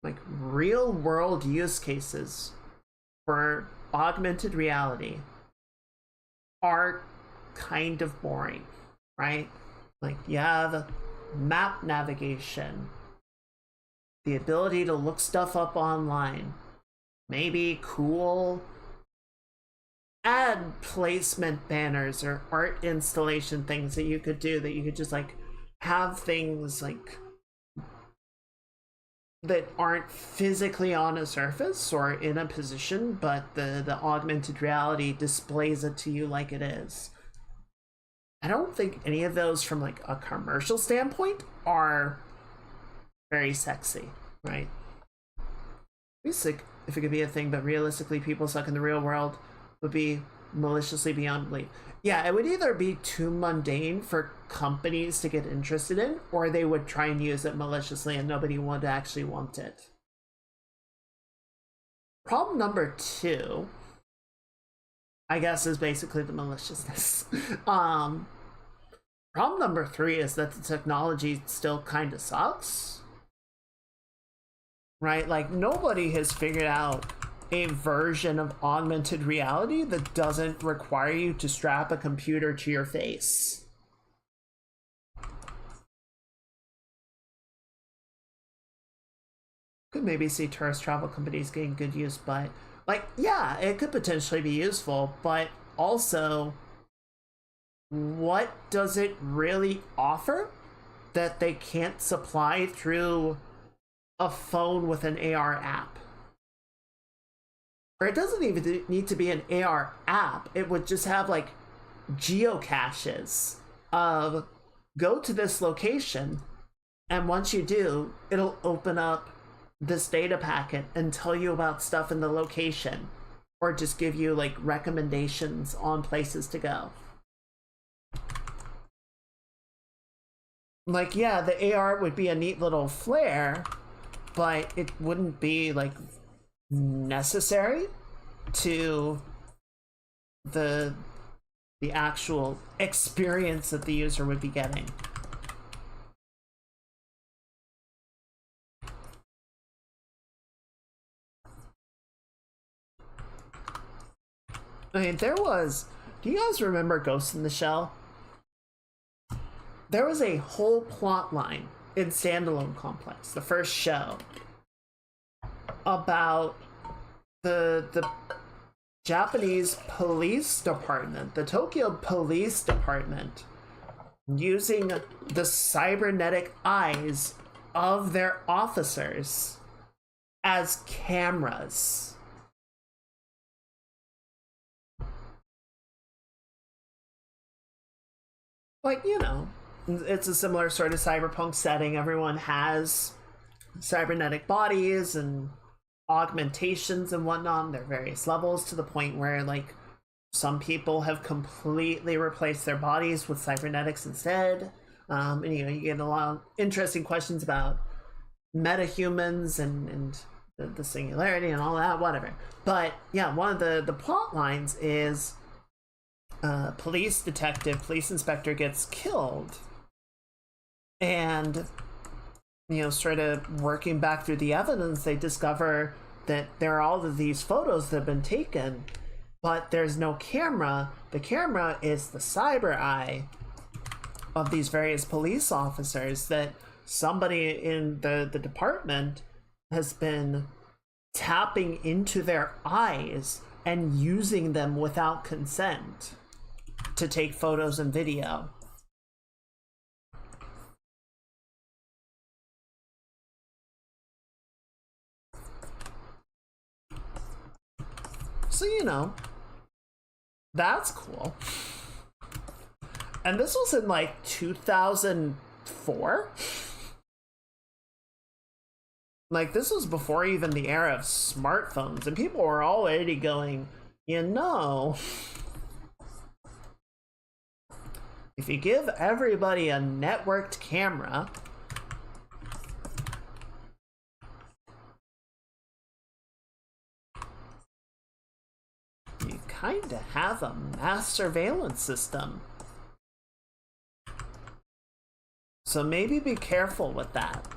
like real world use cases for augmented reality are kind of boring, right? Like, you have map navigation, the ability to look stuff up online, maybe cool ad placement banners or art installation things that you could do, that you could just like have things like that aren't physically on a surface or in a position, but the augmented reality displays it to you like it is. I don't think any of those from like a commercial standpoint are very sexy, right? It'd be sick if it could be a thing, but realistically people stuck in the real world would be maliciously beyond belief. Yeah, it would either be too mundane for companies to get interested in, or they would try and use it maliciously and nobody would actually want it. Problem number two, I guess, is basically the maliciousness. Problem number three is that the technology still kind of sucks. Right? Like, nobody has figured out a version of augmented reality that doesn't require you to strap a computer to your face. Could maybe see tourist travel companies getting good use, but like, yeah, it could potentially be useful, but also, what does it really offer that they can't supply through a phone with an AR app? Or it doesn't even need to be an AR app. It would just have like geocaches of, go to this location, and once you do, it'll open up this data packet and tell you about stuff in the location, or just give you like recommendations on places to go. Like, yeah, the AR would be a neat little flair, but it wouldn't be like necessary to the actual experience that the user would be getting. I mean, do you guys remember Ghost in the Shell? There was a whole plot line in Standalone Complex, the first show, about the Japanese police department, the Tokyo Police Department, using the cybernetic eyes of their officers as cameras. Like, you know, it's a similar sort of cyberpunk setting. Everyone has cybernetic bodies and augmentations and whatnot. There are various levels to the point where, like, some people have completely replaced their bodies with cybernetics instead. And you know, you get a lot of interesting questions about metahumans and the singularity and all that, whatever. But yeah, one of the plot lines is police inspector gets killed, and you know, sort of working back through the evidence, they discover that there are all of these photos that have been taken, but there's no camera. The camera is the cyber eye of these various police officers that somebody in the department has been tapping into their eyes and using them without consent to take photos and video. So, you know, that's cool. And this was in like 2004? Like, this was before even the era of smartphones, and people were already going, you know, if you give everybody a networked camera, you kind of have a mass surveillance system. So maybe be careful with that.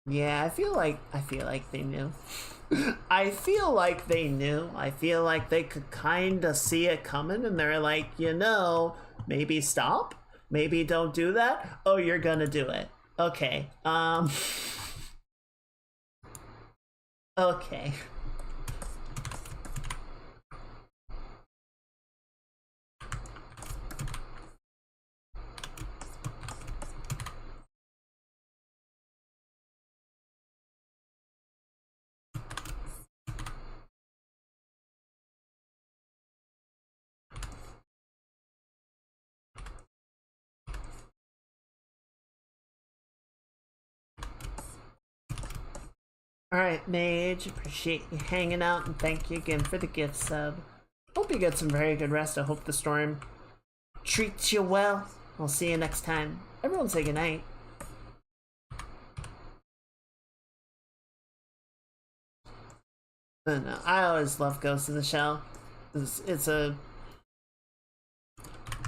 Yeah, I feel like they knew. I feel like they knew. I feel like they could kind of see it coming, and they're like, you know, maybe stop. Maybe don't do that. Oh, you're gonna do it. Okay. Okay. Alright, Mage, appreciate you hanging out, and thank you again for the gift sub. Hope you get some very good rest. I hope the storm treats you well. I'll see you next time. Everyone say goodnight. But no, I always love Ghost in the Shell. It's a...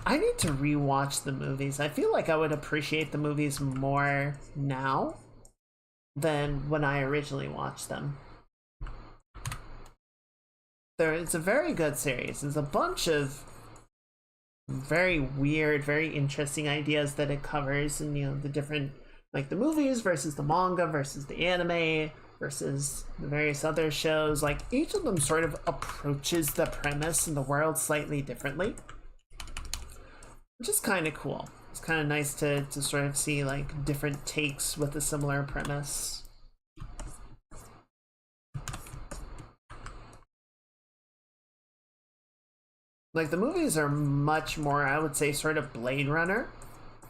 I need to rewatch the movies. I feel like I would appreciate the movies more now than when I originally watched them. It's a very good series. There's a bunch of very weird, very interesting ideas that it covers, and you know, the different, like the movies versus the manga versus the anime versus the various other shows. Like, each of them sort of approaches the premise and the world slightly differently, which is kind of cool. It's kind of nice to sort of see like different takes with a similar premise. Like, the movies are much more, I would say, sort of Blade Runner.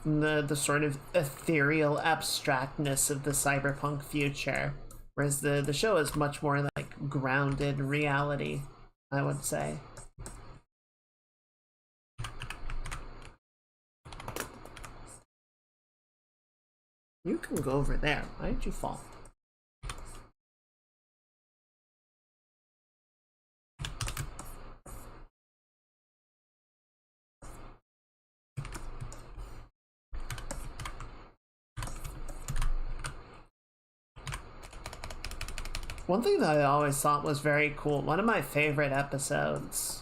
The sort of ethereal abstractness of the cyberpunk future. Whereas the show is much more like grounded reality, I would say. You can go over there. Why did you fall? One thing that I always thought was very cool, one of my favorite episodes,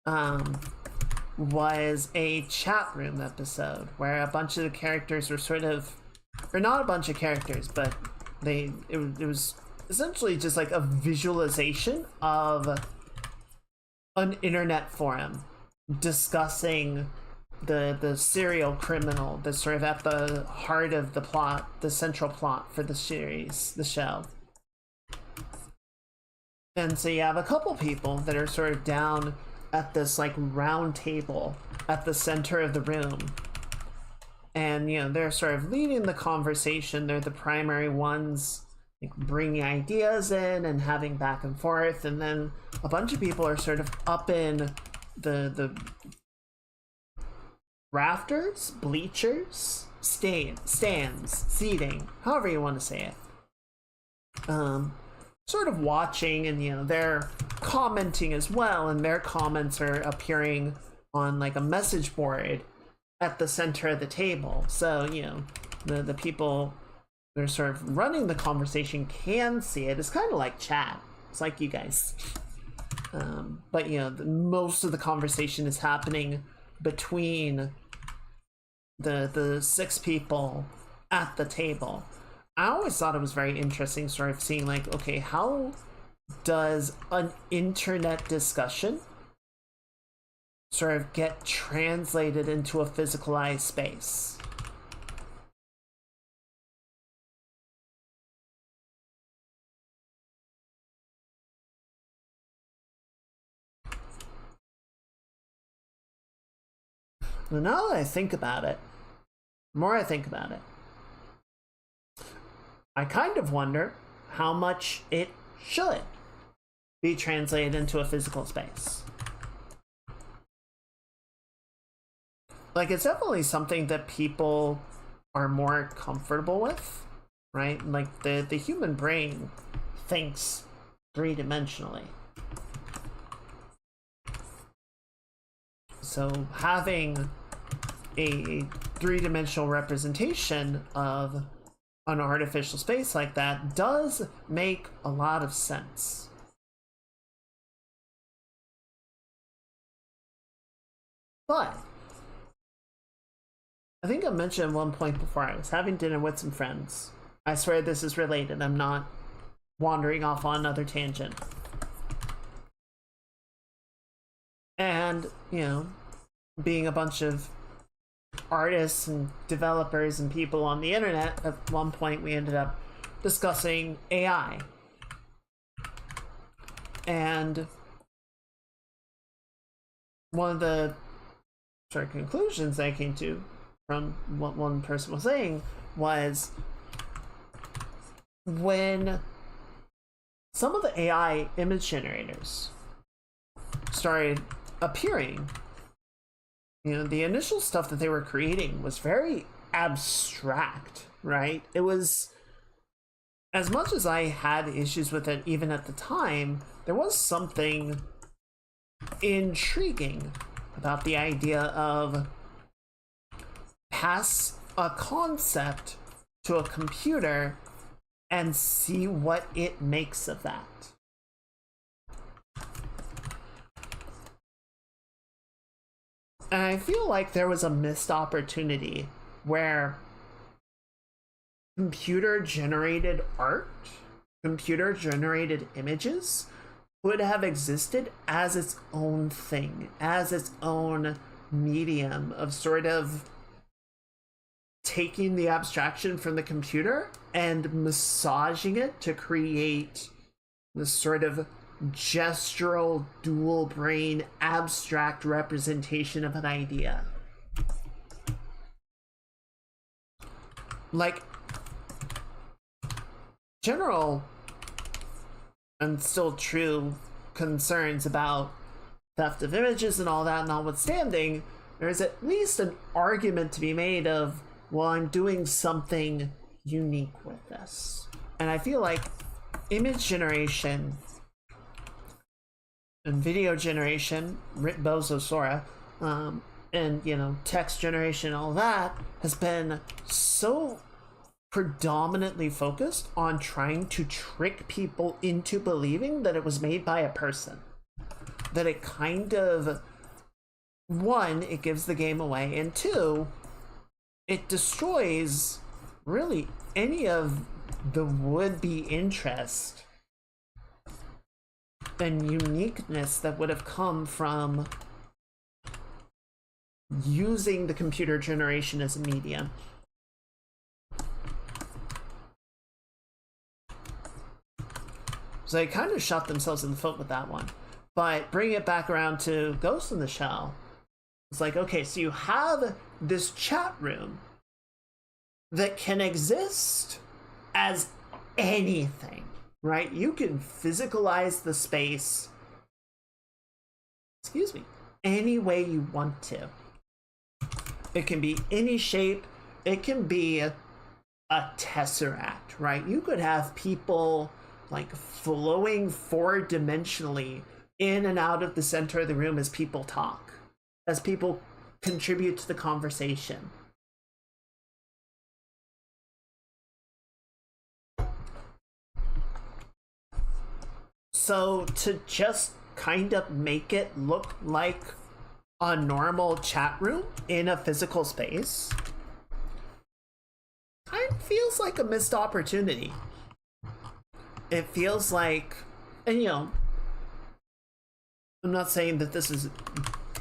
was a chat room episode where a bunch of the characters were sort of, or not a bunch of characters, but it was essentially just like a visualization of an internet forum discussing the serial criminal that's sort of at the heart of the plot, the central plot for the series, the show. And so you have a couple people that are sort of down at this like round table at the center of the room, and you know, they're sort of leading the conversation. They're the primary ones, like bringing ideas in and having back and forth, and then a bunch of people are sort of up in the rafters, bleachers, stands, seating, however you want to say it, sort of watching, and you know, they're commenting as well, and their comments are appearing on like a message board at the center of the table. So you know, the people that are sort of running the conversation can see it. It's kind of like chat. It's like you guys, but you know, most of the conversation is happening between the 6 people at the table. I always thought it was very interesting sort of seeing like, okay, how does an internet discussion sort of get translated into a physicalized space? Well, now that I think about it, the more I think about it, I kind of wonder how much it should be translated into a physical space. Like, it's definitely something that people are more comfortable with, right? Like, the human brain thinks three-dimensionally. So having a three-dimensional representation of an artificial space like that does make a lot of sense. But I think I mentioned at one point before, I was having dinner with some friends. I swear this is related. I'm not wandering off on another tangent. And, you know, being a bunch of artists and developers and people on the internet, at one point we ended up discussing AI. And one of the sort of conclusions I came to from what one person was saying was, when some of the AI image generators started appearing, you know, the initial stuff that they were creating was very abstract, right? It was, as much as I had issues with it even at the time, there was something intriguing about the idea of pass a concept to a computer and see what it makes of that. And I feel like there was a missed opportunity where computer-generated art, computer-generated images would have existed as its own thing, as its own medium of sort of taking the abstraction from the computer and massaging it to create this sort of gestural dual brain abstract representation of an idea. Like, general and still true concerns about theft of images and all that notwithstanding, there's at least an argument to be made of, well, I'm doing something unique with this. And I feel like image generation and video generation, Bozo Sora, and you know, text generation, all that has been so predominantly focused on trying to trick people into believing that it was made by a person. That it kind of, one, it gives the game away, and two, it destroys really any of the would-be interest and uniqueness that would have come from using the computer generation as a medium. So they kind of shot themselves in the foot with that one. But bring it back around to Ghost in the Shell. It's like, okay, so you have this chat room that can exist as anything, right? You can physicalize the space, excuse me, any way you want to. It can be any shape. It can be a tesseract, right? You could have people like flowing four-dimensionally in and out of the center of the room as people talk, as people contribute to the conversation. So to just kind of make it look like a normal chat room in a physical space kind of feels like a missed opportunity. It feels like, and you know, I'm not saying that this is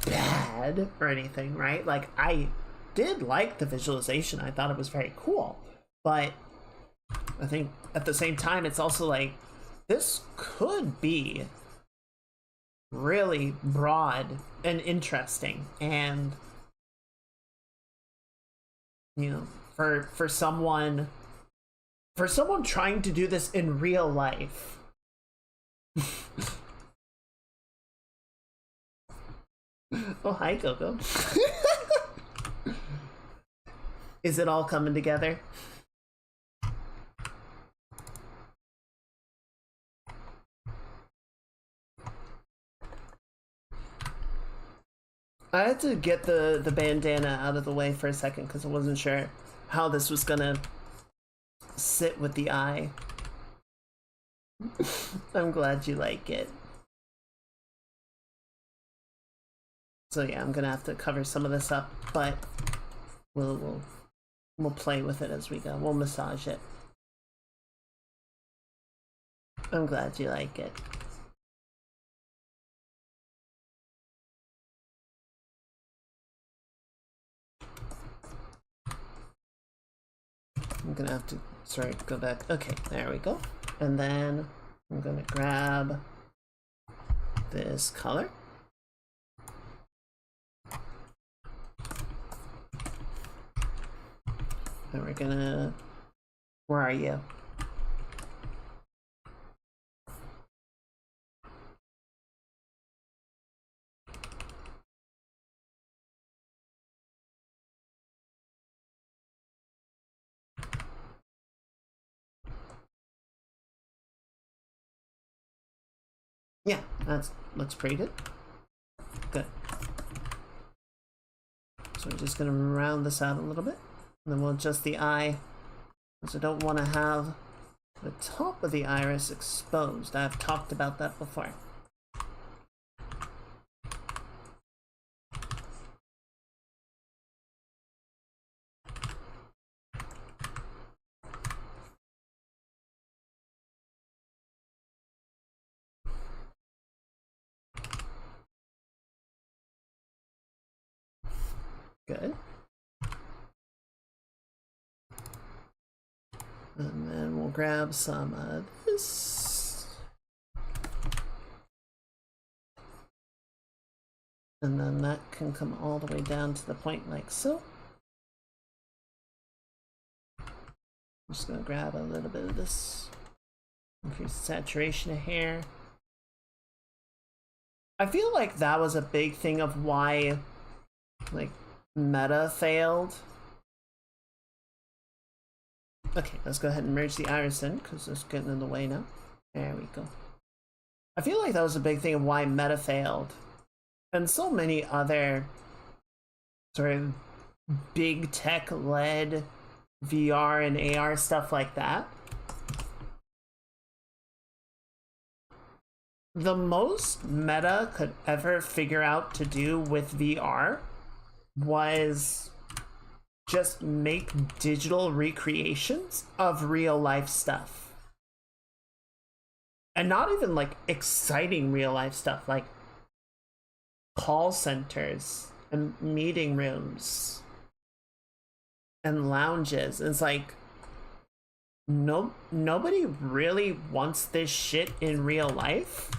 bad or anything, right? Like, I did like the visualization. I thought it was very cool. But I think at the same time, it's also like, this could be really broad and interesting. And, you know, for someone trying to do this in real life. Oh, hi, Coco. Is it all coming together? I had to get the bandana out of the way for a second because I wasn't sure how this was gonna sit with the eye. I'm glad you like it. So yeah, I'm gonna have to cover some of this up, but we'll play with it as we go. We'll massage it. I'm glad you like it. I'm gonna have to, sorry, go back. Okay, there we go. And then I'm gonna grab this color. And we're gonna, where are you? Yeah, looks pretty good. Good. So we're just gonna round this out a little bit. And then we'll adjust the eye, because I don't want to have the top of the iris exposed. I've talked about that before. Good. And then we'll grab some of this. And then that can come all the way down to the point like so. I'm just going to grab a little bit of this. Increase the saturation of hair. I feel like that was a big thing of why, like, Meta failed. Okay, let's go ahead and merge the iris in, because it's getting in the way now. There we go. I feel like that was a big thing of why Meta failed. And so many other sort of big tech-led VR and AR stuff like that. The most Meta could ever figure out to do with VR was just make digital recreations of real life stuff. And not even like exciting real life stuff, like call centers and meeting rooms and lounges. It's like nobody really wants this shit in real life.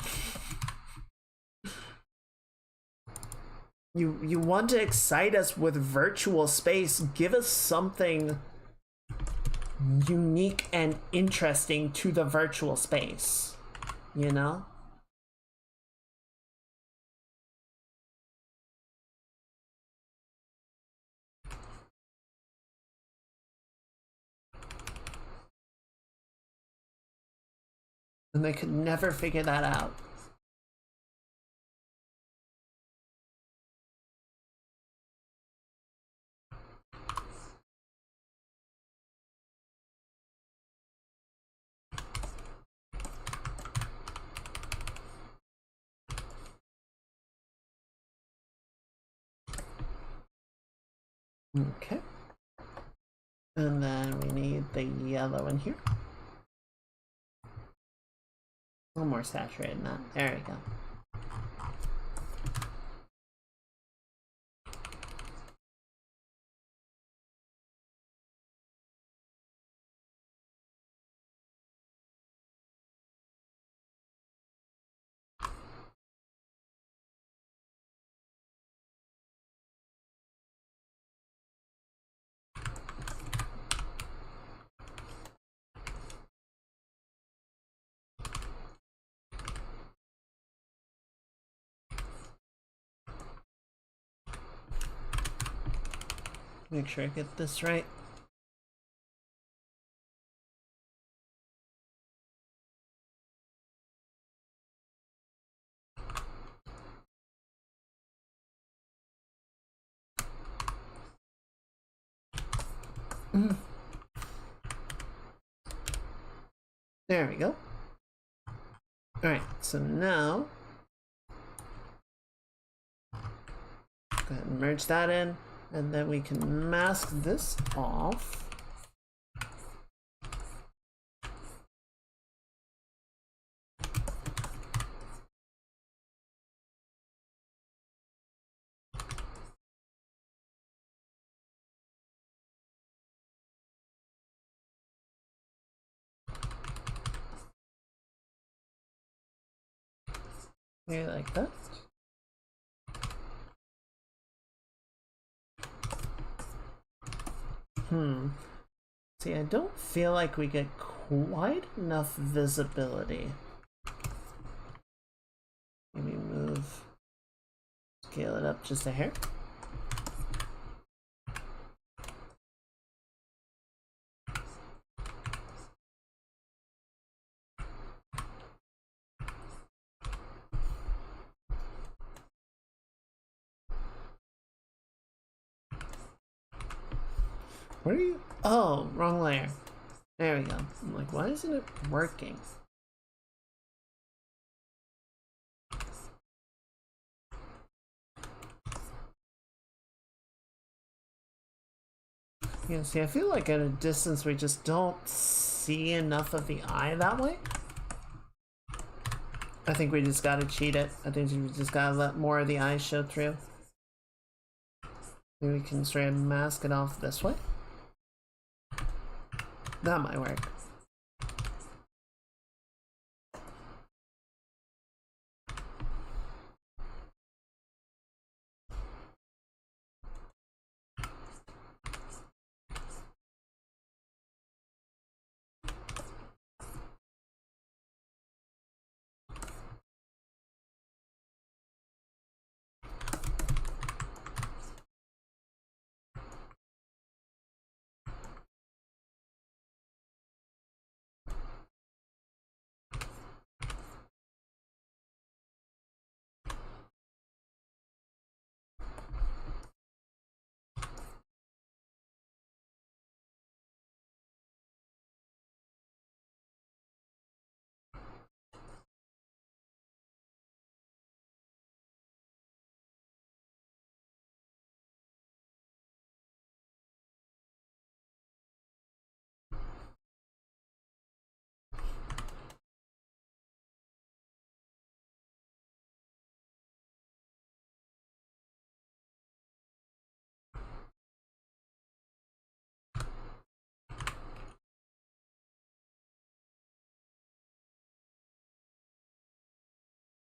You want to excite us with virtual space, give us something unique and interesting to the virtual space, you know? And they could never figure that out. Okay. And then we need the yellow in here. A little more saturated than that. There we go. Make sure I get this right. There we go. Alright, so now go ahead and merge that in, and then we can mask this off. Maybe like that. See, I don't feel like we get quite enough visibility. Maybe move, scale it up just a hair. Where are you? Oh, wrong layer. There we go. I'm like, why isn't it working? Yeah, see, I feel like at a distance we just don't see enough of the eye that way. I think we just gotta cheat it. I think we just gotta let more of the eye show through. Maybe we can straight mask it off this way. That might work.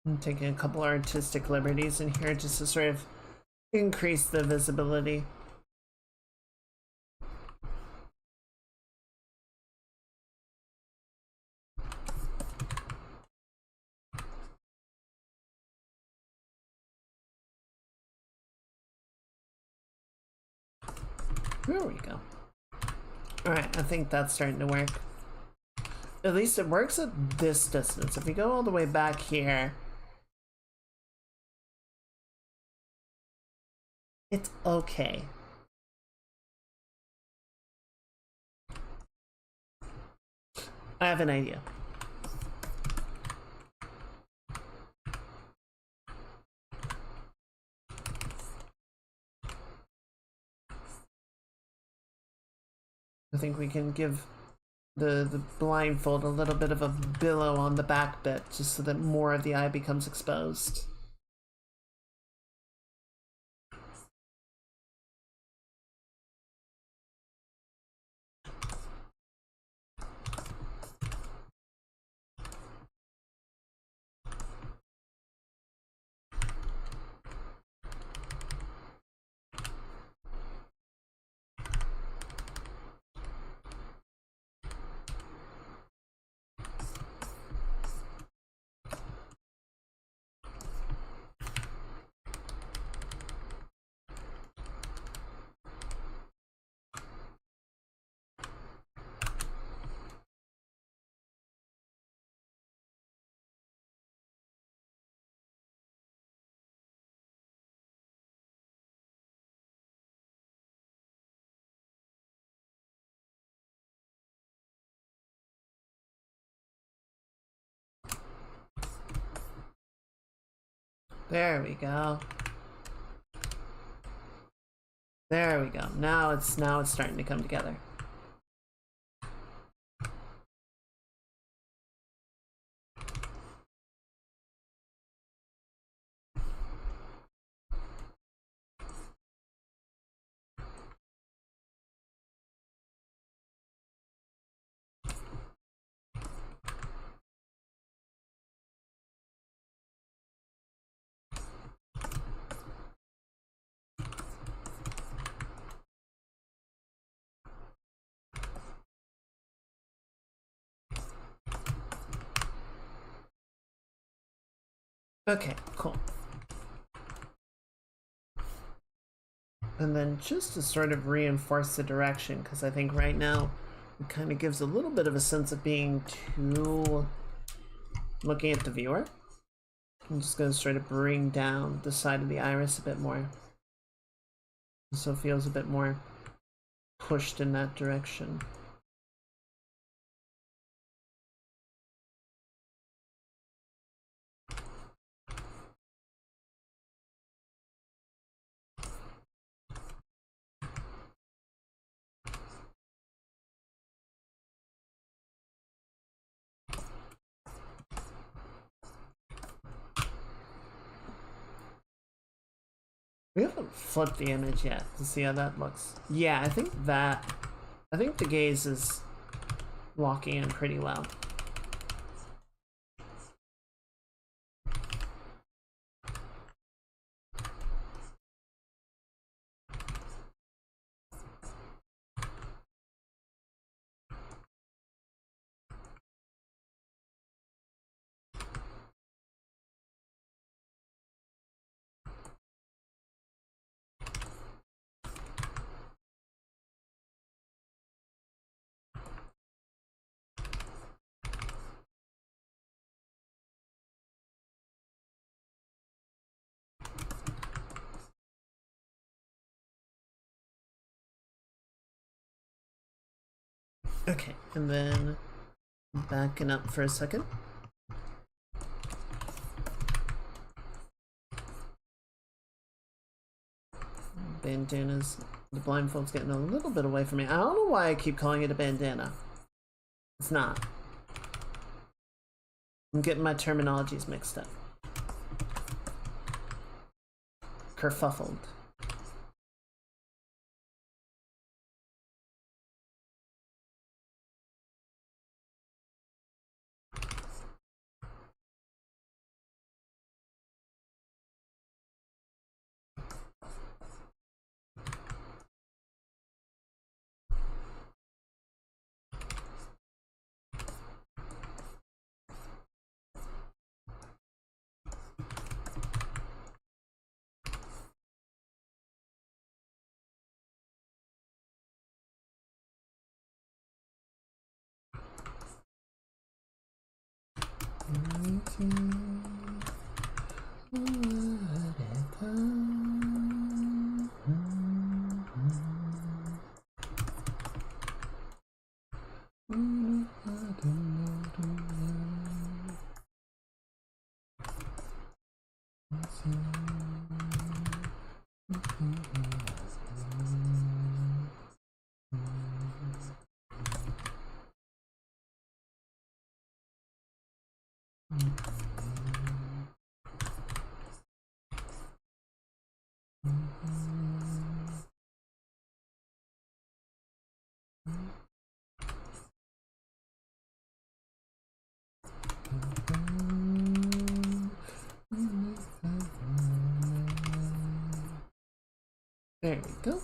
I'm taking a couple artistic liberties in here just to sort of increase the visibility. There we go. Alright, I think that's starting to work. At least it works at this distance. If we go all the way back here, it's okay. I have an idea. I think we can give the blindfold a little bit of a billow on the back bit, just so that more of the eye becomes exposed. There we go. There we go. Now it's starting to come together. Okay, cool. And then just to sort of reinforce the direction, because I think right now it kind of gives a little bit of a sense of being too looking at the viewer. I'm just going to sort of bring down the side of the iris a bit more, so it feels a bit more pushed in that direction. We haven't flipped the image yet to see how that looks. Yeah, I think the gaze is locking in pretty well. Okay, and then backing up for a second. Bandanas, the blindfold's getting a little bit away from me. I don't know why I keep calling it a bandana. It's not. I'm getting my terminologies mixed up. Kerfuffled. There we go.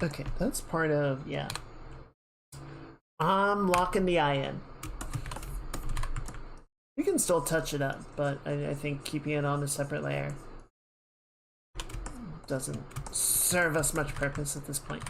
Okay, that's part of, yeah. I'm locking the eye in. You can still touch it up, but I think keeping it on a separate layer doesn't serve us much purpose at this point.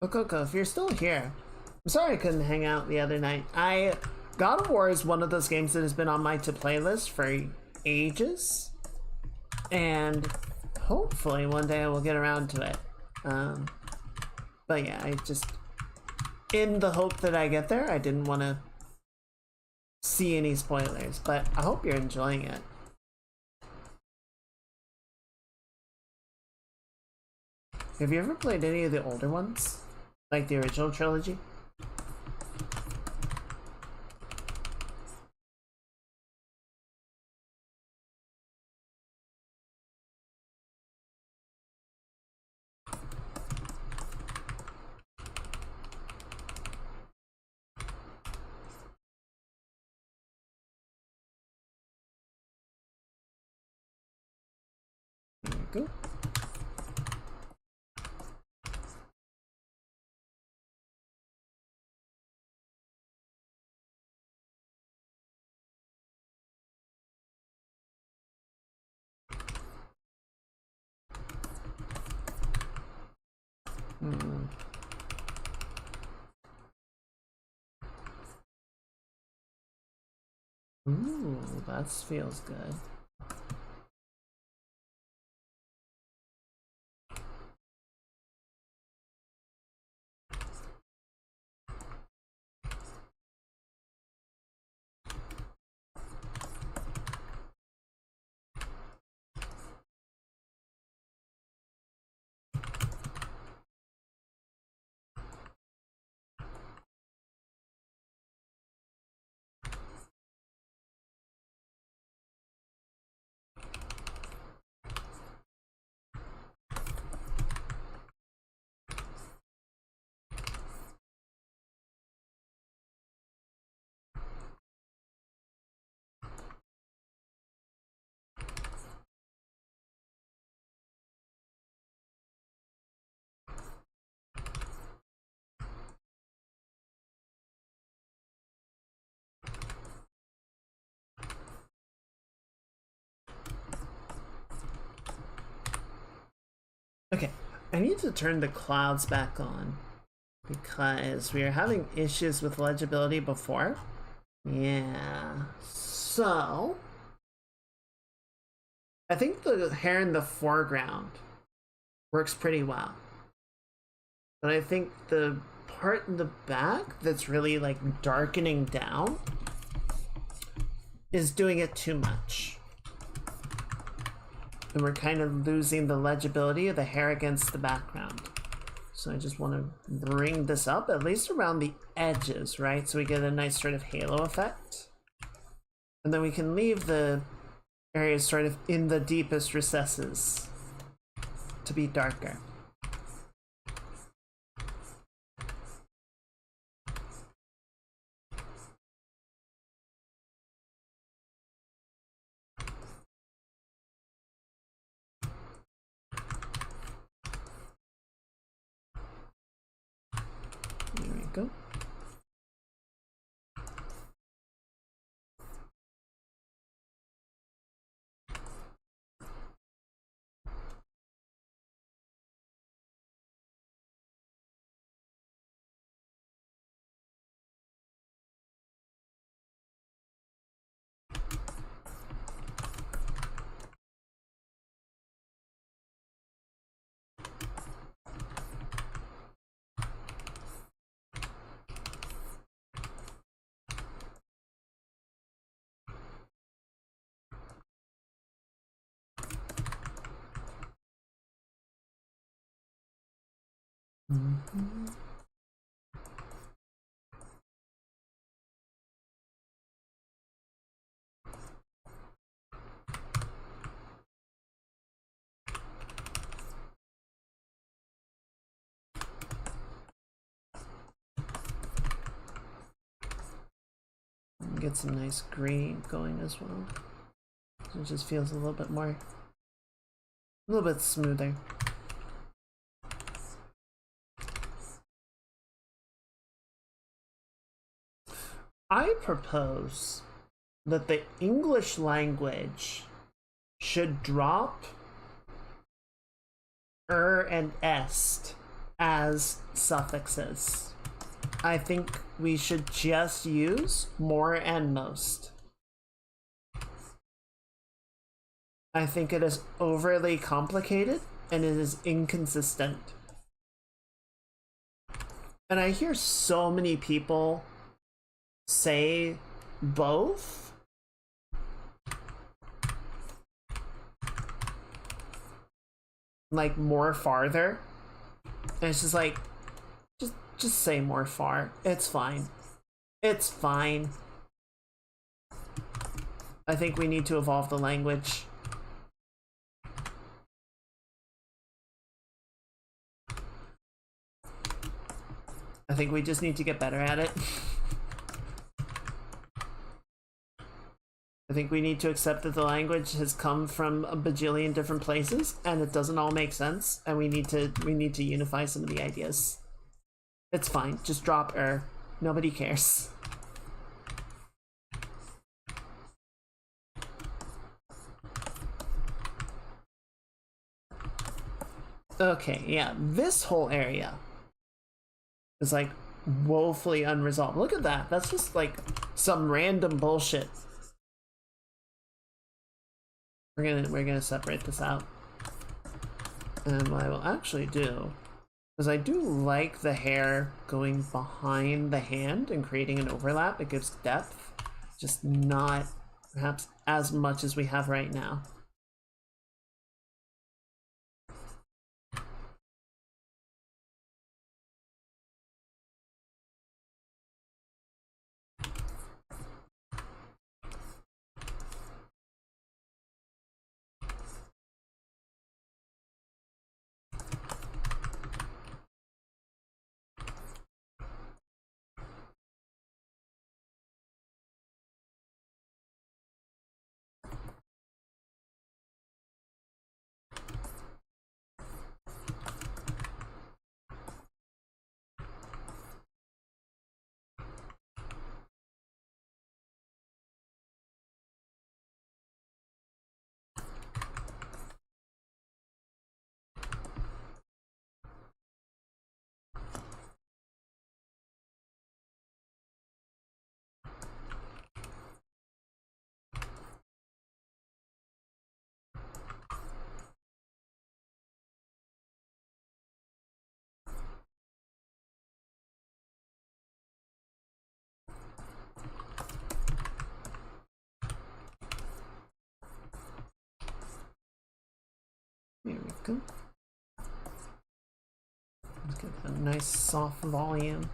Oh, Coco, if you're still here, I'm sorry I couldn't hang out the other night. God of War is one of those games that has been on my to-play list for ages, and hopefully one day I will get around to it. But yeah, I just, in the hope that I get there, I didn't want to see any spoilers, but I hope you're enjoying it. Have you ever played any of the older ones? Like the original trilogy? There we go. Ooh, that feels good. Okay, I need to turn the clouds back on because we were having issues with legibility before. Yeah, so I think the hair in the foreground works pretty well. But I think the part in the back that's really like darkening down is doing it too much. And we're kind of losing the legibility of the hair against the background. So I just want to bring this up, at least around the edges, right? So we get a nice sort of halo effect. And then we can leave the areas sort of in the deepest recesses to be darker. There we go. Mm-hmm. Get some nice green going as well. So it just feels a little bit more, a little bit smoother. I propose that the English language should drop and est as suffixes. I think we should just use more and most. I think it is overly complicated and it is inconsistent. And I hear so many people say both. Like more farther. And it's just like, just say more far. It's fine. It's fine. I think we need to evolve the language. I think we just need to get better at it. I think we need to accept that the language has come from a bajillion different places and it doesn't all make sense, and we need to unify some of the ideas. It's fine. Just drop Nobody cares. Okay, yeah, this whole area is like woefully unresolved. Look at that. That's just like some random bullshit. We're gonna separate this out. And what I will actually do is I do like the hair going behind the hand and creating an overlap. It gives depth, just not perhaps as much as we have right now. Here we go. Let's get a nice soft volume.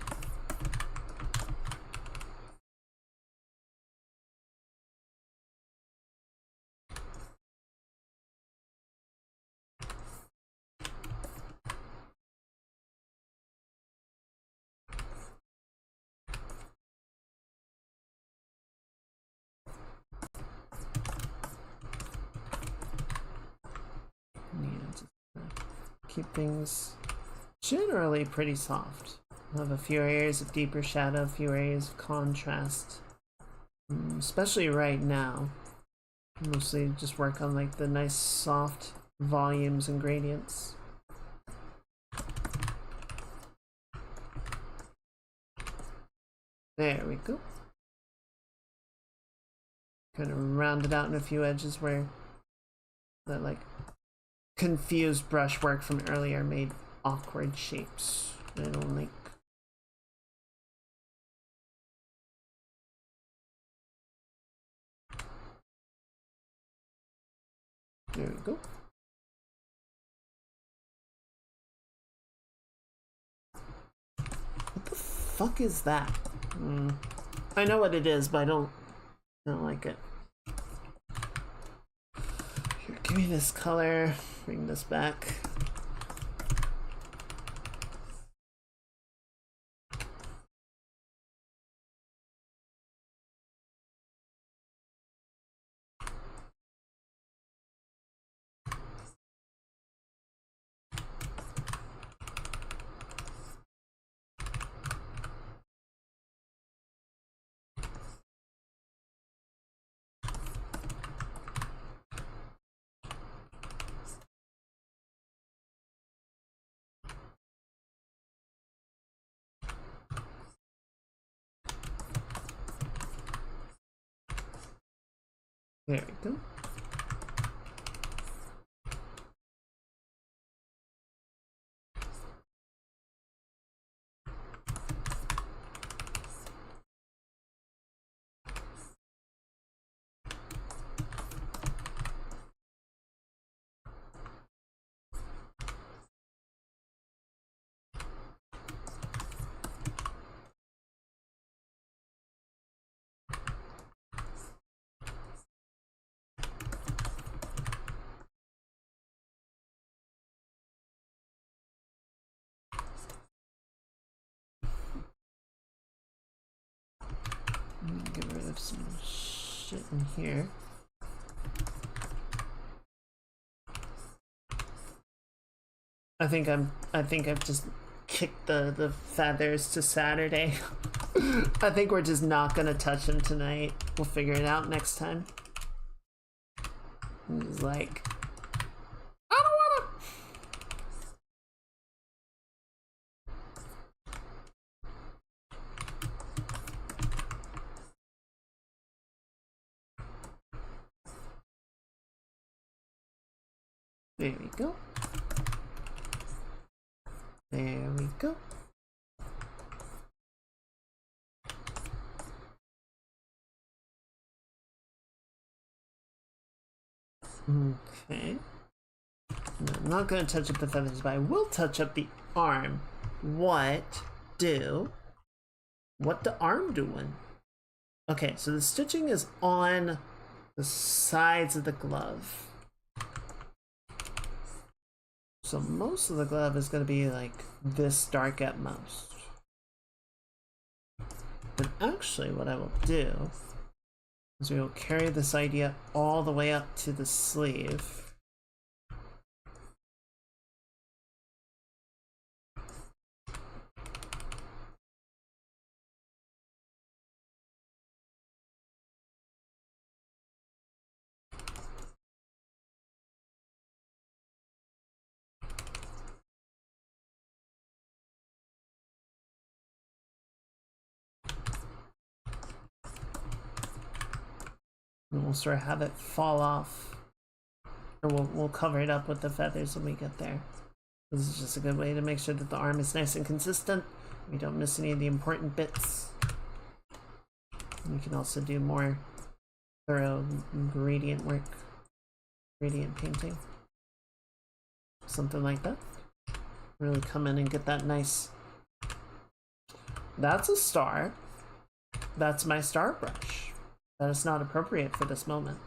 Keep things generally pretty soft. We'll have a few areas of deeper shadow, a few areas of contrast. Especially right now. Mostly just work on like the nice soft volumes and gradients. There we go. Kind of round it out in a few edges where that like confused brushwork from earlier made awkward shapes. I don't like. There we go. What the fuck is that? I know what it is, but I don't like it. Here, give me this color. Bring this back. There we go. Get rid of some shit in here. I think I've just kicked the feathers to Saturday. I think we're just not gonna touch them tonight. We'll figure it out next time. I'm just like, I don't wanna. There we go. There we go. Okay. No, I'm not going to touch up the feathers, but I will touch up the arm. What the arm doing? Okay, so the stitching is on the sides of the glove. So most of the glove is going to be like this dark at most. But actually what I will do is we will carry this idea all the way up to the sleeve. And we'll sort of have it fall off. Or we'll cover it up with the feathers when we get there. This is just a good way to make sure that the arm is nice and consistent. We don't miss any of the important bits. And we can also do more thorough gradient work. Gradient painting. Something like that. Really come in and get that nice... That's a star. That's my star brush. That is not appropriate for this moment.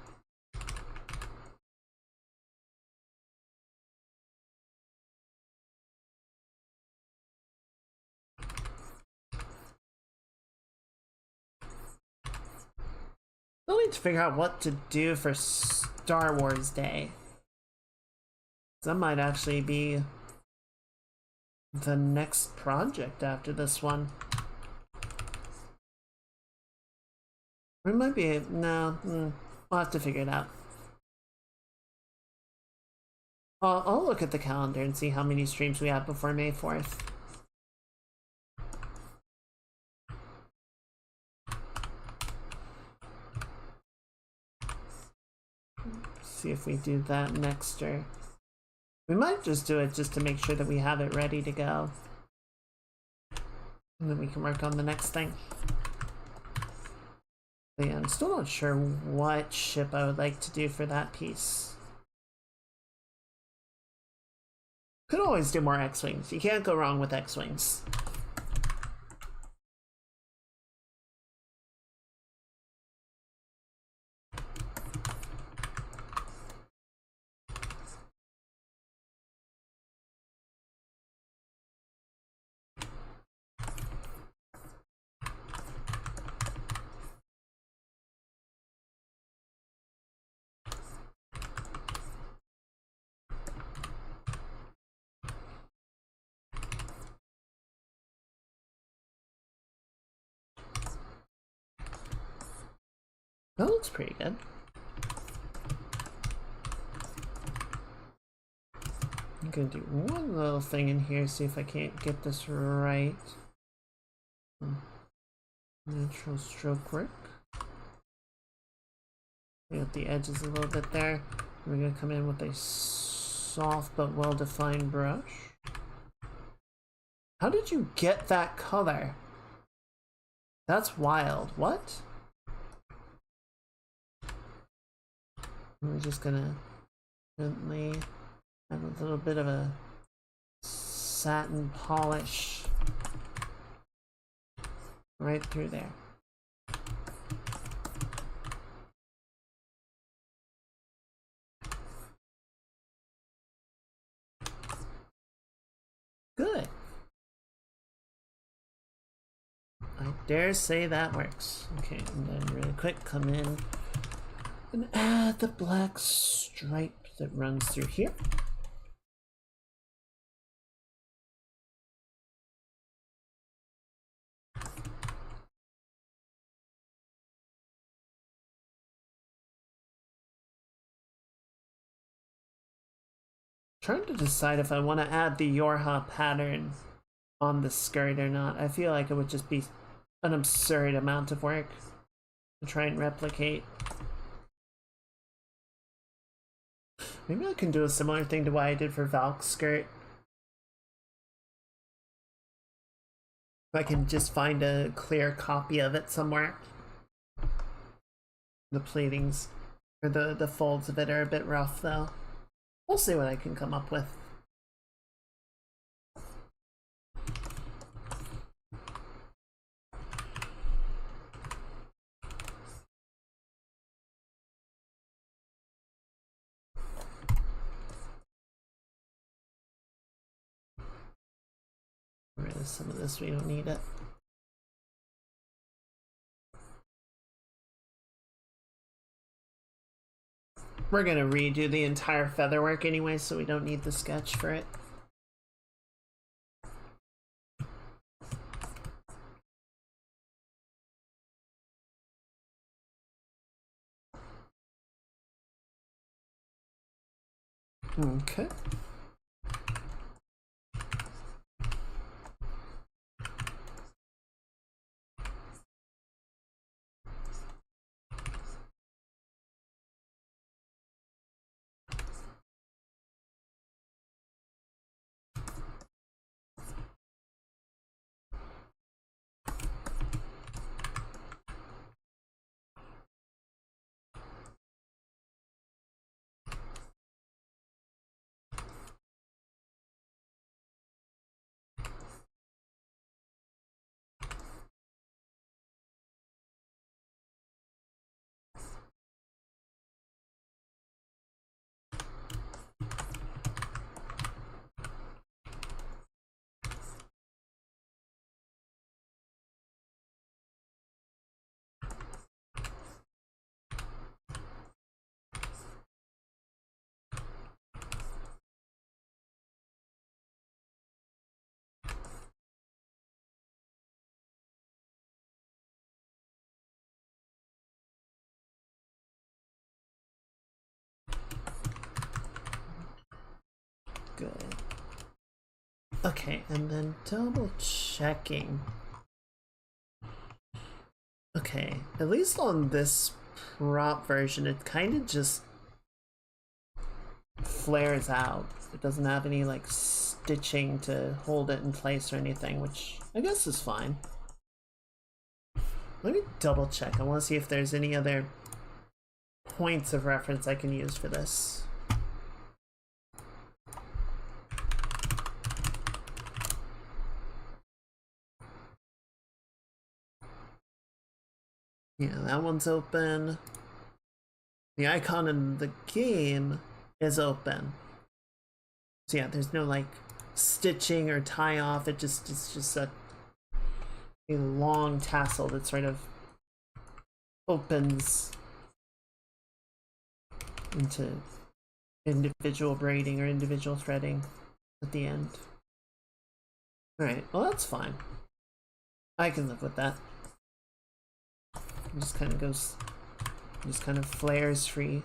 We'll need to figure out what to do for Star Wars Day. That might actually be the next project after this one. We might be... no, we'll have to figure it out. I'll look at the calendar and see how many streams we have before May 4th. See if we do that next, or... we might just do it just to make sure that we have it ready to go. And then we can work on the next thing. But yeah, I'm still not sure what ship I would like to do for that piece. Could always do more X-Wings. You can't go wrong with X-Wings. That looks pretty good. I'm gonna do one little thing in here, see if I can't get this right. Natural stroke work. Get the edges a little bit there. We're gonna come in with a soft but well-defined brush. How did you get that color? That's wild. What? We're just gonna gently add a little bit of a satin polish right through there. Good. I dare say that works. Okay, and then really quick, come in and add the black stripe that runs through here. Trying to decide if I want to add the Yorha pattern on the skirt or not. I feel like it would just be an absurd amount of work to try and replicate. Maybe I can do a similar thing to what I did for Valk's skirt. If I can just find a clear copy of it somewhere. The pleatings, or the folds of it are a bit rough though. We'll see what I can come up with. Get rid of some of this, we don't need it. We're gonna redo the entire featherwork anyway, so we don't need the sketch for it. Okay. Good. Okay, and then double checking. Okay, at least on this prop version, it kind of just flares out. It doesn't have any like stitching to hold it in place or anything, which I guess is fine. Let me double check. I want to see if there's any other points of reference I can use for this. Yeah, that one's open. The icon in the game is open. So yeah, there's no like stitching or tie off. It's just a long tassel that sort of opens into individual braiding or individual threading at the end. Alright, well that's fine. I can live with that. It just kind of goes, just kind of flares free.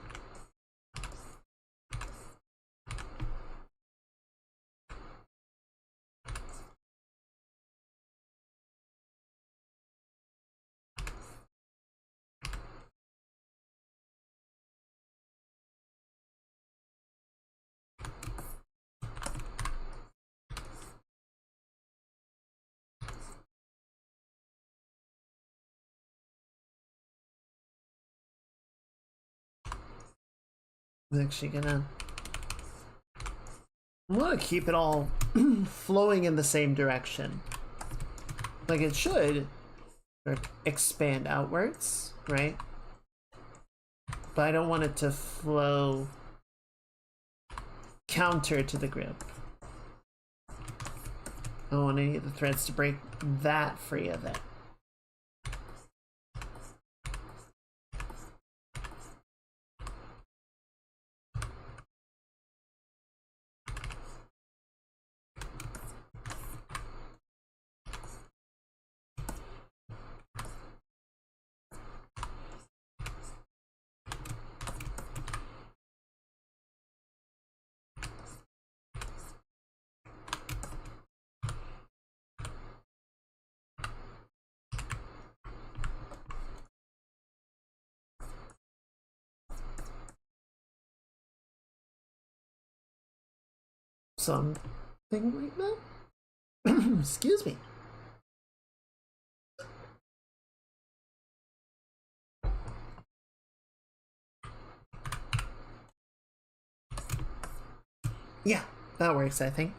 I'm actually gonna I want to keep it all flowing in the same direction. Like it should expand outwards, right? But I don't want it to flow counter to the grip. I don't want any of the threads to break that free of it. something like that. Excuse me. Yeah, that works, I think.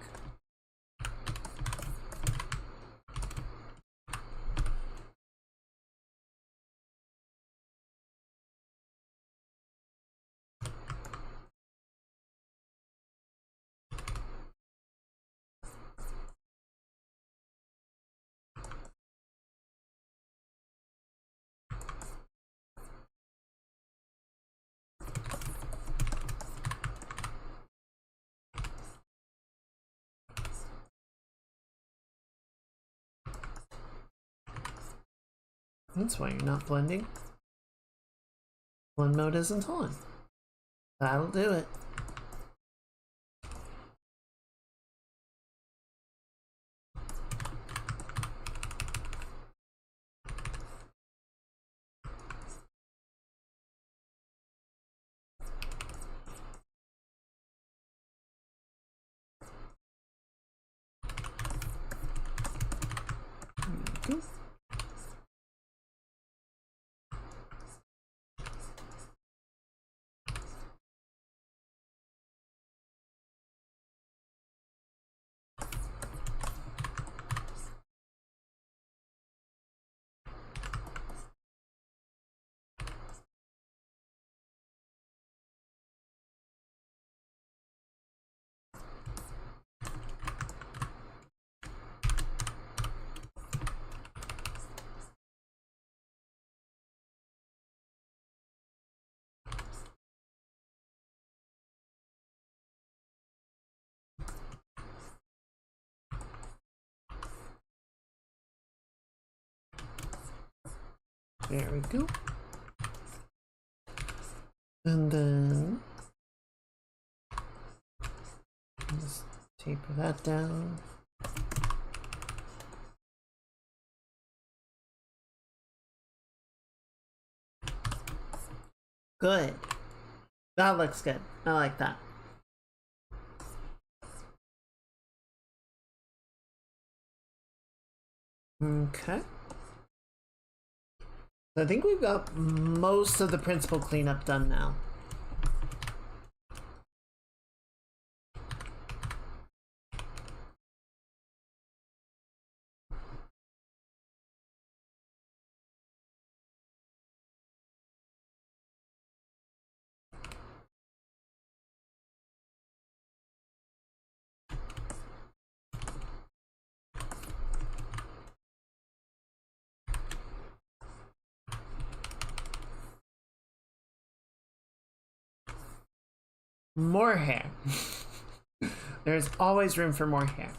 That's why you're not blending. Blend mode isn't on. That'll do it. There we go. There we go. And then just taper that down. Good. That looks good. I like that. Okay. I think we've got most of the principal cleanup done now. More hair. There's always room for more hair.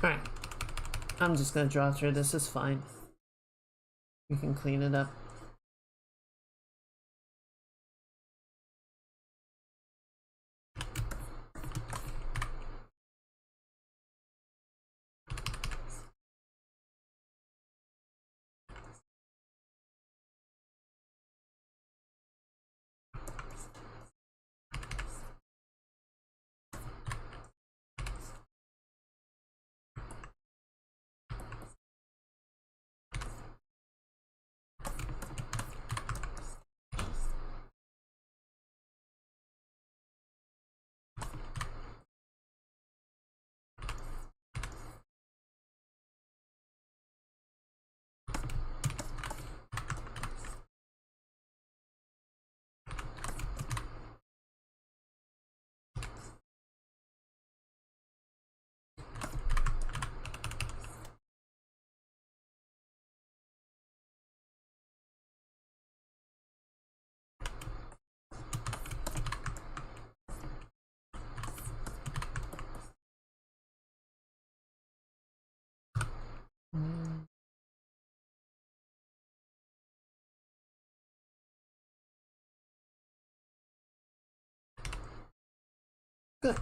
Alright. I'm just gonna draw through this, is fine. We can clean it up. Good.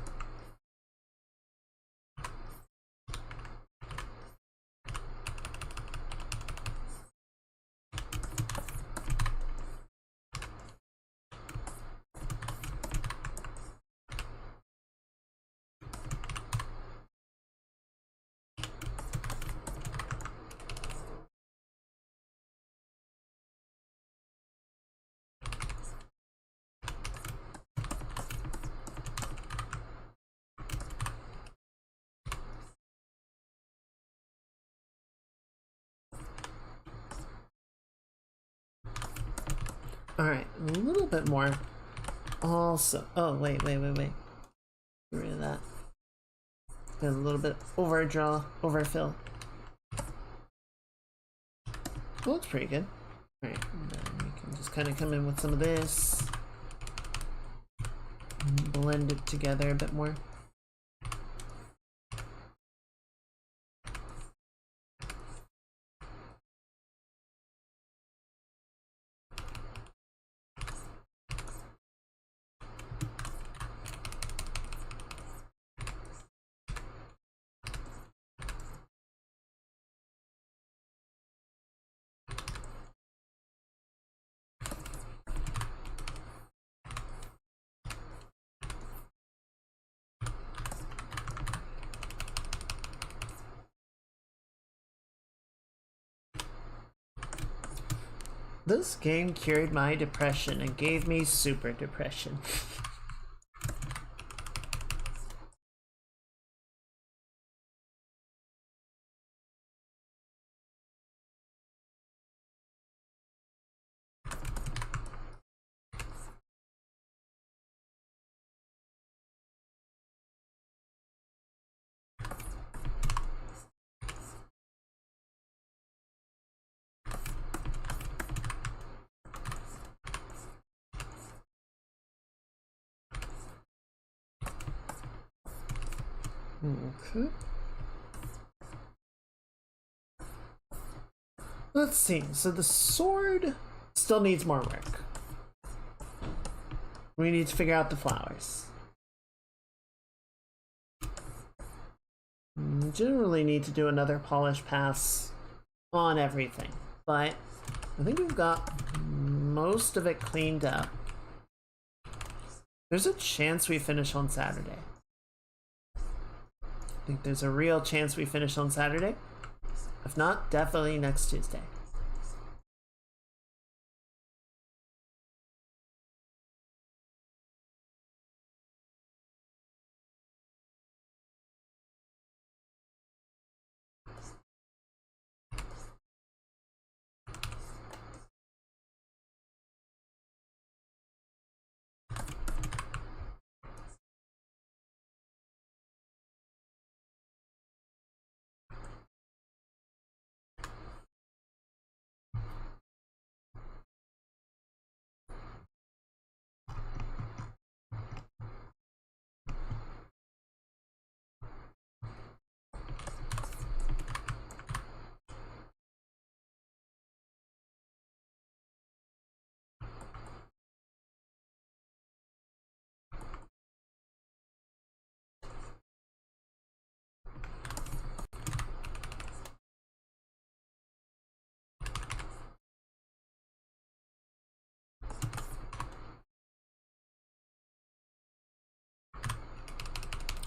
Alright, a little bit more. Also, oh, wait. Get rid of that. Got a little bit overdraw, overfill. Well, that's pretty good. Alright, then we can just kind of come in with some of this. Blend it together a bit more. This game cured my depression and gave me super depression. Okay. Let's see. So the sword still needs more work. We need to figure out the flowers. We generally need to do another polish pass on everything, but I think we've got most of it cleaned up. There's a chance we finish on Saturday. I think there's a real chance we finish on Saturday. If not, definitely next Tuesday.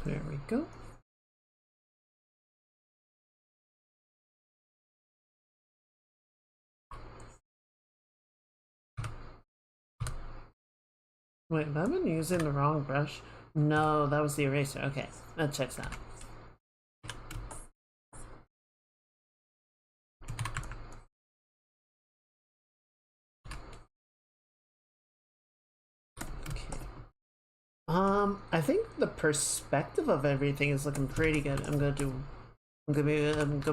There we go. Wait, have I been using the wrong brush? No, that was the eraser. Okay, that checks out. I think the perspective of everything is looking pretty good. I'm gonna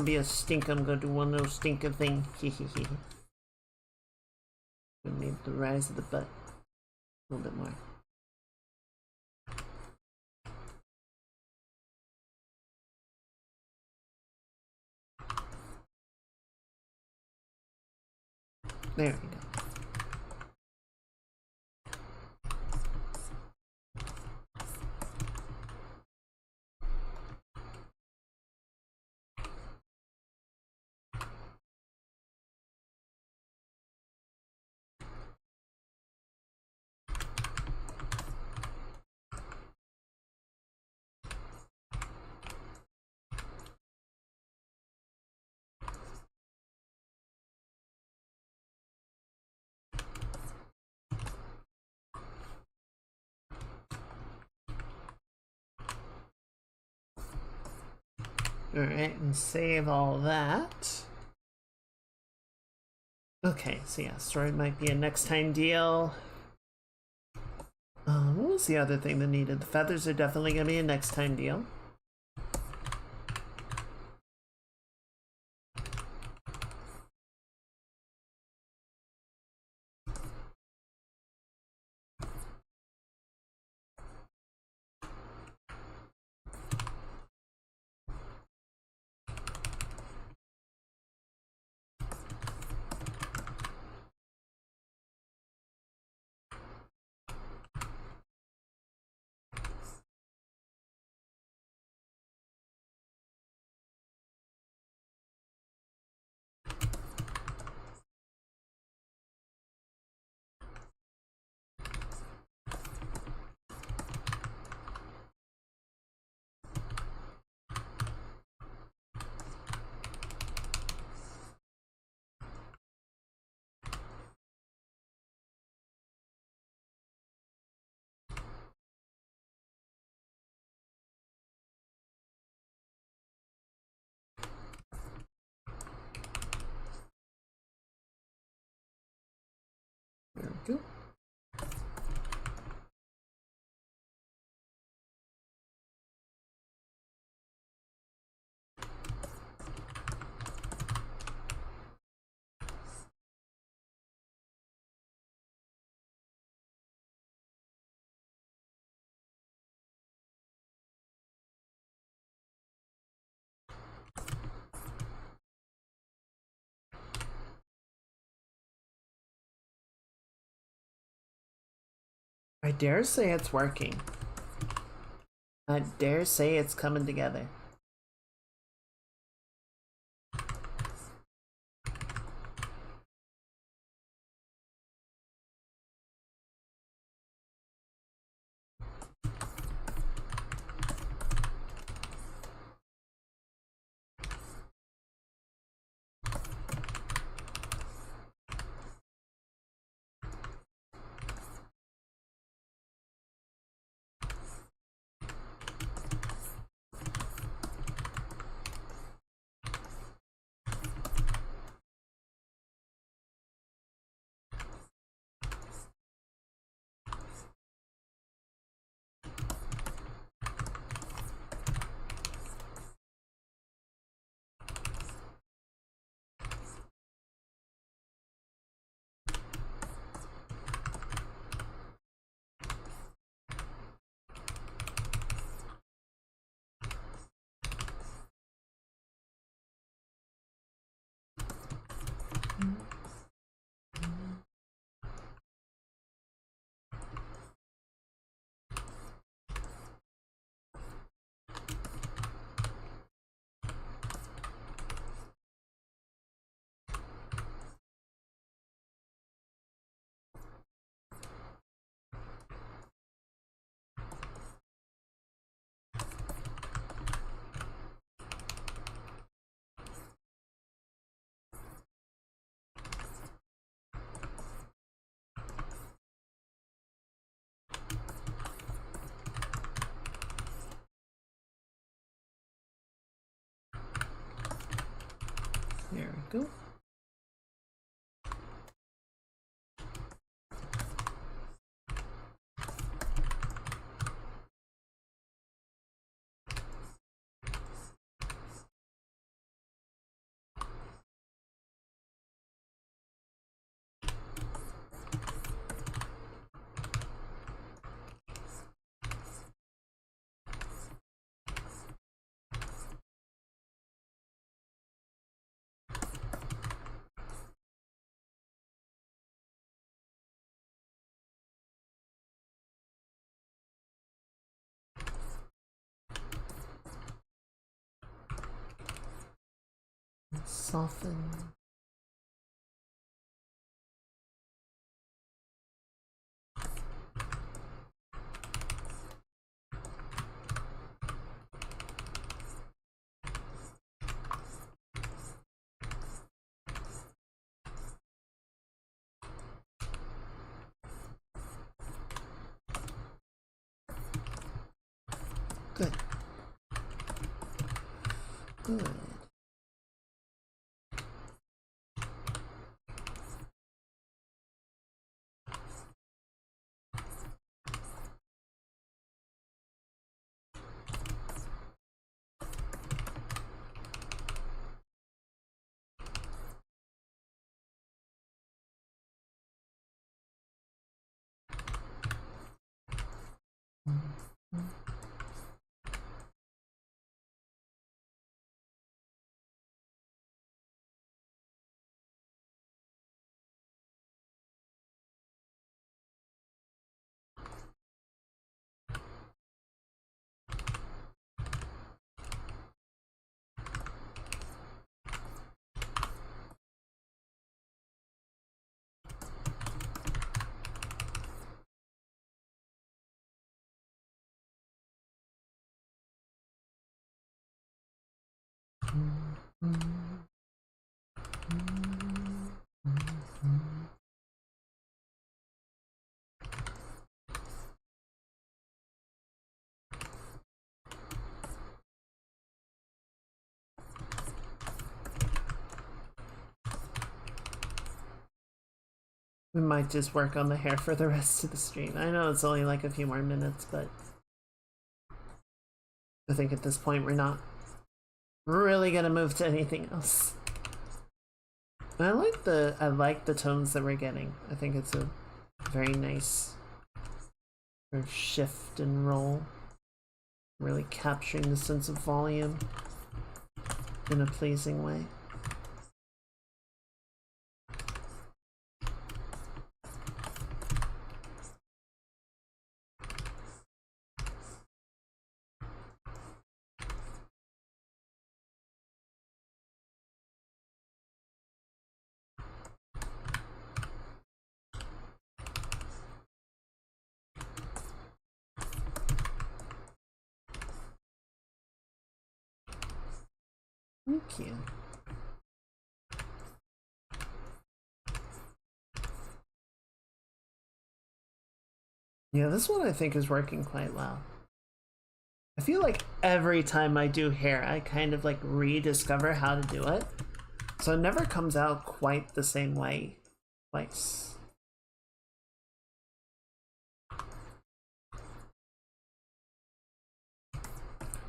be a stink. I'm gonna do one of those stinker thing. Gonna need the rise of the butt a little bit more. There we go. Alright, and save all that. Okay, so yeah, story might be a next time deal. What was the other thing that needed? The feathers are definitely gonna be a next time deal. There we go. I dare say it's working. I dare say it's coming together. There we go. Soften. Good. Good. We might just work on the hair for the rest of the stream. I know it's only like a few more minutes, but I think at this point we're not really gonna move to anything else. I like the tones that we're getting. I think it's a very nice sort of shift and roll. Really capturing the sense of volume in a pleasing way. Thank you. Yeah, this one I think is working quite well. I feel like every time I do hair, I kind of like rediscover how to do it. So it never comes out quite the same way twice.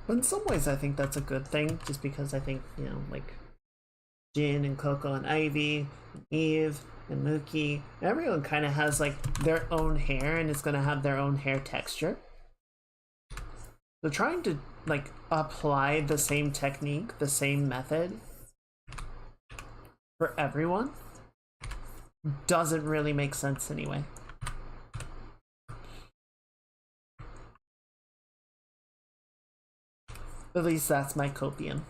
But in some ways I think that's a good thing, just because I think, you know, like Jin and Coco and Ivy, and Eve and Mookie, everyone kind of has like their own hair and it's gonna have their own hair texture. So trying to like apply the same technique, the same method for everyone doesn't really make sense anyway. At least that's my copium.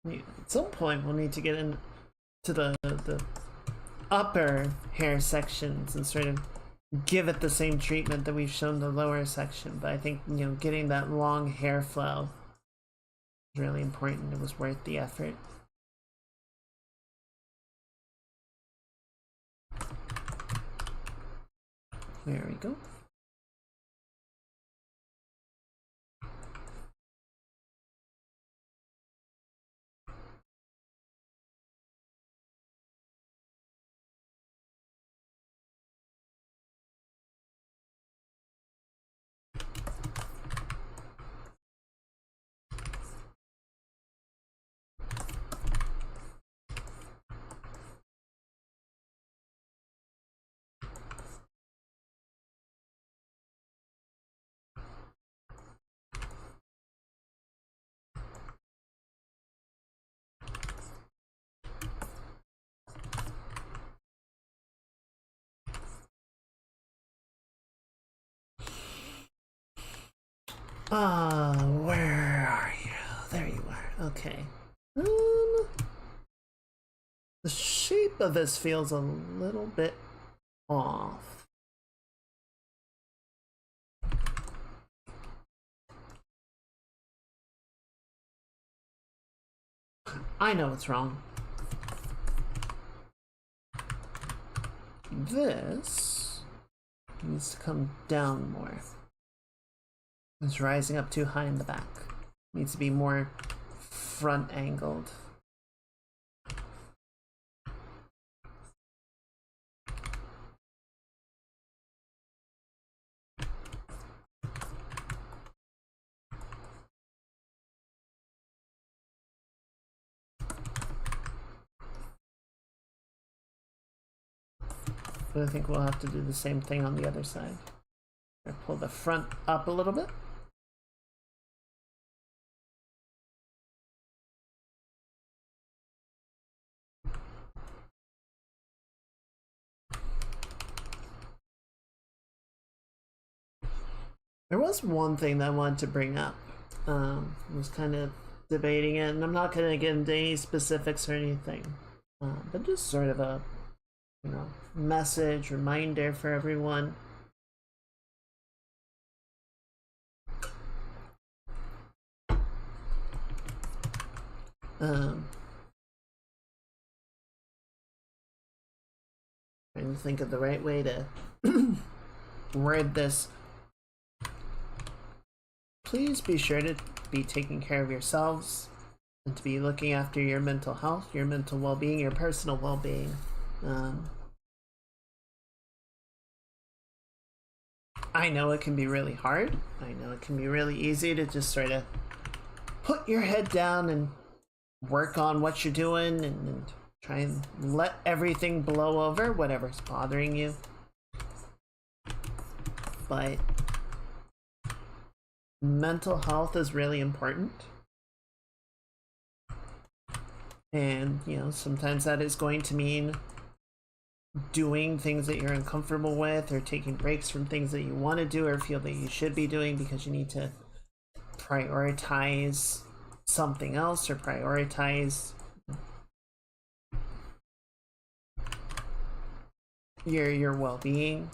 At some point, we'll need to get into the upper hair sections and sort of give it the same treatment that we've shown the lower section. But I think, you know, getting that long hair flow is really important. It was worth the effort. There we go. Where are you? There you are. Okay. The shape of this feels a little bit off. I know what's wrong. This needs to come down more. It's rising up too high in the back. Needs to be more front angled. But I think we'll have to do the same thing on the other side. Pull the front up a little bit. There was one thing that I wanted to bring up. I was kind of debating it, and I'm not going to get into any specifics or anything, but just sort of a, you know, message, reminder for everyone. Trying to think of the right way to word this. Please be sure to be taking care of yourselves and to be looking after your mental health, your mental well-being, your personal well-being. I know it can be really hard. I know it can be really easy to just sort of put your head down and work on what you're doing and try and let everything blow over, whatever's bothering you. But mental health is really important. And, you know, sometimes that is going to mean doing things that you're uncomfortable with, or taking breaks from things that you want to do or feel that you should be doing because you need to prioritize something else or prioritize your well-being.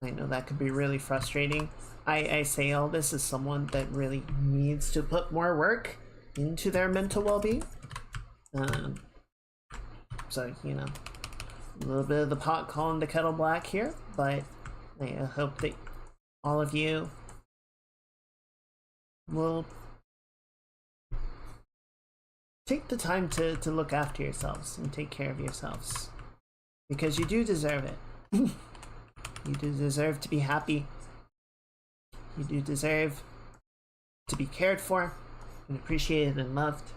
I know that could be really frustrating. I say all this as someone that really needs to put more work into their mental well-being. So, you know, a little bit of the pot calling the kettle black here, but I hope that all of you will take the time to look after yourselves and take care of yourselves, because you do deserve it. You do deserve to be happy. You do deserve to be cared for and appreciated and loved.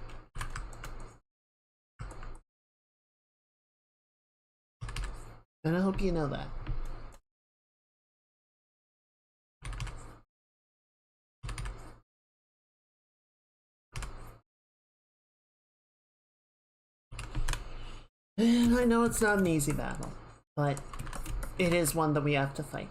And I hope you know that. And I know it's not an easy battle, but it is one that we have to fight.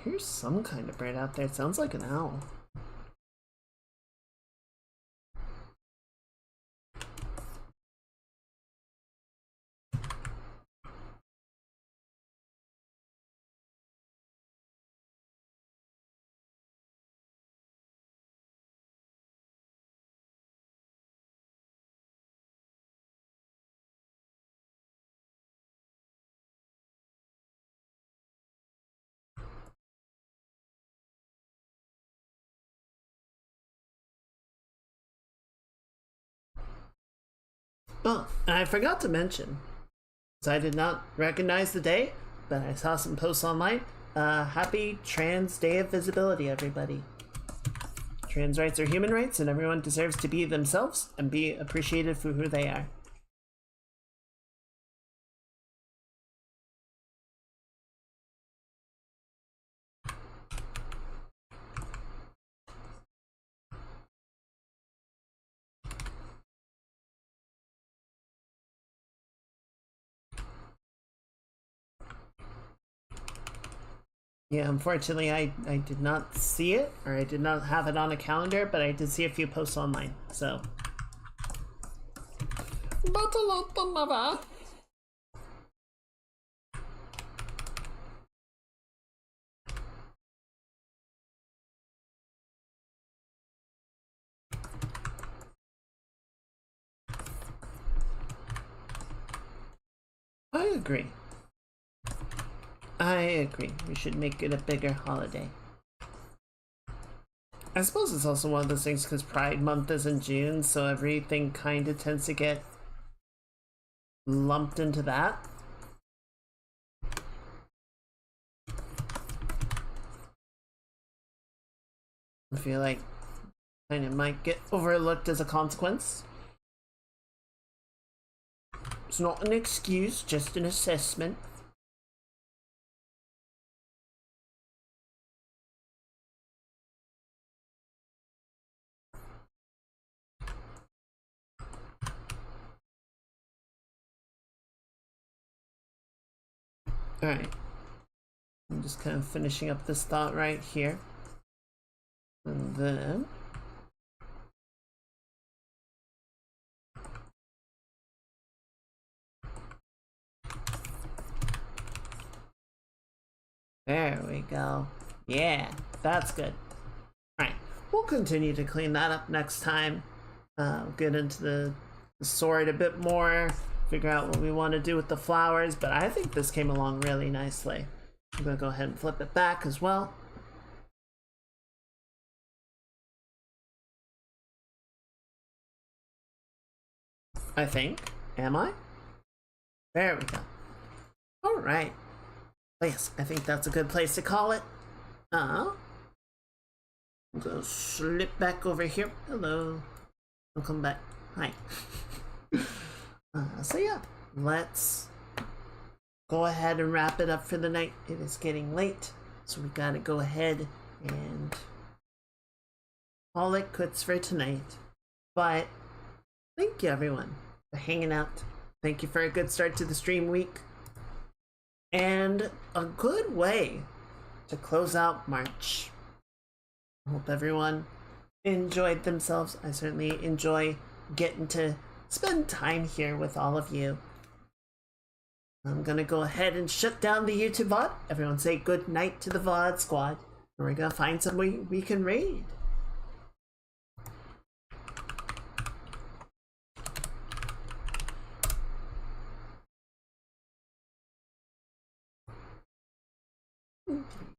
Here's some kind of bird out there. It sounds like an owl. Oh, and I forgot to mention, so I did not recognize the day, but I saw some posts online. Happy Trans Day of Visibility, everybody. Trans rights are human rights, and everyone deserves to be themselves and be appreciated for who they are. Yeah, unfortunately, I did not see it, or I did not have it on a calendar, but I did see a few posts online, so. I agree. I agree. We should make it a bigger holiday. I suppose it's also one of those things because Pride Month is in June, so everything kind of tends to get lumped into that. I feel like kind of might get overlooked as a consequence. It's not an excuse, just an assessment. Alright. I'm just kind of finishing up this thought right here. And then there we go. Yeah, that's good. Alright, we'll continue to clean that up next time. Get into the sword a bit more, figure out what we want to do with the flowers, but I think this came along really nicely. I'm gonna go ahead and flip it back as well. I think. Am I? There we go. Alright. Oh, yes, I think that's a good place to call it. I'm gonna slip back over here. Hello. Welcome back. Hi. So yeah, let's go ahead and wrap it up for the night. It is getting late, so we gotta go ahead and call it quits for tonight. But thank you everyone for hanging out. Thank you for a good start to the stream week. And a good way to close out March. I hope everyone enjoyed themselves. I certainly enjoy getting to spend time here with all of you. I'm gonna go ahead and shut down the YouTube VOD. Everyone say good night to the VOD squad. And we're gonna find some we can raid. Okay.